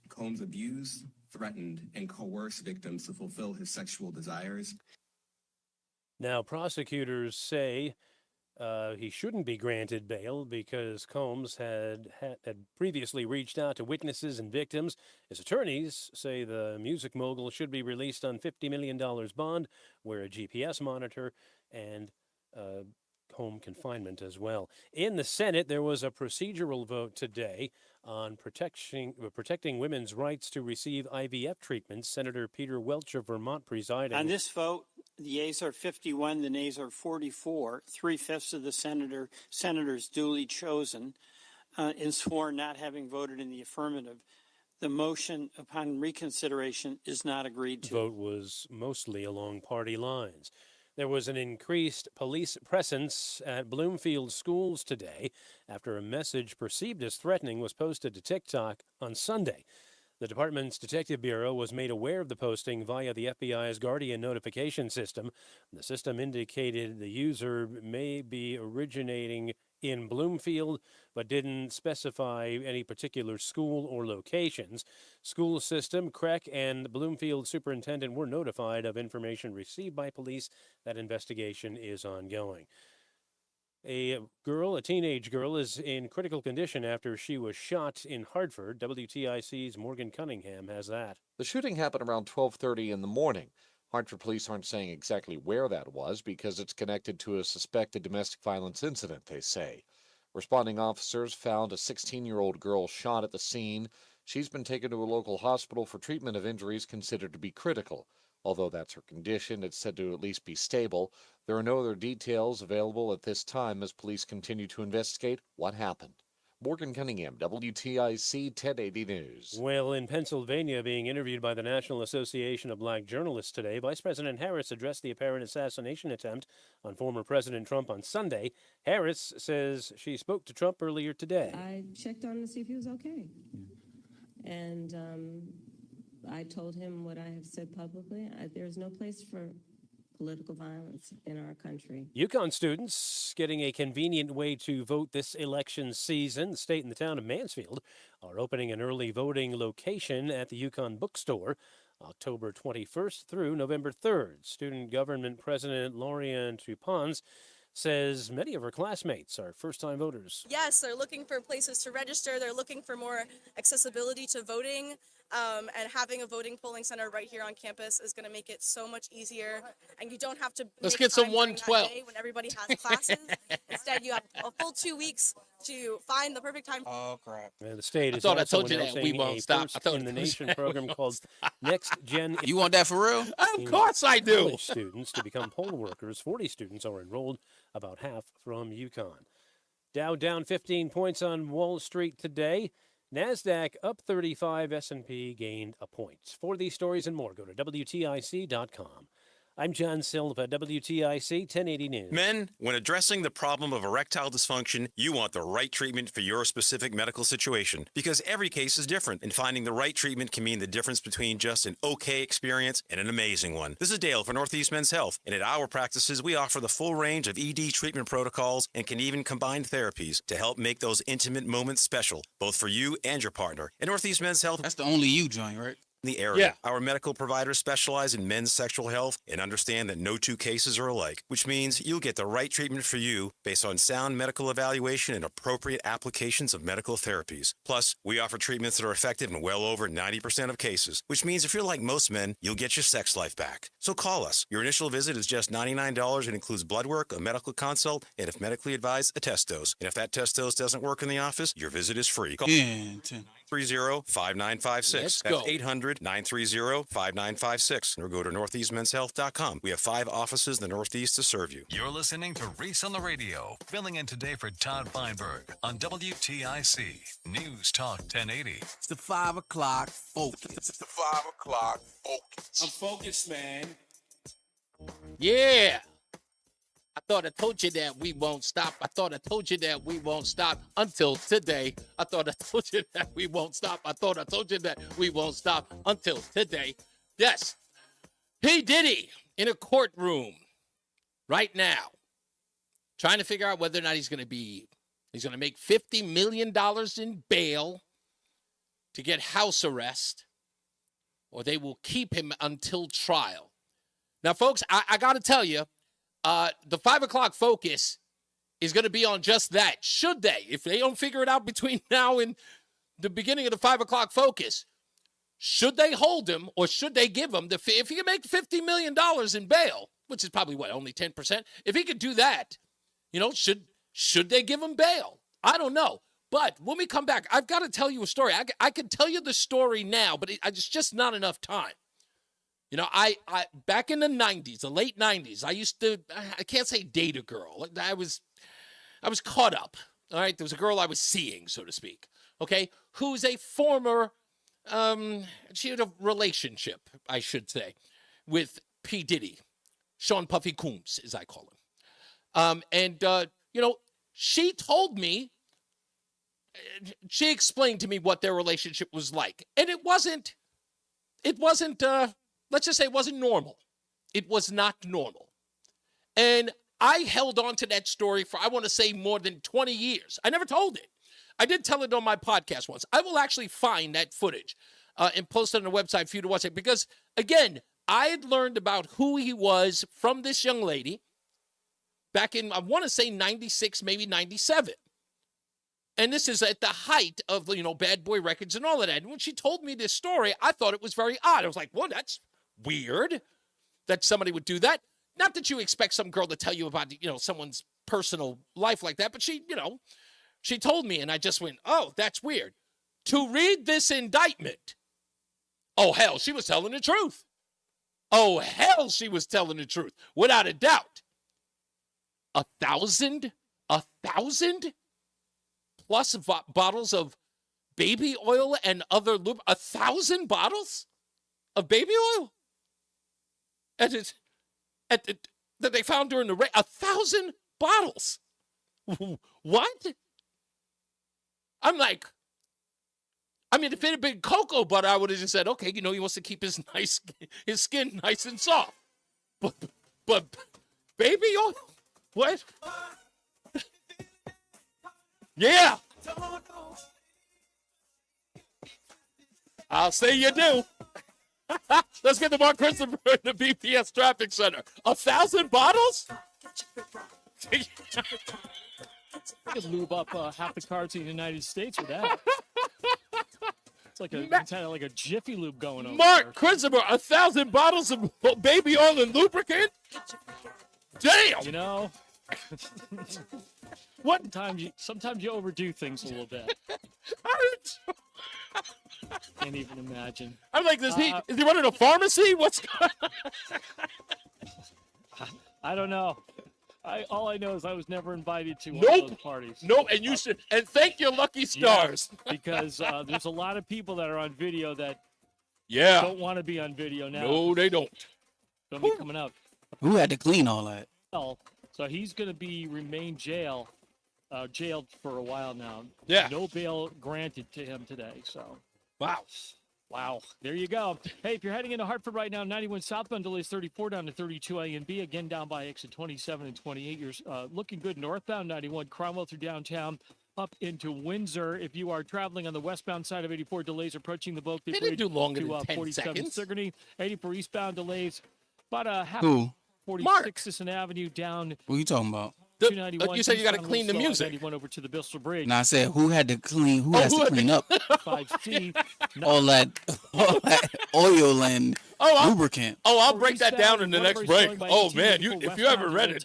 Combs abused, threatened, and coerced victims to fulfill his sexual desires. Now, prosecutors say he shouldn't be granted bail because Combs had previously reached out to witnesses and victims. His attorneys say the music mogul should be released on $50 million bond, wear a GPS monitor, and home confinement as well. In the Senate, there was a procedural vote today on protecting women's rights to receive IVF treatments. Senator Peter Welch of Vermont presiding. On this vote, the yeas are 51, the nays are 44. 3/5 of the senators duly chosen and sworn not having voted in the affirmative. The motion upon reconsideration is not agreed to. The vote was mostly along party lines. There was an increased police presence at Bloomfield schools today after a message perceived as threatening was posted to TikTok on Sunday. The department's Detective Bureau was made aware of the posting via the FBI's Guardian notification system. The system indicated the user may be originating in Bloomfield, but didn't specify any particular school or locations. School system, CREC, and Bloomfield superintendent were notified of information received by police. That investigation is ongoing. A teenage girl, is in critical condition after she was shot in Hartford. WTIC's Morgan Cunningham has that. The shooting happened around 12:30 in the morning. Hartford police aren't saying exactly where that was because it's connected to a suspected domestic violence incident, they say. Responding officers found a 16-year-old girl shot at the scene. She's been taken to a local hospital for treatment of injuries considered to be critical. Although that's her condition, it's said to at least be stable. There are no other details available at this time as police continue to investigate what happened. Morgan Cunningham, WTIC 1080 News. Well, in Pennsylvania, being interviewed by the National Association of Black Journalists today, Vice President Harris addressed the apparent assassination attempt on former President Trump on Sunday. Harris says she spoke to Trump earlier today. I checked on him to see if he was okay. And I told him what I have said publicly. There's no place for political violence in our country. Yukon students getting a convenient way to vote this election season. The state and the town of Mansfield are opening an early voting location at the Yukon bookstore October 21st through November 3rd. Student government president Lorian Tupons says many of her classmates are first-time voters. Yes, they're looking for places to register. They're looking for more accessibility to voting. And having a voting polling center right here on campus is going to make it so much easier. And you don't have to Let's make get some time during that 112 day when everybody has classes. Instead, you have a full 2 weeks to find the perfect time. Oh, crap. And the state is I also told you that. announcing We won't a stop. I told first in the you nation that. program called Next Gen. You want that for real? Of course I do. College students to become poll workers. 40 students are enrolled, about half from Yukon. Dow down 15 points on Wall Street today. NASDAQ up 35, S&P gained a point. For these stories and more, go to WTIC.com. I'm John Silva, WTIC 1080 News. Men, when addressing the problem of erectile dysfunction, you want the right treatment for your specific medical situation because every case is different, and finding the right treatment can mean the difference between just an okay experience and an amazing one. This is Dale for Northeast Men's Health, and at our practices, we offer the full range of ED treatment protocols and can even combine therapies to help make those intimate moments special, both for you and your partner. At Northeast Men's Health, That's the only you joint, right? the area. Our medical providers specialize in men's sexual health and understand that no two cases are alike, which means you'll get the right treatment for you based on sound medical evaluation and appropriate applications of medical therapies. Plus, we offer treatments that are effective in well over 90% of cases, which means if you're like most men, you'll get your sex life back. So call us. Your initial visit is just $99 and includes blood work, a medical consult, and if medically advised, a test dose. And if that test dose doesn't work in the office, your visit is free. Call 30-5956. Let's go. That's 1-800-930-5956 or go to northeastmenshealth.com. We have 5 offices in the Northeast to serve you. You're listening to Reese on the Radio, filling in today for Todd Feinberg on WTIC News Talk 1080. It's the 5 o'clock focus. It's the 5 o'clock focus. I'm focused, man. Yeah. I thought I told you that we won't stop. I thought I told you that we won't stop until today. I thought I told you that we won't stop. I thought I told you that we won't stop until today. Yes. P. Diddy in a courtroom right now, trying to figure out whether or not he's going to make $50 million in bail to get house arrest, or they will keep him until trial. Now, folks, I got to tell you, the 5 o'clock focus is going to be on just that. Should they? If they don't figure it out between now and the beginning of the 5 o'clock focus, should they hold him or should they give him if he can make $50 million in bail, which is probably only 10%. If he could do that, should they give him bail? I don't know. But when we come back, I've got to tell you a story. I can tell you the story now, but it's just not enough time. I back in the 90s, the late 90s, I can't say date a girl. I was caught up. All right. There was a girl I was seeing, so to speak. Okay. Who's a former, she had a relationship, I should say, with P. Diddy, Sean Puffy Combs, as I call him. She told me, she explained to me what their relationship was like. And it wasn't, let's just say it wasn't normal. It was not normal. And I held on to that story for, I want to say, more than 20 years. I never told it. I did tell it on my podcast once. I will actually find that footage and post it on the website for you to watch it. Because, again, I had learned about who he was from this young lady back in, I want to say, 96, maybe 97. And this is at the height of, Bad Boy Records and all of that. And when she told me this story, I thought it was very odd. I was like, well, that's weird that somebody would do that. Not that you expect some girl to tell you about, someone's personal life like that, but she told me, and I just went, oh, that's weird. To read this indictment, oh, hell, she was telling the truth. Oh, hell, she was telling the truth, without a doubt. 1,000 plus bottles of baby oil and other lube. 1,000 bottles of baby oil? That they found during the raid. 1,000 bottles. What? I'm like, if it had been cocoa butter, I would have just said, okay, he wants to keep his skin nice and soft. But baby oil? What? Yeah. I'll say you do. Let's get to Mark Christopher in the BPS Traffic Center. 1,000 bottles? I could lube up half the cars in the United States with that. It's like a Jiffy Lube going on. Mark Christopher, 1,000 bottles of baby oil and lubricant? Damn! What? Sometimes you overdo things a little bit. Can't even imagine. I'm like, is he running a pharmacy? What's going on? I don't know. All I know is I was never invited to one of those parties. Nope, and you should. And thank your lucky stars. Yeah, because there's a lot of people that are on video that don't want to be on video now. No, they don't. Don't be coming out. Who had to clean all that? So he's going to remain jailed for a while now. Yeah. No bail granted to him today. So. Wow. There you go. Hey, if you're heading into Hartford right now, 91 southbound delays 34 down to 32 A and B. Again, down by exit 27 and 28. You're looking good northbound 91, Cromwell through downtown, up into Windsor. If you are traveling on the westbound side of 84, delays approaching the Boat They didn't do longer to than 10 47 seconds. Sigourney. 84 eastbound delays, about a half. Who? 46 Sisson Avenue down. What are you talking about? Look, you said you got to clean the music. 91 over to the Bristol Bridge. No, I said who had to clean? Who has to clean up? 5C. all that oil and lubricant. I'll break that down in the next break. Oh man, if you haven't read it,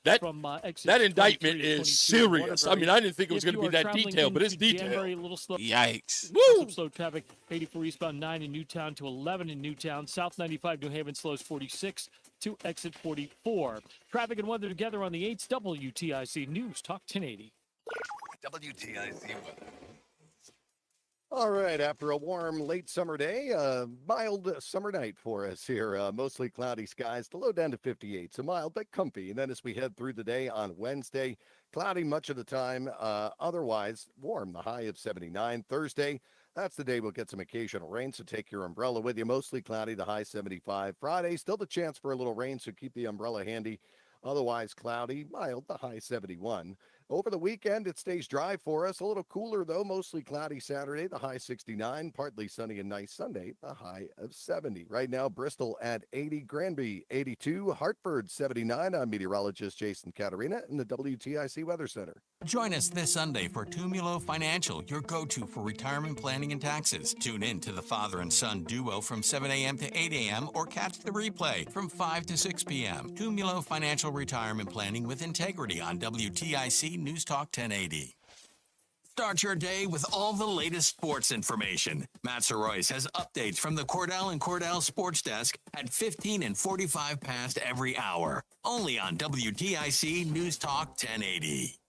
That from exit that indictment 23 to is 22 in serious. I Waterbury. mean, I didn't think it was If going to you be are that traveling detailed, but it's into detailed. Danbury, a little slow. Yikes. Some slow traffic, 84 eastbound 9 in Newtown to 11 in Newtown. South 95 New Haven slows 46 to exit 44. Traffic and weather together on the 8th. WTIC News Talk 1080. WTIC weather. All right, after a warm late summer day, mild summer night for us here. Mostly cloudy skies, the low down to 58, so mild but comfy. And then as we head through the day on Wednesday, cloudy much of the time, otherwise warm, the high of 79. Thursday, that's the day we'll get some occasional rain, so take your umbrella with you. Mostly cloudy, the high 75. Friday, still the chance for a little rain, so keep the umbrella handy. Otherwise cloudy, mild, the high 71. Over the weekend, it stays dry for us. A little cooler, though. Mostly cloudy Saturday, the high 69. Partly sunny and nice Sunday, the high of 70. Right now, Bristol at 80. Granby, 82. Hartford, 79. I'm meteorologist Jason Caterina in the WTIC Weather Center. Join us this Sunday for Tumulo Financial, your go-to for retirement planning and taxes. Tune in to the father and son duo from 7 a.m. to 8 a.m. or catch the replay from 5 to 6 p.m. Tumulo Financial Retirement Planning with Integrity on WTIC News Talk 1080. Start your day with all the latest sports information. Matt Soroyce has updates from the Cordell and Cordell Sports Desk at 15 and 45 past every hour. Only on WTIC News Talk 1080.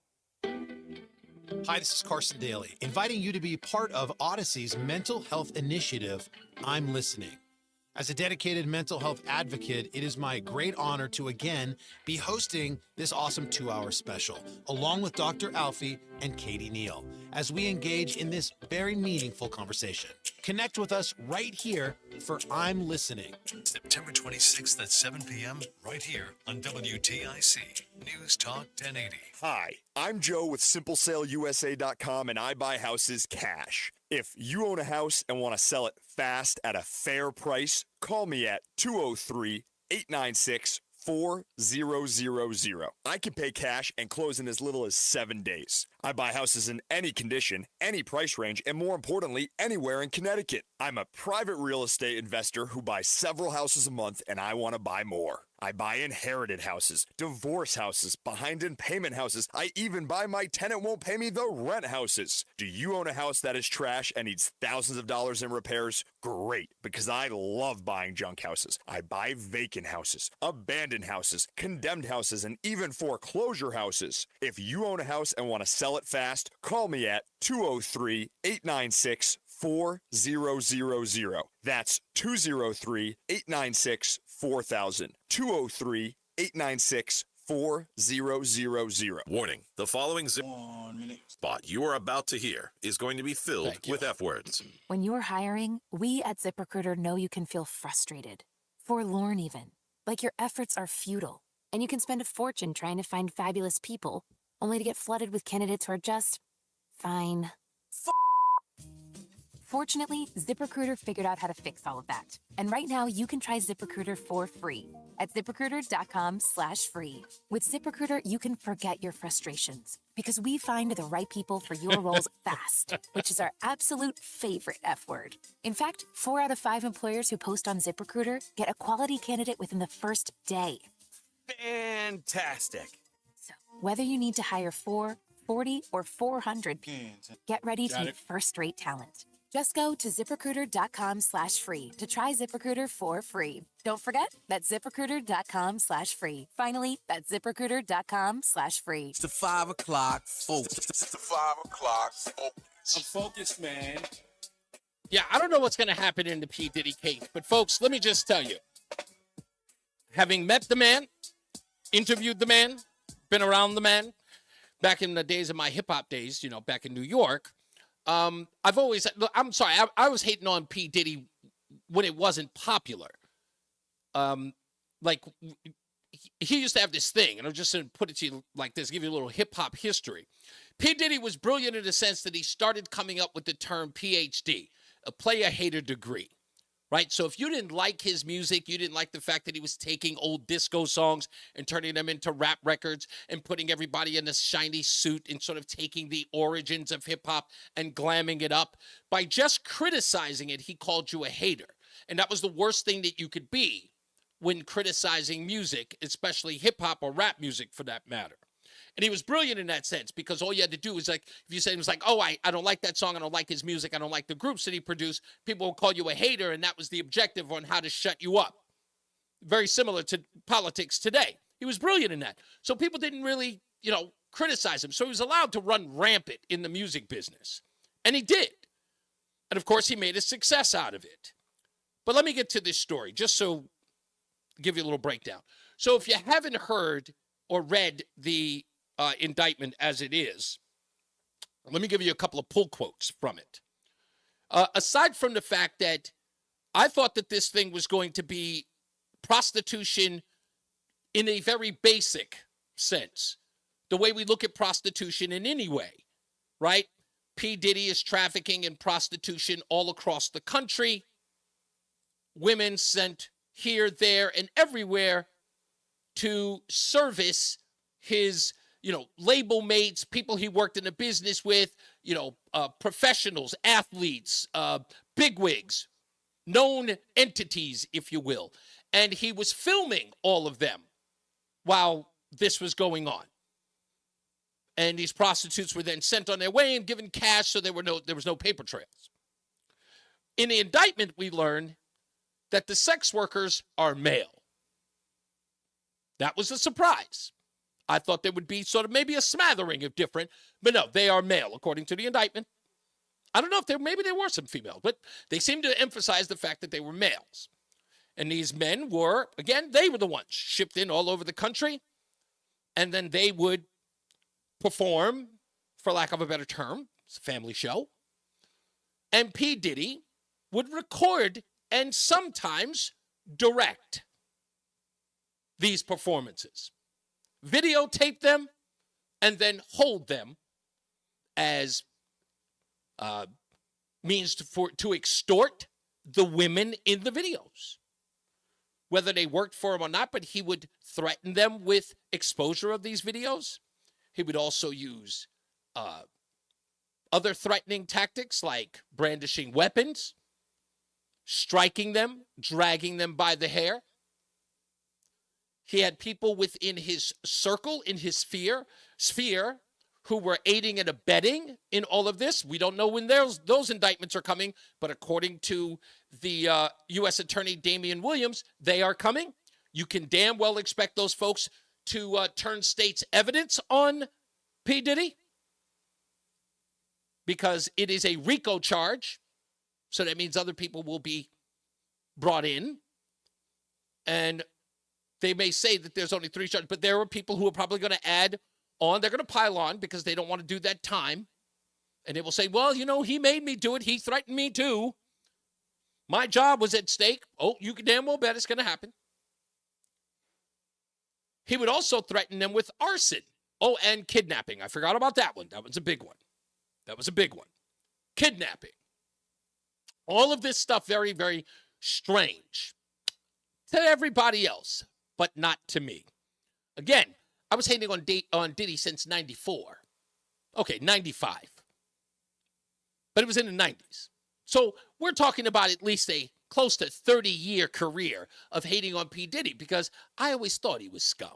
Hi, this is Carson Daly, inviting you to be part of Odyssey's mental health initiative, I'm Listening. As a dedicated mental health advocate, it is my great honor to again be hosting this awesome 2-hour special, along with Dr. Alfie and Katie Neal, as we engage in this very meaningful conversation. Connect with us right here for I'm Listening. September 26th at 7 p.m. right here on WTIC News Talk 1080. Hi, I'm Joe with SimpleSaleUSA.com, and I buy houses cash. If you own a house and want to sell it fast at a fair price, call me at 203-896-4000. I can pay cash and close in as little as 7 days. I buy houses in any condition, any price range, and more importantly, anywhere in Connecticut. I'm a private real estate investor who buys several houses a month, and I want to buy more. I buy inherited houses, divorce houses, behind in payment houses. I even buy my tenant won't pay me the rent houses. Do you own a house that is trash and needs thousands of dollars in repairs? Great, because I love buying junk houses. I buy vacant houses, abandoned houses, condemned houses, and even foreclosure houses. If you own a house and want to sell it fast, call me at 203-896-4000. That's 203-896-4000. 203-896-4000. Warning, the following spot you are about to hear is going to be filled with F words. When you're hiring, we at ZipRecruiter know you can feel frustrated, forlorn even, like your efforts are futile, and you can spend a fortune trying to find fabulous people, only to get flooded with candidates who are just fine. Fortunately, ZipRecruiter figured out how to fix all of that. And right now, you can try ZipRecruiter for free at ZipRecruiter.com/free. With ZipRecruiter, you can forget your frustrations because we find the right people for your roles fast, which is our absolute favorite F word. In fact, 4 out of 5 employers who post on ZipRecruiter get a quality candidate within the first day. Fantastic. So, whether you need to hire 4, 40, or 400 people, get ready to meet first-rate talent. Just go to ZipRecruiter.com/free to try ZipRecruiter for free. Don't forget, that's ZipRecruiter.com/free. Finally, that's ZipRecruiter.com/free. It's the 5 o'clock focus. It's the 5 o'clock focus. I'm focused, man. Yeah, I don't know what's going to happen in the P. Diddy case, but folks, let me just tell you. Having met the man, interviewed the man, been around the man, back in the days of my hip-hop days, you know, back in New York, I've always, I'm sorry, I was hating on P. Diddy when it wasn't popular. Like, he used to have this thing, and I'm just going to put it to you like this, give you a little hip-hop history. P. Diddy was brilliant in the sense that he started coming up with the term PhD, a player-hater degree. Right? So if you didn't like his music, you didn't like the fact that he was taking old disco songs and turning them into rap records and putting everybody in a shiny suit and sort of taking the origins of hip-hop and glamming it up. By just criticizing it, he called you a hater. And that was the worst thing that you could be when criticizing music, especially hip-hop or rap music for that matter. And he was brilliant in that sense because all you had to do was, like, if you said it was like, oh, I don't like that song, I don't like his music, I don't like the groups that he produced, people will call you a hater, and that was the objective on how to shut you up. Very similar to politics today. He was brilliant in that. So people didn't really, criticize him. So he was allowed to run rampant in the music business. And he did. And, of course, he made a success out of it. But let me get to this story, just so give you a little breakdown. So if you haven't heard or read the indictment as it is, let me give you a couple of pull quotes from it. Aside from the fact that I thought that this thing was going to be prostitution in a very basic sense, the way we look at prostitution in any way, right? P. Diddy is trafficking in prostitution all across the country. Women sent here, there, and everywhere to service his, label mates, people he worked in the business with, professionals, athletes, bigwigs, known entities, if you will. And he was filming all of them while this was going on. And these prostitutes were then sent on their way and given cash, so there was no paper trails. In the indictment, we learn that the sex workers are male. That was a surprise. I thought there would be sort of maybe a smattering of different, but no, they are male, according to the indictment. I don't know if maybe there were some females, but they seem to emphasize the fact that they were males. And these men were, again, they were the ones shipped in all over the country, and then they would perform, for lack of a better term, it's a family show, and P. Diddy would record and sometimes direct these performances, videotape them, and then hold them as means to extort the women in the videos, whether they worked for him or not. But he would threaten them with exposure of these videos. He would also use other threatening tactics like brandishing weapons, striking them, dragging them by the hair. He had people within his circle, in his sphere, who were aiding and abetting in all of this. We don't know when those indictments are coming, but according to the U.S. Attorney Damian Williams, they are coming. You can damn well expect those folks to turn state's evidence on P. Diddy, because it is a RICO charge. So that means other people will be brought in. And they may say that there's only 3 charges, but there are people who are probably going to add on. They're going to pile on because they don't want to do that time. And they will say, well, he made me do it. He threatened me too. My job was at stake. Oh, you can damn well bet it's going to happen. He would also threaten them with arson. Oh, and kidnapping. I forgot about that one. That was a big one. Kidnapping. All of this stuff very, very strange to everybody else, but not to me. Again, I was hating on Diddy since 94. Okay, 95. But it was in the 90s. So we're talking about at least a close to 30-year career of hating on P. Diddy because I always thought he was scum.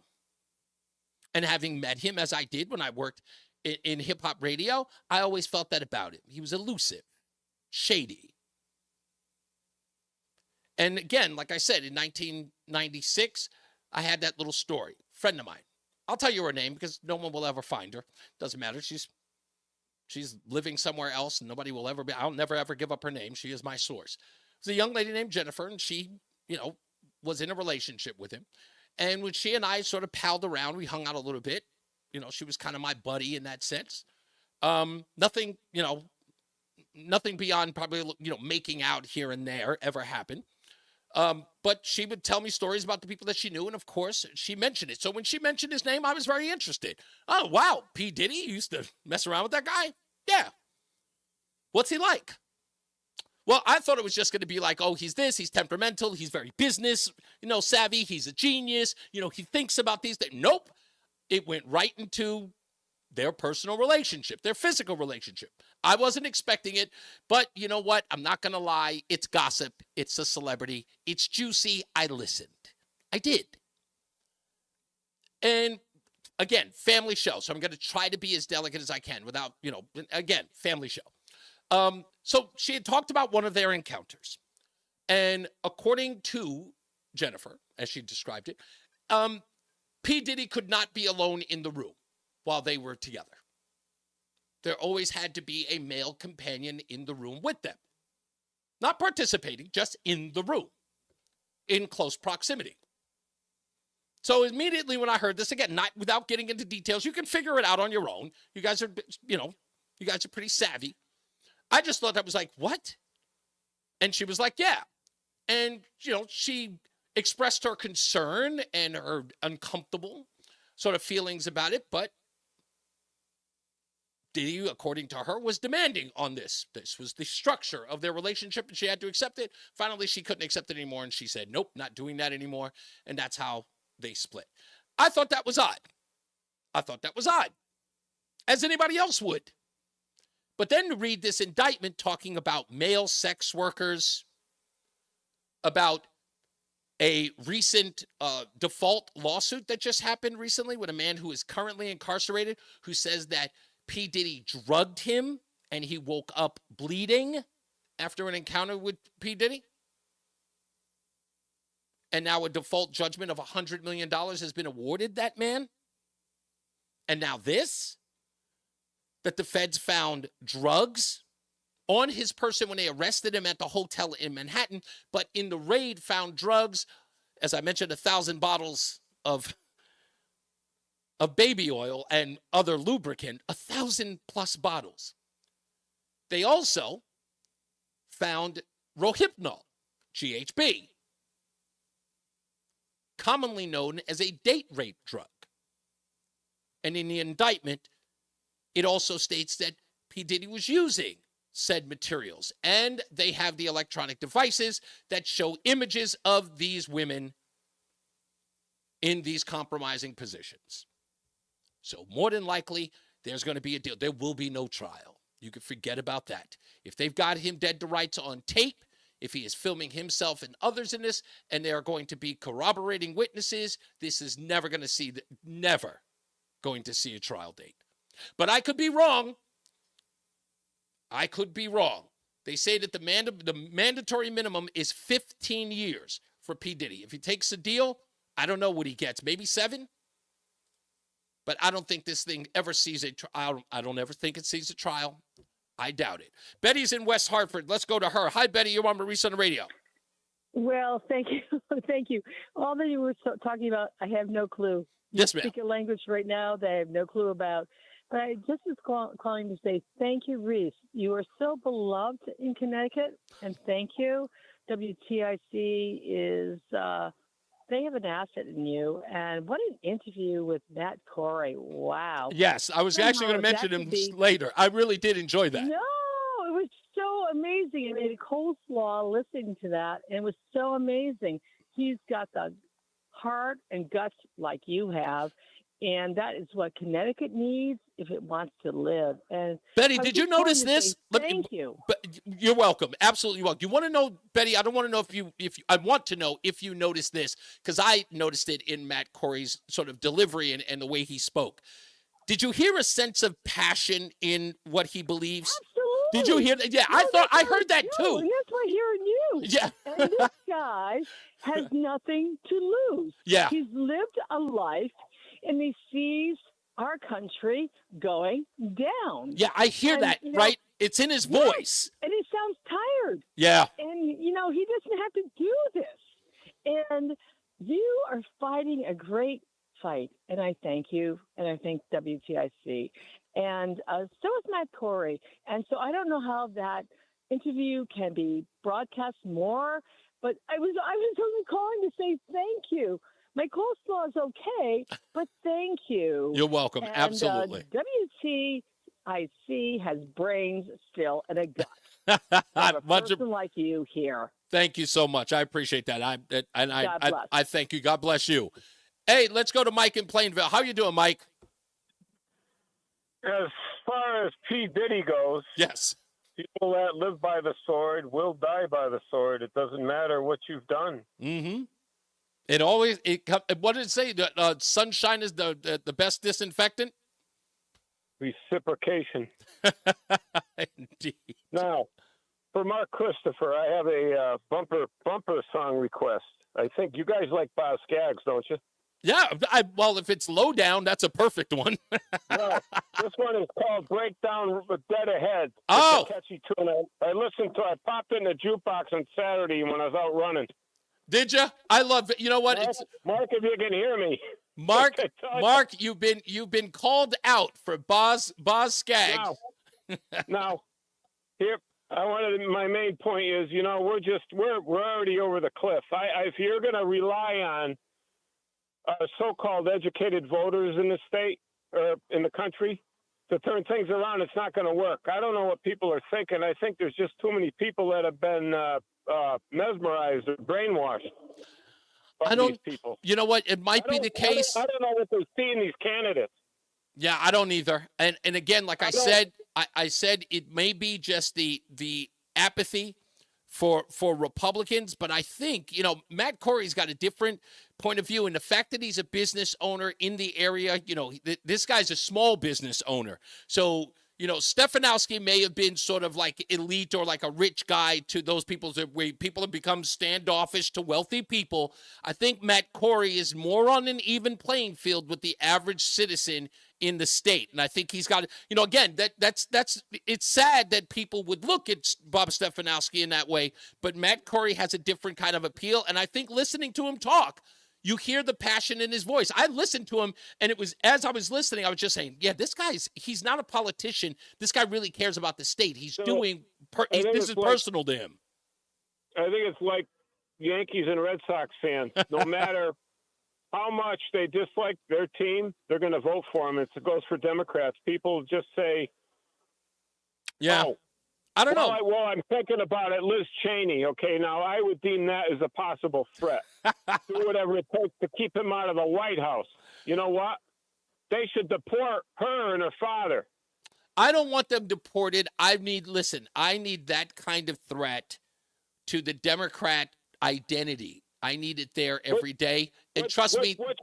And having met him, as I did when I worked in hip-hop radio, I always felt that about him. He was elusive, shady. And again, like I said, in 1996, I had that little story. Friend of mine. I'll tell you her name because no one will ever find her. Doesn't matter. She's living somewhere else and nobody will ever be. I'll never, ever give up her name. She is my source. It was a young lady named Jennifer, and she, was in a relationship with him. And when she and I sort of palled around, we hung out a little bit. She was kind of my buddy in that sense. Nothing beyond probably, making out here and there ever happened. But she would tell me stories about the people that she knew, and of course, she mentioned it. So when she mentioned his name, I was very interested. Oh, wow, P. Diddy used to mess around with that guy? Yeah. What's he like? Well, I thought it was just going to be like, oh, he's this, he's temperamental, he's very business, savvy, he's a genius, he thinks about these things. Nope. It went right into their personal relationship, their physical relationship. I wasn't expecting it, but you know what? I'm not going to lie. It's gossip. It's a celebrity. It's juicy. I listened. I did. And again, family show. So I'm going to try to be as delicate as I can without, again, family show. So she had talked about one of their encounters. And according to Jennifer, as she described it, P. Diddy could not be alone in the room while they were together. There always had to be a male companion in the room with them. Not participating, just in the room, in close proximity. So immediately when I heard this, again, not without getting into details, you can figure it out on your own. You guys are, you guys are pretty savvy. I just thought that was like, what? And she was like, yeah. And, she expressed her concern and her uncomfortable sort of feelings about it, but Diddy, according to her, was demanding on this. This was the structure of their relationship, and she had to accept it. Finally, she couldn't accept it anymore, and she said, nope, not doing that anymore, and that's how they split. I thought that was odd. As anybody else would. But then to read this indictment talking about male sex workers, about a recent default lawsuit that just happened recently with a man who is currently incarcerated who says that P. Diddy drugged him and he woke up bleeding after an encounter with P. Diddy. And now a default judgment of $100 million has been awarded that man. And now this, that the feds found drugs on his person when they arrested him at the hotel in Manhattan, but in the raid found drugs, as I mentioned, 1,000 bottles of baby oil and other lubricant, 1,000+ bottles. They also found Rohypnol, GHB, commonly known as a date rape drug. And in the indictment, it also states that P. Diddy was using said materials. And they have the electronic devices that show images of these women in these compromising positions. So more than likely, there's going to be a deal. There will be no trial. You can forget about that. If they've got him dead to rights on tape, if he is filming himself and others in this, and there are going to be corroborating witnesses, this is never going to see a trial date. But I could be wrong. They say that the mandatory minimum is 15 years for P. Diddy. If he takes a deal, I don't know what he gets. Maybe 7? But I don't think this thing ever sees a trial. I don't ever think it sees a trial. I doubt it. Betty's in West Hartford. Let's go to her. Hi, Betty. You're on Reese on the Radio. Well, thank you. Thank you. All that you were talking about, I have no clue. Yes, ma'am. You speak a language right now that I have no clue about. But I just was calling to say thank you, Reese. You are so beloved in Connecticut, and thank you. WTIC is, they have an asset in you. And what an interview with Matt Corey. Wow. Yes, I was actually going to mention him later. I really did enjoy that. No, it was so amazing. I made a coleslaw listening to that, and it was so amazing. He's got the heart and guts like you have. And that is what Connecticut needs if it wants to live. And Betty, did you notice this? Thank you. You're welcome. Absolutely welcome. You want to know, Betty? I don't want to know I want to know if you noticed this, because I noticed it in Matt Corey's sort of delivery and the way he spoke. Did you hear a sense of passion in what he believes? Absolutely. Did you hear that? Yeah, I heard that too. And that's why you're new. Yeah. And this guy has nothing to lose. Yeah. He's lived a life, and he sees our country going down. Yeah, I hear that, right? It's in his voice. And he sounds tired. Yeah. And, he doesn't have to do this. And you are fighting a great fight. And I thank you. And I thank WTIC. And so is Matt Corey. And so I don't know how that interview can be broadcast more, but I was only calling to say thank you. My coleslaw is okay, but thank you. You're welcome. And, Absolutely. WTIC has brains still and a gut. A person like you here. Thank you so much. I appreciate that. God bless. I thank you. God bless you. Hey, let's go to Mike in Plainville. How you doing, Mike? As far as P. Diddy goes, yes, people that live by the sword will die by the sword. It doesn't matter what you've done. Mm-hmm. It always, what did it say? Sunshine is the best disinfectant? Reciprocation. Indeed. Now, for Mark Christopher, I have a bumper song request. I think you guys like Boz Scaggs, don't you? Yeah, well, if it's low down, that's a perfect one. Well, this one is called Breakdown Dead Ahead. Oh! It's a catchy tune. I popped in the jukebox on Saturday when I was out running. Did you? I love it. You know what? Mark, if you can hear me. Mark, you've been called out for Boz Scaggs. Now, here my main point is, we're already over the cliff. If you're going to rely on so-called educated voters in the state or in the country to turn things around, it's not going to work. I don't know what people are thinking. I think there's just too many people that have been mesmerized or brainwashed by these people. You know what? It might be the case. I don't know what they see in these candidates. Yeah, I don't either. And again, like I said, I said it may be just the apathy for Republicans, but I think, Matt Corey's got a different point of view, and the fact that he's a business owner in the area, this guy's a small business owner. So, Stefanowski may have been sort of like elite or like a rich guy to those people where people have become standoffish to wealthy people. I think Matt Corey is more on an even playing field with the average citizen in the state. And I think he's got, again, that's it's sad that people would look at Bob Stefanowski in that way, but Matt Corey has a different kind of appeal. And I think listening to him talk, you hear the passion in his voice. I listened to him, and it was, as I was listening, I was just saying, yeah, he's not a politician. This guy really cares about the state. This is personal to him. I think it's like Yankees and Red Sox fans. No matter how much they dislike their team, they're going to vote for them. It goes for Democrats. People just say, yeah. Oh, I don't know. Well, I'm thinking about it. Liz Cheney. Okay, now I would deem that as a possible threat. Do whatever it takes to keep him out of the White House. You know what? They should deport her and her father. I don't want them deported. I need that kind of threat to the Democrat identity. I need it there every day. And trust me. What's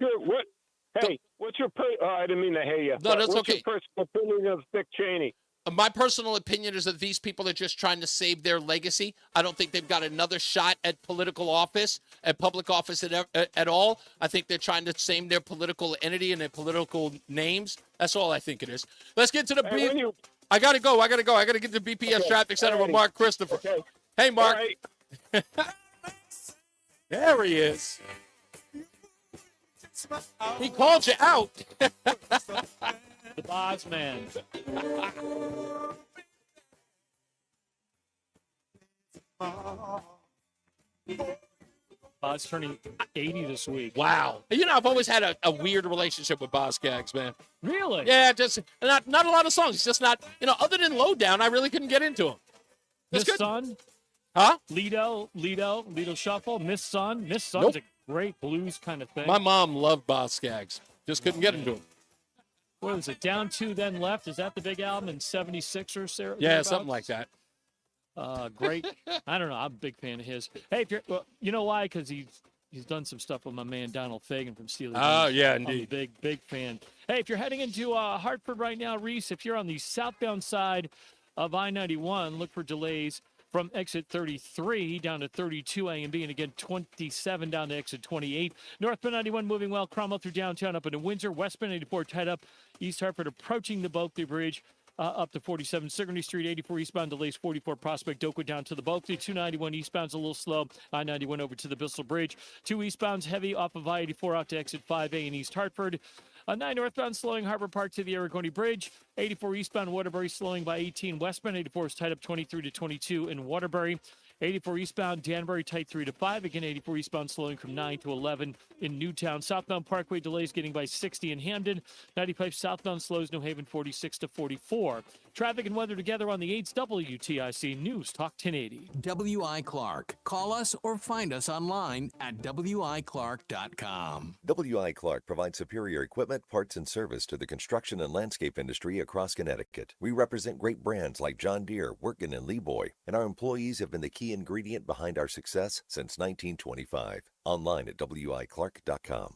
your I didn't mean to hate you. No, that's what's okay. Your personal opinion of Dick Cheney? My personal opinion is that these people are just trying to save their legacy. I don't think they've got another shot at political office, at public office at all. I think they're trying to save their political entity and their political names. That's all I think it is. Let's get to the I got to go. I got to get to BPS Traffic Center with Mark Christopher. Okay. Hey, Mark. Right. There he is. He called you out. The Boz Man. Boz turning 80 this week. Wow. I've always had a weird relationship with Boz Scaggs, man. Really? Yeah, just not a lot of songs. It's just not, other than Lowdown, I really couldn't get into him. Miss Sun? Huh? Lido Shuffle, Miss Sun. Miss Sun's Nope. a great blues kind of thing. My mom loved Boz Scaggs. Just couldn't get into him. What was it? Down Two Then Left. Is that the big album in '76 or so? Yeah, something like that. Great. I don't know. I'm a big fan of his. Hey, you know why? Because he's done some stuff with my man Donald Fagen from Steely Dan. Oh, yeah, indeed. I'm a big fan. Hey, if you're heading into Hartford right now, Reese, if you're on the southbound side of I-91, look for delays from exit 33 down to 32 A and B, and again 27 down to exit 28. Northbound 91 moving well. Cromwell through downtown up into Windsor. Westbound 84 tied up. East Hartford approaching the Bulkley Bridge. Up to 47 Sigourney Street, 84 eastbound delays, 44 Prospect Oakwood down to the Bulkley, 291 eastbound's a little slow, I-91 over to the Bissell Bridge, 2 eastbound's heavy off of I-84 out to exit 5A in East Hartford, 9 northbound slowing Harbor Park to the Aragoni Bridge, 84 eastbound Waterbury slowing by 18 westbound, 84 is tied up 23 to 22 in Waterbury, 84 eastbound Danbury tight 3 to 5. Again, 84 eastbound slowing from 9 to 11 in Newtown. Southbound Parkway delays getting by 60 in Hamden. 95 southbound slows New Haven 46 to 44. Traffic and weather together on the 8's WTIC News Talk 1080. W.I. Clark. Call us or find us online at wiclark.com. W.I. Clark provides superior equipment, parts, and service to the construction and landscape industry across Connecticut. We represent great brands like John Deere, Wirtgen, and Leeboy, and our employees have been the key key ingredient behind our success since 1925. Online at wiclark.com.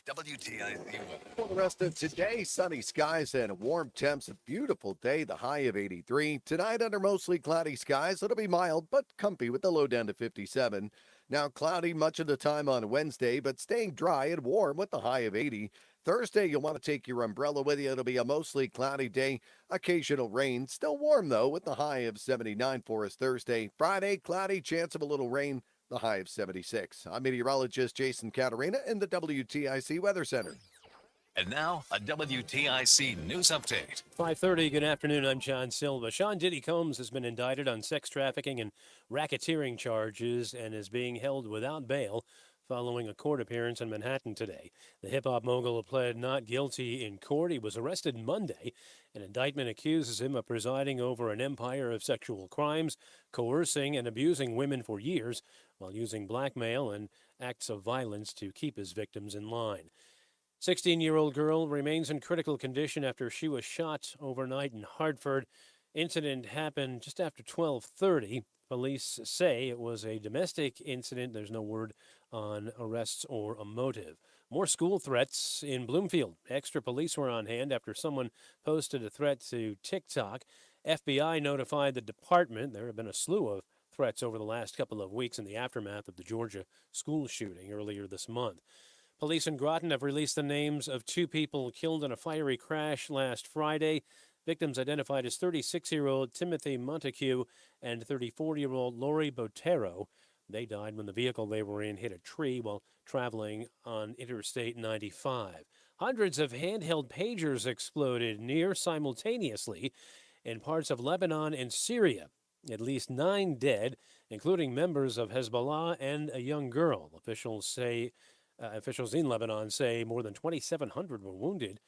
WTIC weather. For the rest of today, sunny skies and warm temps. A beautiful day, the high of 83. Tonight, under mostly cloudy skies, it'll be mild but comfy with the low down to 57. Now cloudy much of the time on Wednesday, but staying dry and warm with the high of 80. Thursday, you'll want to take your umbrella with you. It'll be a mostly cloudy day, occasional rain. Still warm, though, with the high of 79 for us Thursday. Friday, cloudy, chance of a little rain, the high of 76. I'm meteorologist Jason Caterina in the WTIC Weather Center. And now, a WTIC news update. 5:30, good afternoon. I'm John Silva. Sean Diddy Combs has been indicted on sex trafficking and racketeering charges and is being held without bail following a court appearance in Manhattan today. The hip-hop mogul pled not guilty in court. He was arrested Monday. An indictment accuses him of presiding over an empire of sexual crimes, coercing and abusing women for years, while using blackmail and acts of violence to keep his victims in line. 16-year-old girl remains in critical condition after she was shot overnight in Hartford. Incident happened just after 12:30. Police say it was a domestic incident. There's no word on arrests or a motive. More school threats in Bloomfield. Extra police were on hand after someone posted a threat to TikTok. FBI notified the department. There have been a slew of threats over the last couple of weeks in the aftermath of the Georgia school shooting earlier this month. Police in Groton have released the names of 2 people killed in a fiery crash last Friday. Victims identified as 36-year-old Timothy Montague and 34-year-old Lori Botero. They died when the vehicle they were in hit a tree while traveling on Interstate 95. Hundreds of handheld pagers exploded near simultaneously in parts of Lebanon and Syria. At least 9 dead, including members of Hezbollah and a young girl. Officials in Lebanon say more than 2,700 were wounded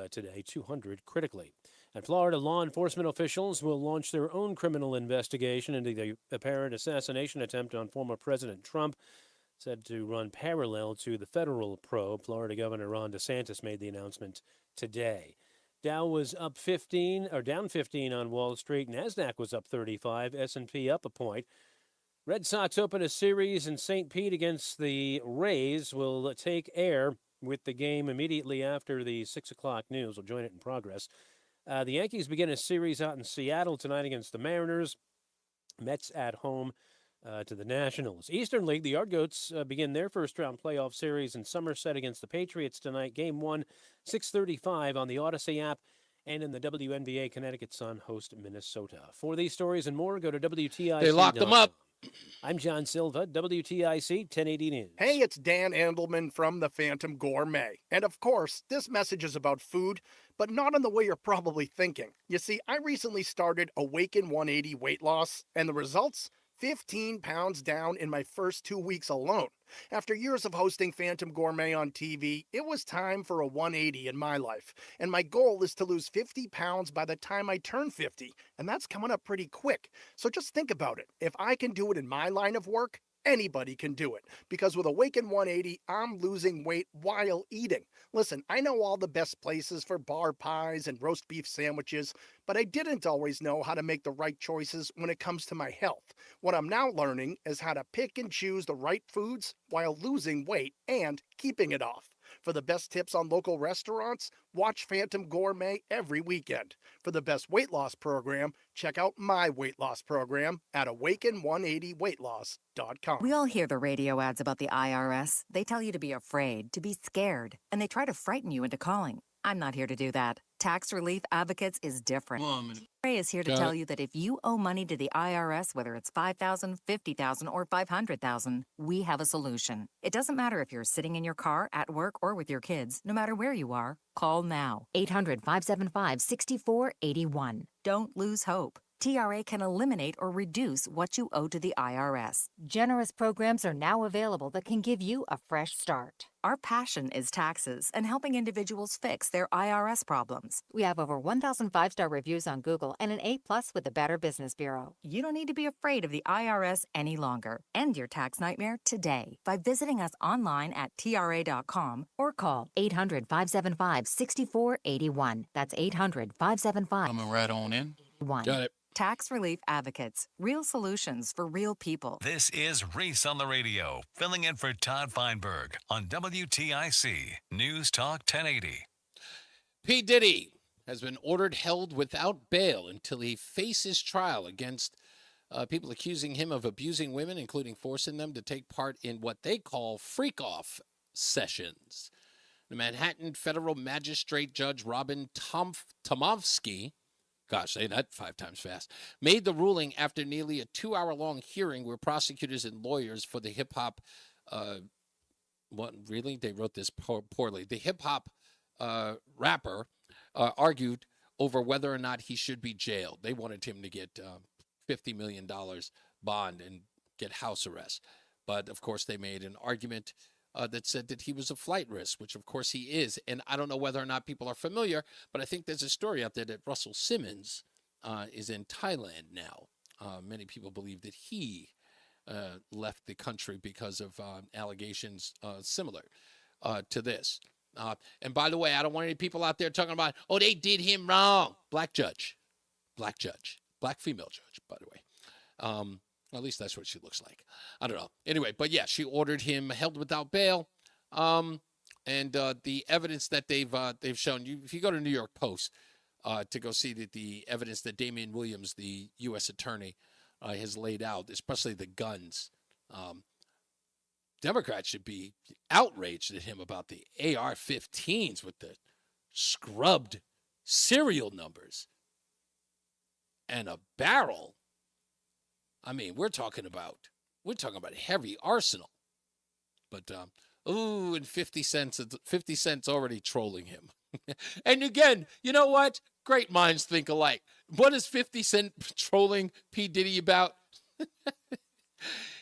today, 200 critically. And Florida law enforcement officials will launch their own criminal investigation into the apparent assassination attempt on former President Trump, said to run parallel to the federal probe. Florida Governor Ron DeSantis made the announcement today. Dow was down 15 on Wall Street. NASDAQ was up 35. S&P up a point. Red Sox open a series in St. Pete against the Rays. Will take air with the game immediately after the 6 o'clock news. We'll join it in progress. The Yankees begin a series out in Seattle tonight against the Mariners. Mets at home to the Nationals. Eastern League, the Yardgoats begin their first-round playoff series in Somerset against the Patriots tonight. Game 1, 6:35 on the Odyssey app. And in the WNBA, Connecticut Sun host Minnesota. For these stories and more, go to WTIC. They locked them up. I'm John Silva, WTIC 1080 News. Hey, it's Dan Andelman from the Phantom Gourmet. And of course, this message is about food, but not in the way you're probably thinking. You see, I recently started Awaken 180 weight loss, and the results? 15 pounds down in my first 2 weeks alone. After years of hosting Phantom Gourmet on TV, it was time for a 180 in my life. And my goal is to lose 50 pounds by the time I turn 50. And that's coming up pretty quick. So just think about it. If I can do it in my line of work, anybody can do it. Because with Awaken 180, I'm losing weight while eating. Listen, I know all the best places for bar pies and roast beef sandwiches, but I didn't always know how to make the right choices when it comes to my health. What I'm now learning is how to pick and choose the right foods while losing weight and keeping it off. For the best tips on local restaurants, watch Phantom Gourmet every weekend. For the best weight loss program, check out my weight loss program at awaken180weightloss.com. We all hear the radio ads about the IRS. They tell you to be afraid, to be scared, and they try to frighten you into calling. I'm not here to do that. Tax Relief Advocates is different. Ray is here to tell you that if you owe money to the IRS, whether it's $5,000, $50,000, or $500,000, we have a solution. It doesn't matter if you're sitting in your car, at work, or with your kids. No matter where you are, call now. 800-575-6481. Don't lose hope. TRA can eliminate or reduce what you owe to the IRS. Generous programs are now available that can give you a fresh start. Our passion is taxes and helping individuals fix their IRS problems. We have over 1,000 5-star reviews on Google and an A+ with the Better Business Bureau. You don't need to be afraid of the IRS any longer. End your tax nightmare today by visiting us online at TRA.com or call 800-575-6481. That's 800-575. Coming right on in. Got it. Tax Relief Advocates. Real solutions for real people. This is Reese on the Radio, filling in for Todd Feinberg on WTIC News Talk 1080. P. Diddy has been ordered held without bail until he faces trial against people accusing him of abusing women, including forcing them to take part in what they call freak-off sessions. The Manhattan federal magistrate judge Robin Tomovsky, gosh, say that 5 times fast, made the ruling after nearly a 2-hour-long hearing where prosecutors and lawyers for the hip-hop, what, really? They wrote this poorly. The hip-hop rapper argued over whether or not he should be jailed. They wanted him to get $50 million bond and get house arrest. But, of course, they made an argument that said that he was a flight risk, which, of course, he is. And I don't know whether or not people are familiar, but I think there's a story out there that Russell Simmons is in Thailand now. Many people believe that he left the country because of allegations similar to this. And by the way, I don't want any people out there talking about, oh, they did him wrong. Black female judge, by the way. At least that's what she looks like. I don't know. Anyway, but yeah, she ordered him held without bail. And the evidence that they've shown, if you go to New York Post to go see the evidence that Damian Williams, the U.S. attorney, has laid out, especially the guns. Democrats should be outraged at him about the AR-15s with the scrubbed serial numbers and a barrel. I mean, we're talking about heavy arsenal. But and 50 Cent's already trolling him. And again, you know what? Great minds think alike. What is 50 Cent trolling P. Diddy about?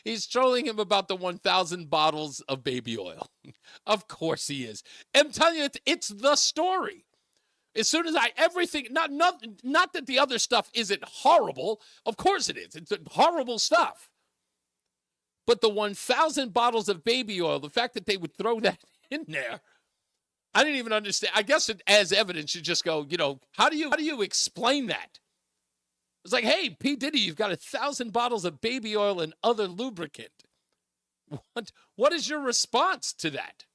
He's trolling him about the 1,000 bottles of baby oil. Of course he is. I'm telling you, it's the story. As soon as everything, not that the other stuff isn't horrible. Of course it is. It's horrible stuff. But the 1,000 bottles of baby oil, the fact that they would throw that in there, I didn't even understand. I guess as evidence, you just go, how do you explain that? It's like, hey, P. Diddy, you've got 1,000 bottles of baby oil and other lubricant. What is your response to that?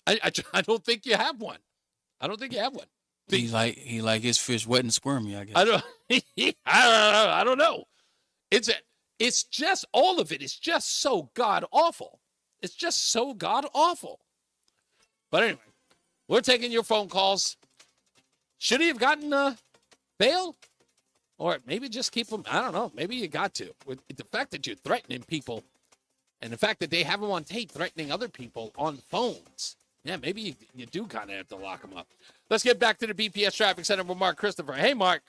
I don't think you have one. I don't think you have one. He like his fish wet and squirmy, I guess. I don't know. It's just all of it is just so god awful. It's just so god awful. But anyway, we're taking your phone calls. Should he have gotten bail? Or maybe just keep him, I don't know. Maybe you got to. With the fact that you're threatening people and the fact that they have him on tape threatening other people on phones. Yeah, maybe you do kind of have to lock him up. Let's get back to the BPS Traffic Center with Mark Christopher. Hey, Mark.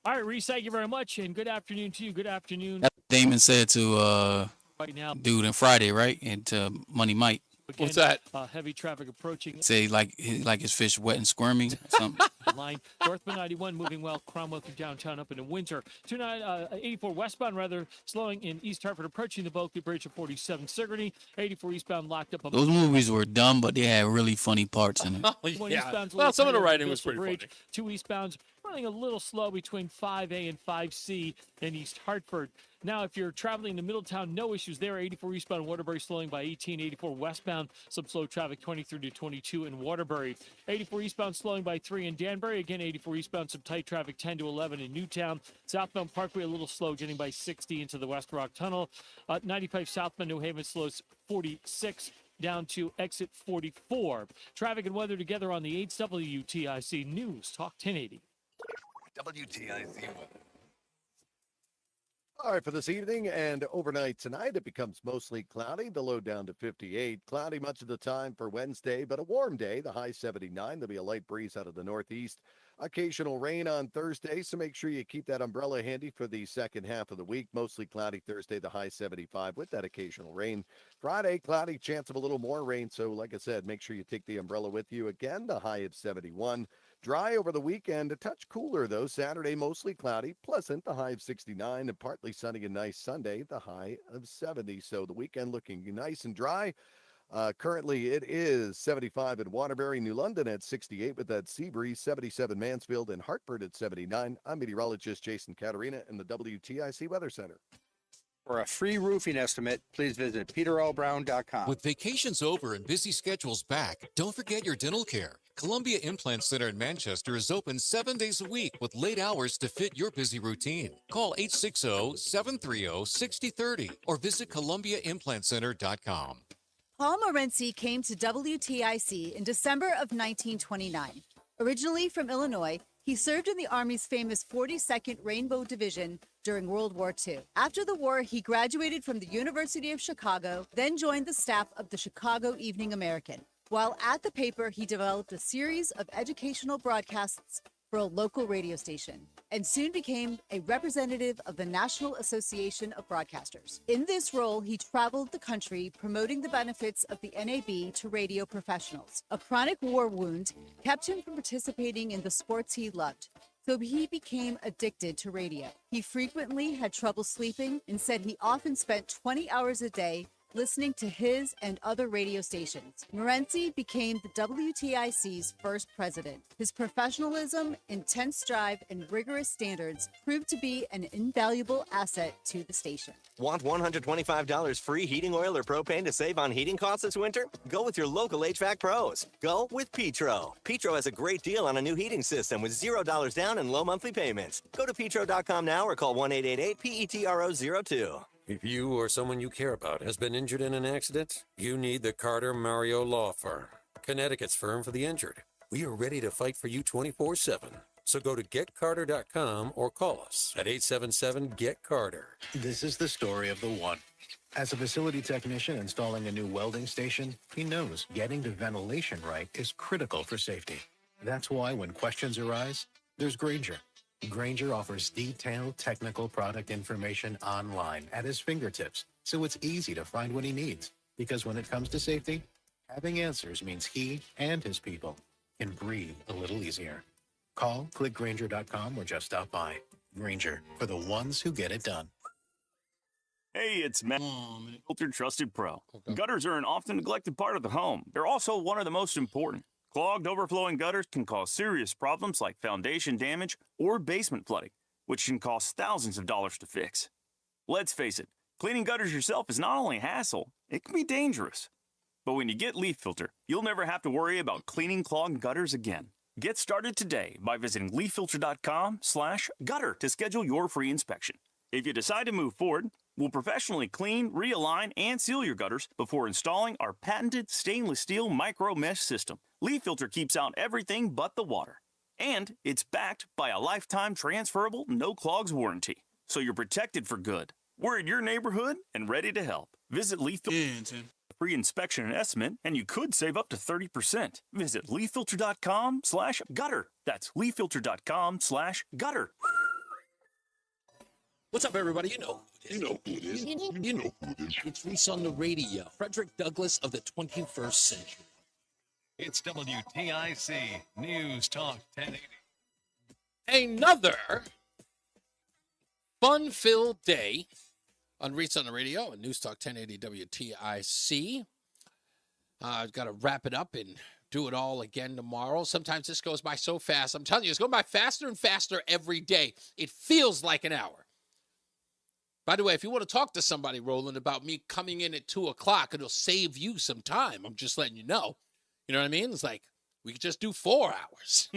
All right, Reese, thank you very much, and good afternoon to you. Good afternoon. That's what Damon said to right now, dude in Friday, right? And to Money Mike. Again, what's that? Heavy traffic approaching. Say like his fish wet and squirmy. Something. Line northbound 91 moving well, Cromwell through downtown up into Windsor. 84 westbound rather slowing in East Hartford approaching the Bulky Bridge of 47 Sigourney. 84 eastbound locked up. Those movies were dumb, but they had really funny parts in it. Yeah. Well, some of the writing was pretty funny. 2 eastbounds running a little slow between 5A and 5C in East Hartford. Now, if you're traveling to Middletown, no issues there. 84 eastbound Waterbury slowing by 18. 84 westbound, some slow traffic 23 to 22 in Waterbury. 84 eastbound slowing by 3 in Danbury. Again, 84 eastbound, some tight traffic 10 to 11 in Newtown. Southbound Parkway a little slow, getting by 60 into the West Rock Tunnel. 95 southbound New Haven slows 46 down to exit 44. Traffic and weather together on the 8th WTIC News Talk 1080. WTIC weather. All right, for this evening and overnight tonight, it becomes mostly cloudy. The low down to 58. Cloudy much of the time for Wednesday, but a warm day. The high 79. There'll be a light breeze out of the northeast. Occasional rain on Thursday, so make sure you keep that umbrella handy for the second half of the week. Mostly cloudy Thursday, the high 75 with that occasional rain. Friday, cloudy, chance of a little more rain. So like I said, make sure you take the umbrella with you. Again, the high of 71. Dry over the weekend, a touch cooler though. Saturday, mostly cloudy, pleasant, the high of 69, and partly sunny and nice Sunday, the high of 70. So the weekend looking nice and dry. Currently, it is 75 in Waterbury, New London at 68 with that sea breeze, 77 Mansfield, and Hartford at 79. I'm meteorologist Jason Caterina in the WTIC Weather Center. For a free roofing estimate, please visit peterlbrown.com. With vacations over and busy schedules back, don't forget your dental care. Columbia Implant Center in Manchester is open 7 days a week with late hours to fit your busy routine. Call 860-730-6030 or visit columbiaimplantcenter.com. Paul Morency came to WTIC in December of 1929. Originally from Illinois, he served in the Army's famous 42nd Rainbow Division during World War II. After the war, he graduated from the University of Chicago, then joined the staff of the Chicago Evening American. While at the paper, he developed a series of educational broadcasts for a local radio station, and soon became a representative of the National Association of Broadcasters. In this role, he traveled the country promoting the benefits of the NAB to radio professionals. A chronic war wound kept him from participating in the sports he loved, so he became addicted to radio. He frequently had trouble sleeping and said he often spent 20 hours a day listening to his and other radio stations. Morency became the WTIC's first president. His professionalism, intense drive, and rigorous standards proved to be an invaluable asset to the station. Want $125 free heating oil or propane to save on heating costs this winter? Go with your local HVAC pros. Go with Petro. Petro has a great deal on a new heating system with $0 down and low monthly payments. Go to petro.com now or call 1-888-PETRO02. If you or someone you care about has been injured in an accident, you need the Carter Mario Law Firm, Connecticut's firm for the injured. We are ready to fight for you 24/7. So go to getcarter.com or call us at 877-GET-CARTER. This is the story of the one. As a facility technician installing a new welding station, he knows getting the ventilation right is critical for safety. That's why when questions arise, there's Grainger. Grainger offers detailed technical product information online at his fingertips, so it's easy to find what he needs. Because when it comes to safety, having answers means he and his people can breathe a little easier. Call, click Grainger.com or just stop by. Grainger, for the ones who get it done. Hey, it's Matt, Filter Trusted Pro. Gutters are an often neglected part of the home. They're also one of the most important. Clogged, overflowing gutters can cause serious problems like foundation damage or basement flooding, which can cost thousands of dollars to fix. Let's face it, cleaning gutters yourself is not only a hassle, it can be dangerous. But when you get Leaf Filter, you'll never have to worry about cleaning clogged gutters again. Get started today by visiting leaffilter.com/gutter to schedule your free inspection. If you decide to move forward, we'll professionally clean, realign, and seal your gutters before installing our patented stainless steel micro mesh system. Leaf Filter keeps out everything but the water. And it's backed by a lifetime transferable no clogs warranty. So you're protected for good. We're in your neighborhood and ready to help. Visit Leaf Filter. Free inspection and estimate, and you could save up to 30%. Visit leaffilter.com/gutter. That's leaffilter.com/gutter. What's up, everybody? You know who it is. You know who it is. It's Reese on the Radio. Frederick Douglass of the 21st century. It's WTIC News Talk 1080. Another fun-filled day on Reese on the Radio and News Talk 1080 WTIC. I've got to wrap it up and do it all again tomorrow. Sometimes this goes by so fast. I'm telling you, it's going by faster and faster every day. It feels like an hour. By the way, if you want to talk to somebody, Roland, about me coming in at 2 o'clock, it'll save you some time. I'm just letting you know. You know what I mean? It's like, we could just do 4 hours.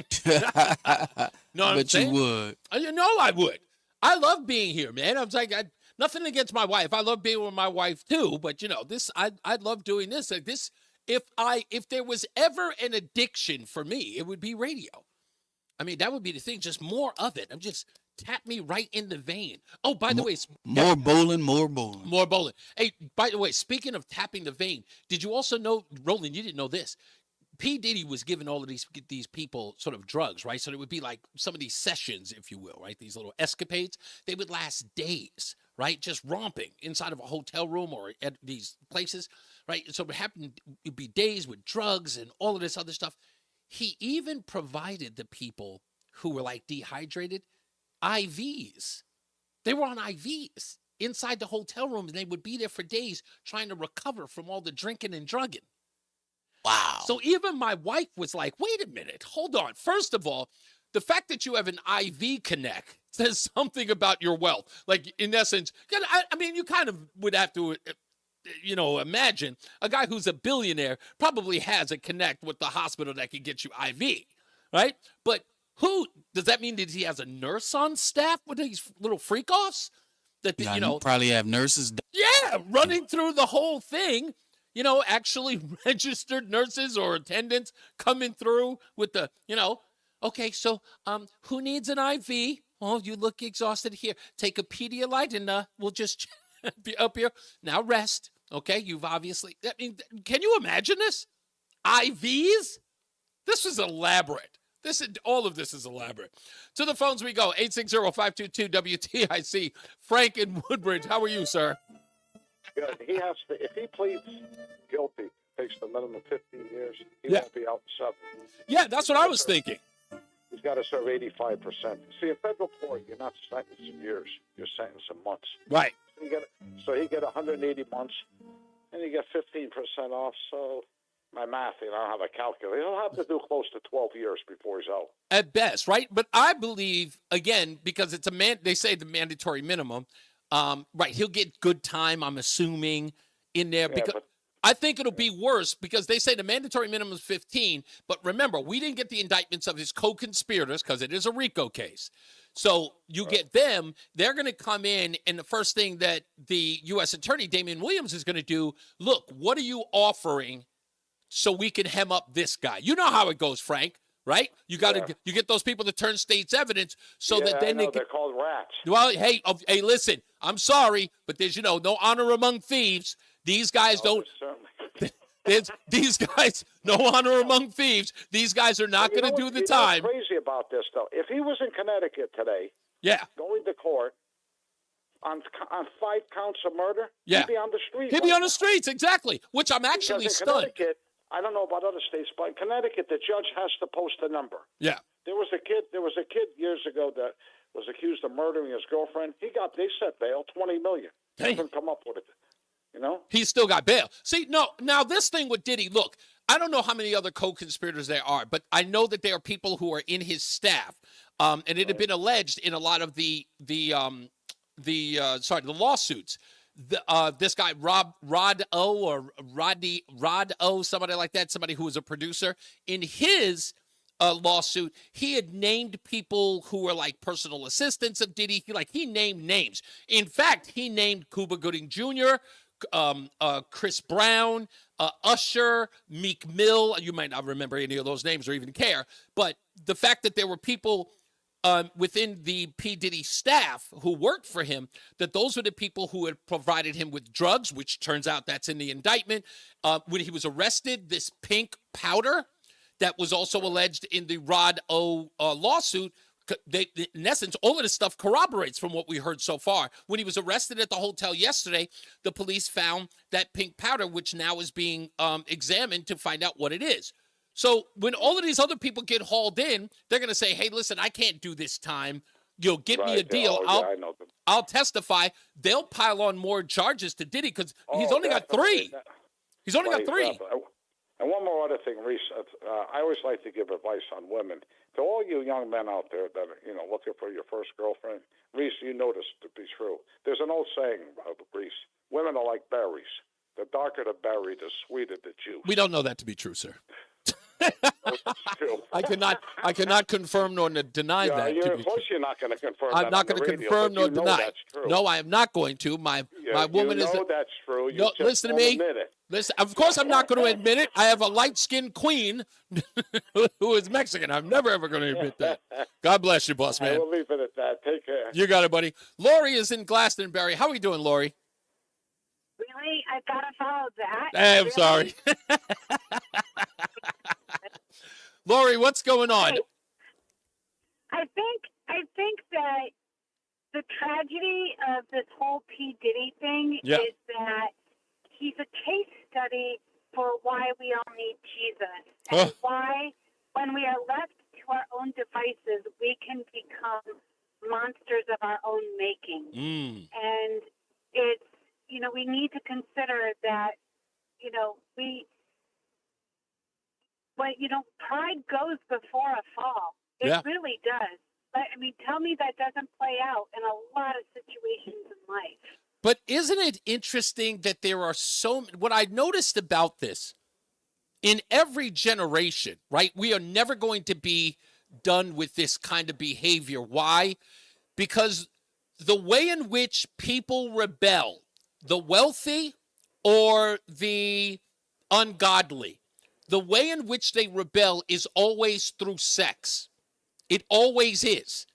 No, I bet you would. You know I would. I love being here, man. I was like, nothing against my wife. I love being with my wife too. But you know, this I'd love doing this. Like this, if there was ever an addiction for me, it would be radio. I mean, that would be the thing. Just more of it. I'm just tap me right in the vein. Oh, by the way, more bowling. More bowling. Hey, by the way, speaking of tapping the vein, did you also know, Roland? You didn't know this. P. Diddy was giving all of these people sort of drugs, right? So it would be like some of these sessions, if you will, right? These little escapades. They would last days, right? Just romping inside of a hotel room or at these places, right? So it'd be days with drugs and all of this other stuff. He even provided the people who were like dehydrated IVs. They were on IVs. inside the hotel room, and they would be there for days trying to recover from all the drinking and drugging. Wow. So even my wife was like, wait a minute, hold on. First of all, the fact that you have an IV connect says something about your wealth. Like, in essence, I mean, you kind of would have to, imagine a guy who's a billionaire probably has a connect with the hospital that can get you IV, right? But does that mean that he has a nurse on staff with these little freak-offs? Probably have nurses. Yeah, running through the whole thing. Actually registered nurses or attendants coming through with the, okay, so who needs an IV? Oh, you look exhausted. Here, take a Pedialyte and we'll just be up here. Now rest, okay? You've obviously, can you imagine this? IVs? This is elaborate. All of this is elaborate. To the phones we go, 860-522-WTIC. Frank in Woodbridge, how are you, sir? Good. He has to, if he pleads guilty, takes the minimum 15 years, he won't be out in 7. Yeah, that's what I was thinking. He's got to serve 85%. See, in federal court, you're not sentencing years. You're sentencing months. Right. So he get 180 months, and you get 15% off. So my math, I don't have a calculator. He'll have to do close to 12 years before he's out. At best, right? But I believe, again, because it's they say the mandatory minimum, right, he'll get good time, I'm assuming, in there. Because I think it'll be worse because they say the mandatory minimum is 15. But remember, we didn't get the indictments of his co-conspirators because it is a RICO case. So you get them, they're going to come in, and the first thing that the U.S. Attorney, Damian Williams, is going to do, look, what are you offering so we can hem up this guy? You know how it goes, Frank, right? You got to you get those people to turn state's evidence so that then they're called rats. Well, hey, listen, I'm sorry, but there's no honor among thieves. These guys don't. These guys, no honor among thieves. These guys are not going to do the time. What's crazy about this, though? If he was in Connecticut today, going to court on 5 counts of murder, he'd be on the street. He'd be on the streets, exactly. Which I'm actually stunned. I don't know about other states, but in Connecticut, the judge has to post a number. Yeah. There was a kid years ago that was accused of murdering his girlfriend. They set bail, $20 million. He hasn't come up with it. He's still got bail. See, now this thing with Diddy, look, I don't know how many other co-conspirators there are, but I know that there are people who are in his staff, and it had been alleged in a lot of the lawsuits. This guy Rod O, somebody like that, somebody who was a producer, in his lawsuit, he had named people who were like personal assistants of Diddy. He named names. In fact, he named Cuba Gooding Jr., Chris Brown, Usher, Meek Mill. You might not remember any of those names or even care, but the fact that there were people within the P. Diddy staff who worked for him, that those were the people who had provided him with drugs, which turns out that's in the indictment. When he was arrested, this pink powder that was also alleged in the Rod O lawsuit, in essence, all of this stuff corroborates from what we heard so far. When he was arrested at the hotel yesterday, the police found that pink powder, which now is being examined to find out what it is. So when all of these other people get hauled in, they're going to say, hey, listen, I can't do this time. Give me a deal. I'll testify. They'll pile on more charges to Diddy because he's only got 3. He's only got 3. And one more other thing, Reese. I always like to give advice on women. To all you young men out there that are, looking for your first girlfriend, Reese, you know this to be true. There's an old saying, Reese, women are like berries. The darker the berry, the sweeter the juice. We don't know that to be true, sir. I cannot confirm nor deny that. Of course you're not going to confirm I'm not going to confirm nor deny. No, I am not going to. My woman is. That's true. No, listen to me. Listen, of course I'm not going to admit it. I have a light-skinned queen who is Mexican. I'm never, ever going to admit that. God bless you, boss man. I will leave it at that. Take care. You got it, buddy. Lori is in Glastonbury. How are we doing, Lori? Really? I've got to follow that. Hey, I'm sorry. Lori, what's going on? I think that the tragedy of this whole P. Diddy thing is that he's a case study for why we all need Jesus and why, when we are left to our own devices, we can become monsters of our own making. And it's, we need to consider that, pride goes before a fall. It really does. But, tell me that doesn't play out in a lot of situations in life. But isn't it interesting that there are what I noticed about this, in every generation, right? We are never going to be done with this kind of behavior. Why? Because the way in which people rebel, the wealthy or the ungodly, the way in which they rebel is always through sex. It always is.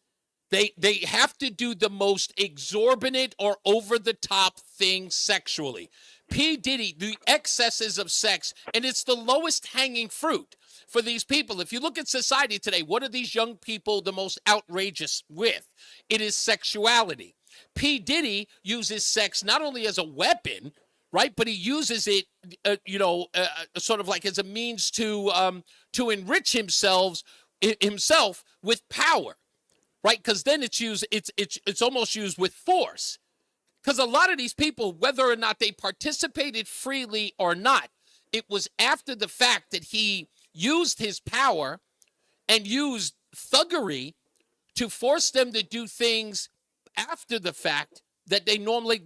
They have to do the most exorbitant or over-the-top thing sexually. P. Diddy, the excesses of sex, and it's the lowest hanging fruit for these people. If you look at society today, what are these young people the most outrageous with? It is sexuality. P. Diddy uses sex not only as a weapon, right, but he uses it, sort of like as a means to enrich himself with power. Right, because then it's almost used with force. Because a lot of these people, whether or not they participated freely or not, it was after the fact that he used his power and used thuggery to force them to do things after the fact that they normally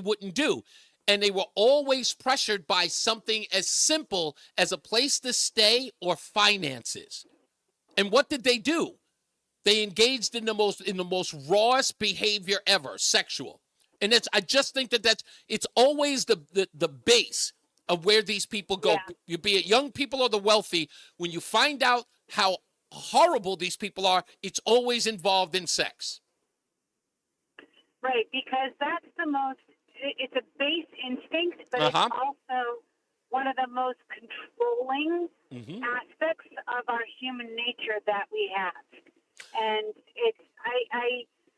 wouldn't do. And they were always pressured by something as simple as a place to stay or finances. And what did they do? They engaged in the most rawest behavior ever, sexual. And I just think it's always the base of where these people go. Yeah. You be it young people or the wealthy, when you find out how horrible these people are, it's always involved in sex. Right, because that's it's a base instinct, but it's also one of the most controlling aspects of our human nature that we have. And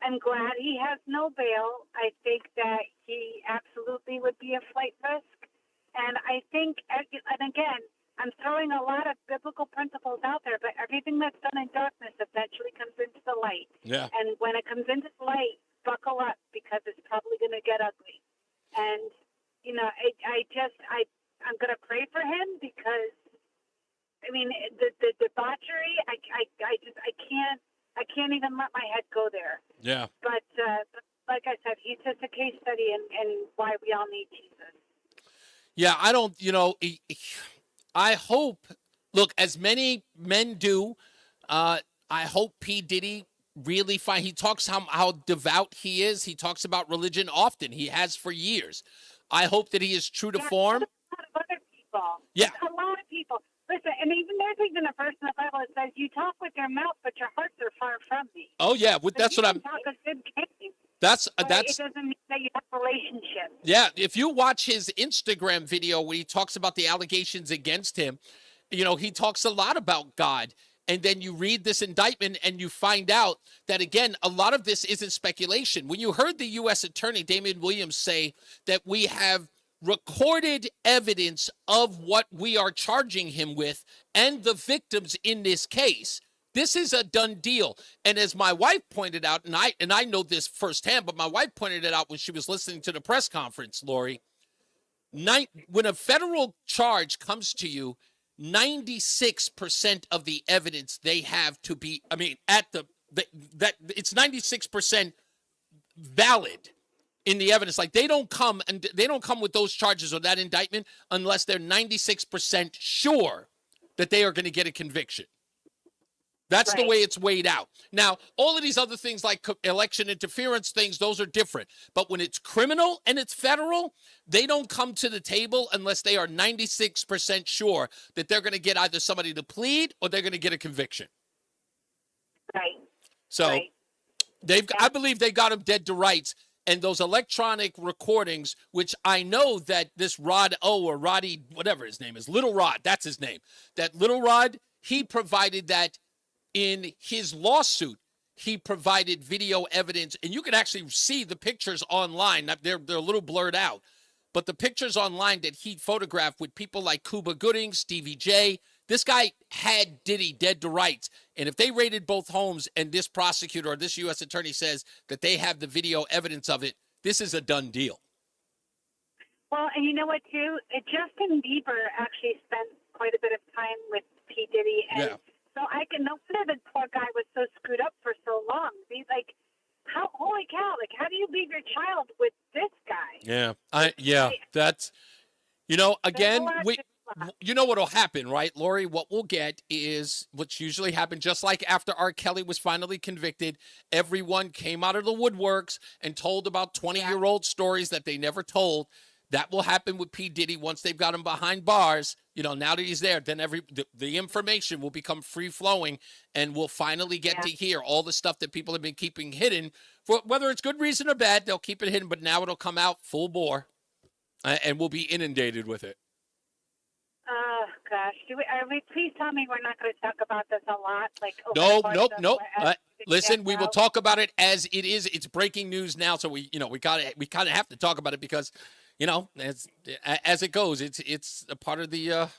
I'm glad he has no bail. I think that he absolutely would be a flight risk. And I think, and again, I'm throwing a lot of biblical principles out there, but everything that's done in darkness eventually comes into the light. Yeah. And when it comes into the light, buckle up, because it's probably going to get ugly. And, I'm going to pray for him, because the debauchery, I can't even let my head go there. Yeah. But like I said, he's just a case study in why we all need Jesus. Yeah, I hope, look, as many men do, I hope P. Diddy really he talks how devout he is. He talks about religion often. He has for years. I hope that he is true to form. A lot of other people. Yeah. A lot of people. Listen, and there's even a verse in the Bible that says, "You talk with your mouth, but your hearts are far from me." Oh yeah, that's what I'm. Talk a good game. That's it doesn't mean that you have a relationship. Yeah, if you watch his Instagram video where he talks about the allegations against him, he talks a lot about God. And then you read this indictment and you find out that, again, a lot of this isn't speculation. When you heard the U.S. Attorney, Damian Williams, say that we have recorded evidence of what we are charging him with and the victims in this case, this is a done deal. And as my wife pointed out, and I know this firsthand, but my wife pointed it out when she was listening to the press conference, Lori, when a federal charge comes to you, 96% of the evidence they have to be, it's 96% valid in the evidence. Like they don't come with those charges or that indictment unless they're 96% sure that they are going to get a conviction. That's right. The way it's weighed out. Now, all of these other things like election interference things, those are different. But when it's criminal and it's federal, they don't come to the table unless they are 96% sure that they're going to get either somebody to plead or they're going to get a conviction. Right. So right. I believe they got him dead to rights. And those electronic recordings, which I know that this Rod O or Roddy, whatever his name is, Little Rod, that's his name. That Little Rod, he provided that. In his lawsuit, he provided video evidence, and you can actually see the pictures online. They're a little blurred out, but the pictures online that he photographed with people like Cuba Gooding, Stevie J, this guy had Diddy dead to rights. And if they raided both homes and this prosecutor or this U.S. attorney says that they have the video evidence of it, this is a done deal. Well, and you know what, too? Justin Bieber actually spent quite a bit of time with P. Diddy. And so I can no wonder the poor guy was so screwed up for so long. He's like, holy cow, like, how do you leave your child with this guy? Yeah. That's, again, you know what will happen, right, Lori? What we'll get is what's usually happened, just like after R. Kelly was finally convicted, everyone came out of the woodworks and told about 20-year-old stories that they never told. That will happen with P. Diddy once they've got him behind bars. Now that he's there, then the information will become free-flowing, and we'll finally get to hear all the stuff that people have been keeping hidden. For whether it's good reason or bad, they'll keep it hidden, but now it'll come out full bore, and we'll be inundated with it. Oh, gosh. Please tell me we're not going to talk about this a lot? Nope. Listen, we will talk about it as it is. It's breaking news now, so we kind of have to talk about it because, as it goes, it's a part of the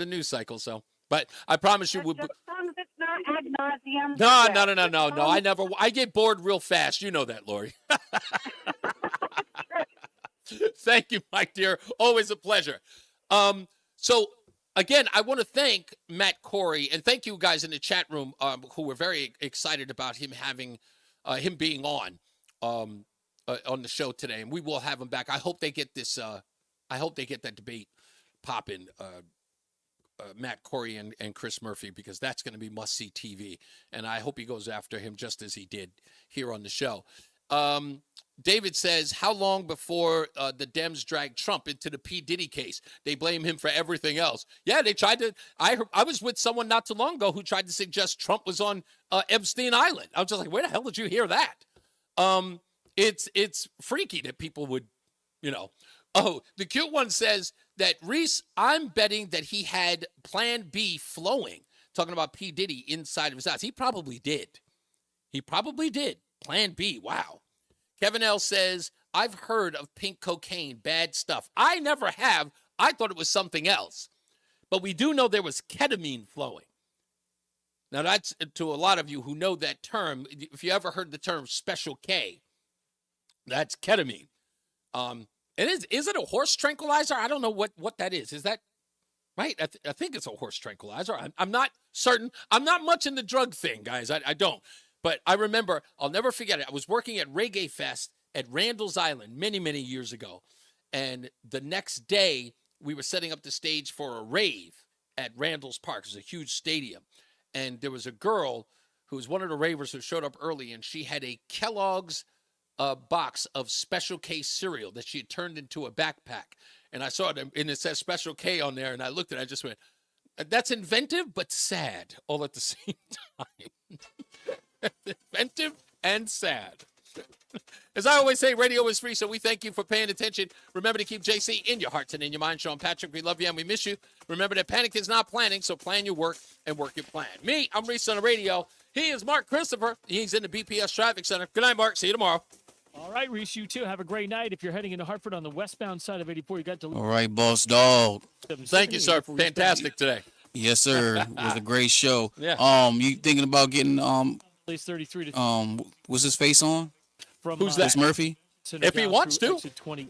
news cycle. So, but I promise you, as long as it's not ad nauseum. No. I get bored real fast. You know that, Lori. Thank you, my dear. Always a pleasure. So, again, I want to thank Matt Corey, and thank you guys in the chat room who were very excited about him being on the show today, and we will have him back. I hope they get this. I hope they get that debate popping, Matt Corey and Chris Murphy, because that's going to be must-see TV, and I hope he goes after him just as he did here on the show. David says, how long before the Dems dragged Trump into the P. Diddy case? They blame him for everything else. Yeah, they tried to. I was with someone not too long ago who tried to suggest Trump was on Epstein Island. I was just like, where the hell did you hear that? It's freaky that people would, Oh, the cute one says that, Reese, I'm betting that he had Plan B flowing, talking about P. Diddy inside of his house. He probably did. Plan B, wow. Kevin L. says, I've heard of pink cocaine, bad stuff. I never have. I thought it was something else. But we do know there was ketamine flowing. Now, that's to a lot of you who know that term. If you ever heard the term Special K, that's ketamine. And is it a horse tranquilizer? I don't know what that is. Is that right? I think it's a horse tranquilizer. I'm not certain. I'm not much in the drug thing, guys. I don't. But I remember, I'll never forget it. I was working at Reggae Fest at Randall's Island many, many years ago. And the next day, we were setting up the stage for a rave at Randall's Park. It was a huge stadium. And there was a girl who was one of the ravers who showed up early, and she had a Kellogg's box of Special K cereal that she had turned into a backpack. And I saw it, and it says Special K on there, and I looked at it, I just went, that's inventive but sad all at the same time. Inventive and sad. As I always say, radio is free, so we thank you for paying attention. Remember to keep JC in your hearts and in your mind. Sean Patrick, we love you and we miss you. Remember that panic is not planning, so plan your work and work your plan. Me, I'm Reese on the radio. He is Mark Christopher. He's in the BPS Traffic Center. Good night, Mark. See you tomorrow. All right, Reese, you too. Have a great night. If you're heading into Hartford on the westbound side of 84, you got to... All right, boss dog. Thank you, sir. Fantastic today. Yes, sir. It was a great show. Yeah. You thinking about getting 33 to what's his face on? From who's that? Chris Murphy? If he wants to.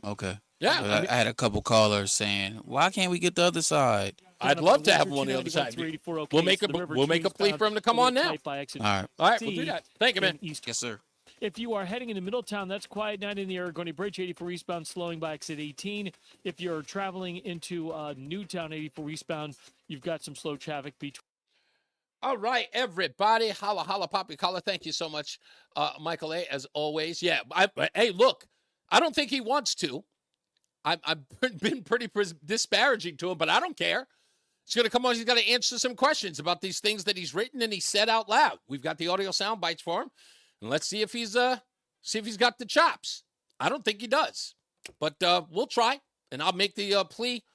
Okay. Yeah. I had a couple callers saying, why can't we get the other side? I'd love to have him on the other side. We'll make a plea for him to come on now. All right, we'll do that. Thank you, man. Yes, sir. If you are heading into Middletown, that's quiet night in the Aragoni Bridge, 84 eastbound, slowing by exit 18. If you're traveling into Newtown, 84 eastbound, you've got some slow traffic between. All right, everybody. Holla, holla, poppy collar. Thank you so much, Michael A., as always. Yeah, hey, look, I don't think he wants to. I've been pretty disparaging to him, but I don't care. He's going to come on. He's got to answer some questions about these things that he's written and he said out loud. We've got the audio sound bites for him. And let's see if he's got the chops. I don't think he does, but we'll try, and I'll make the plea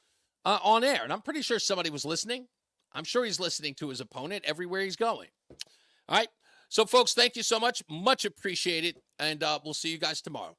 on air. And I'm pretty sure somebody was listening. I'm sure he's listening to his opponent everywhere he's going. All right. So, folks, thank you so much. Much appreciated, and we'll see you guys tomorrow.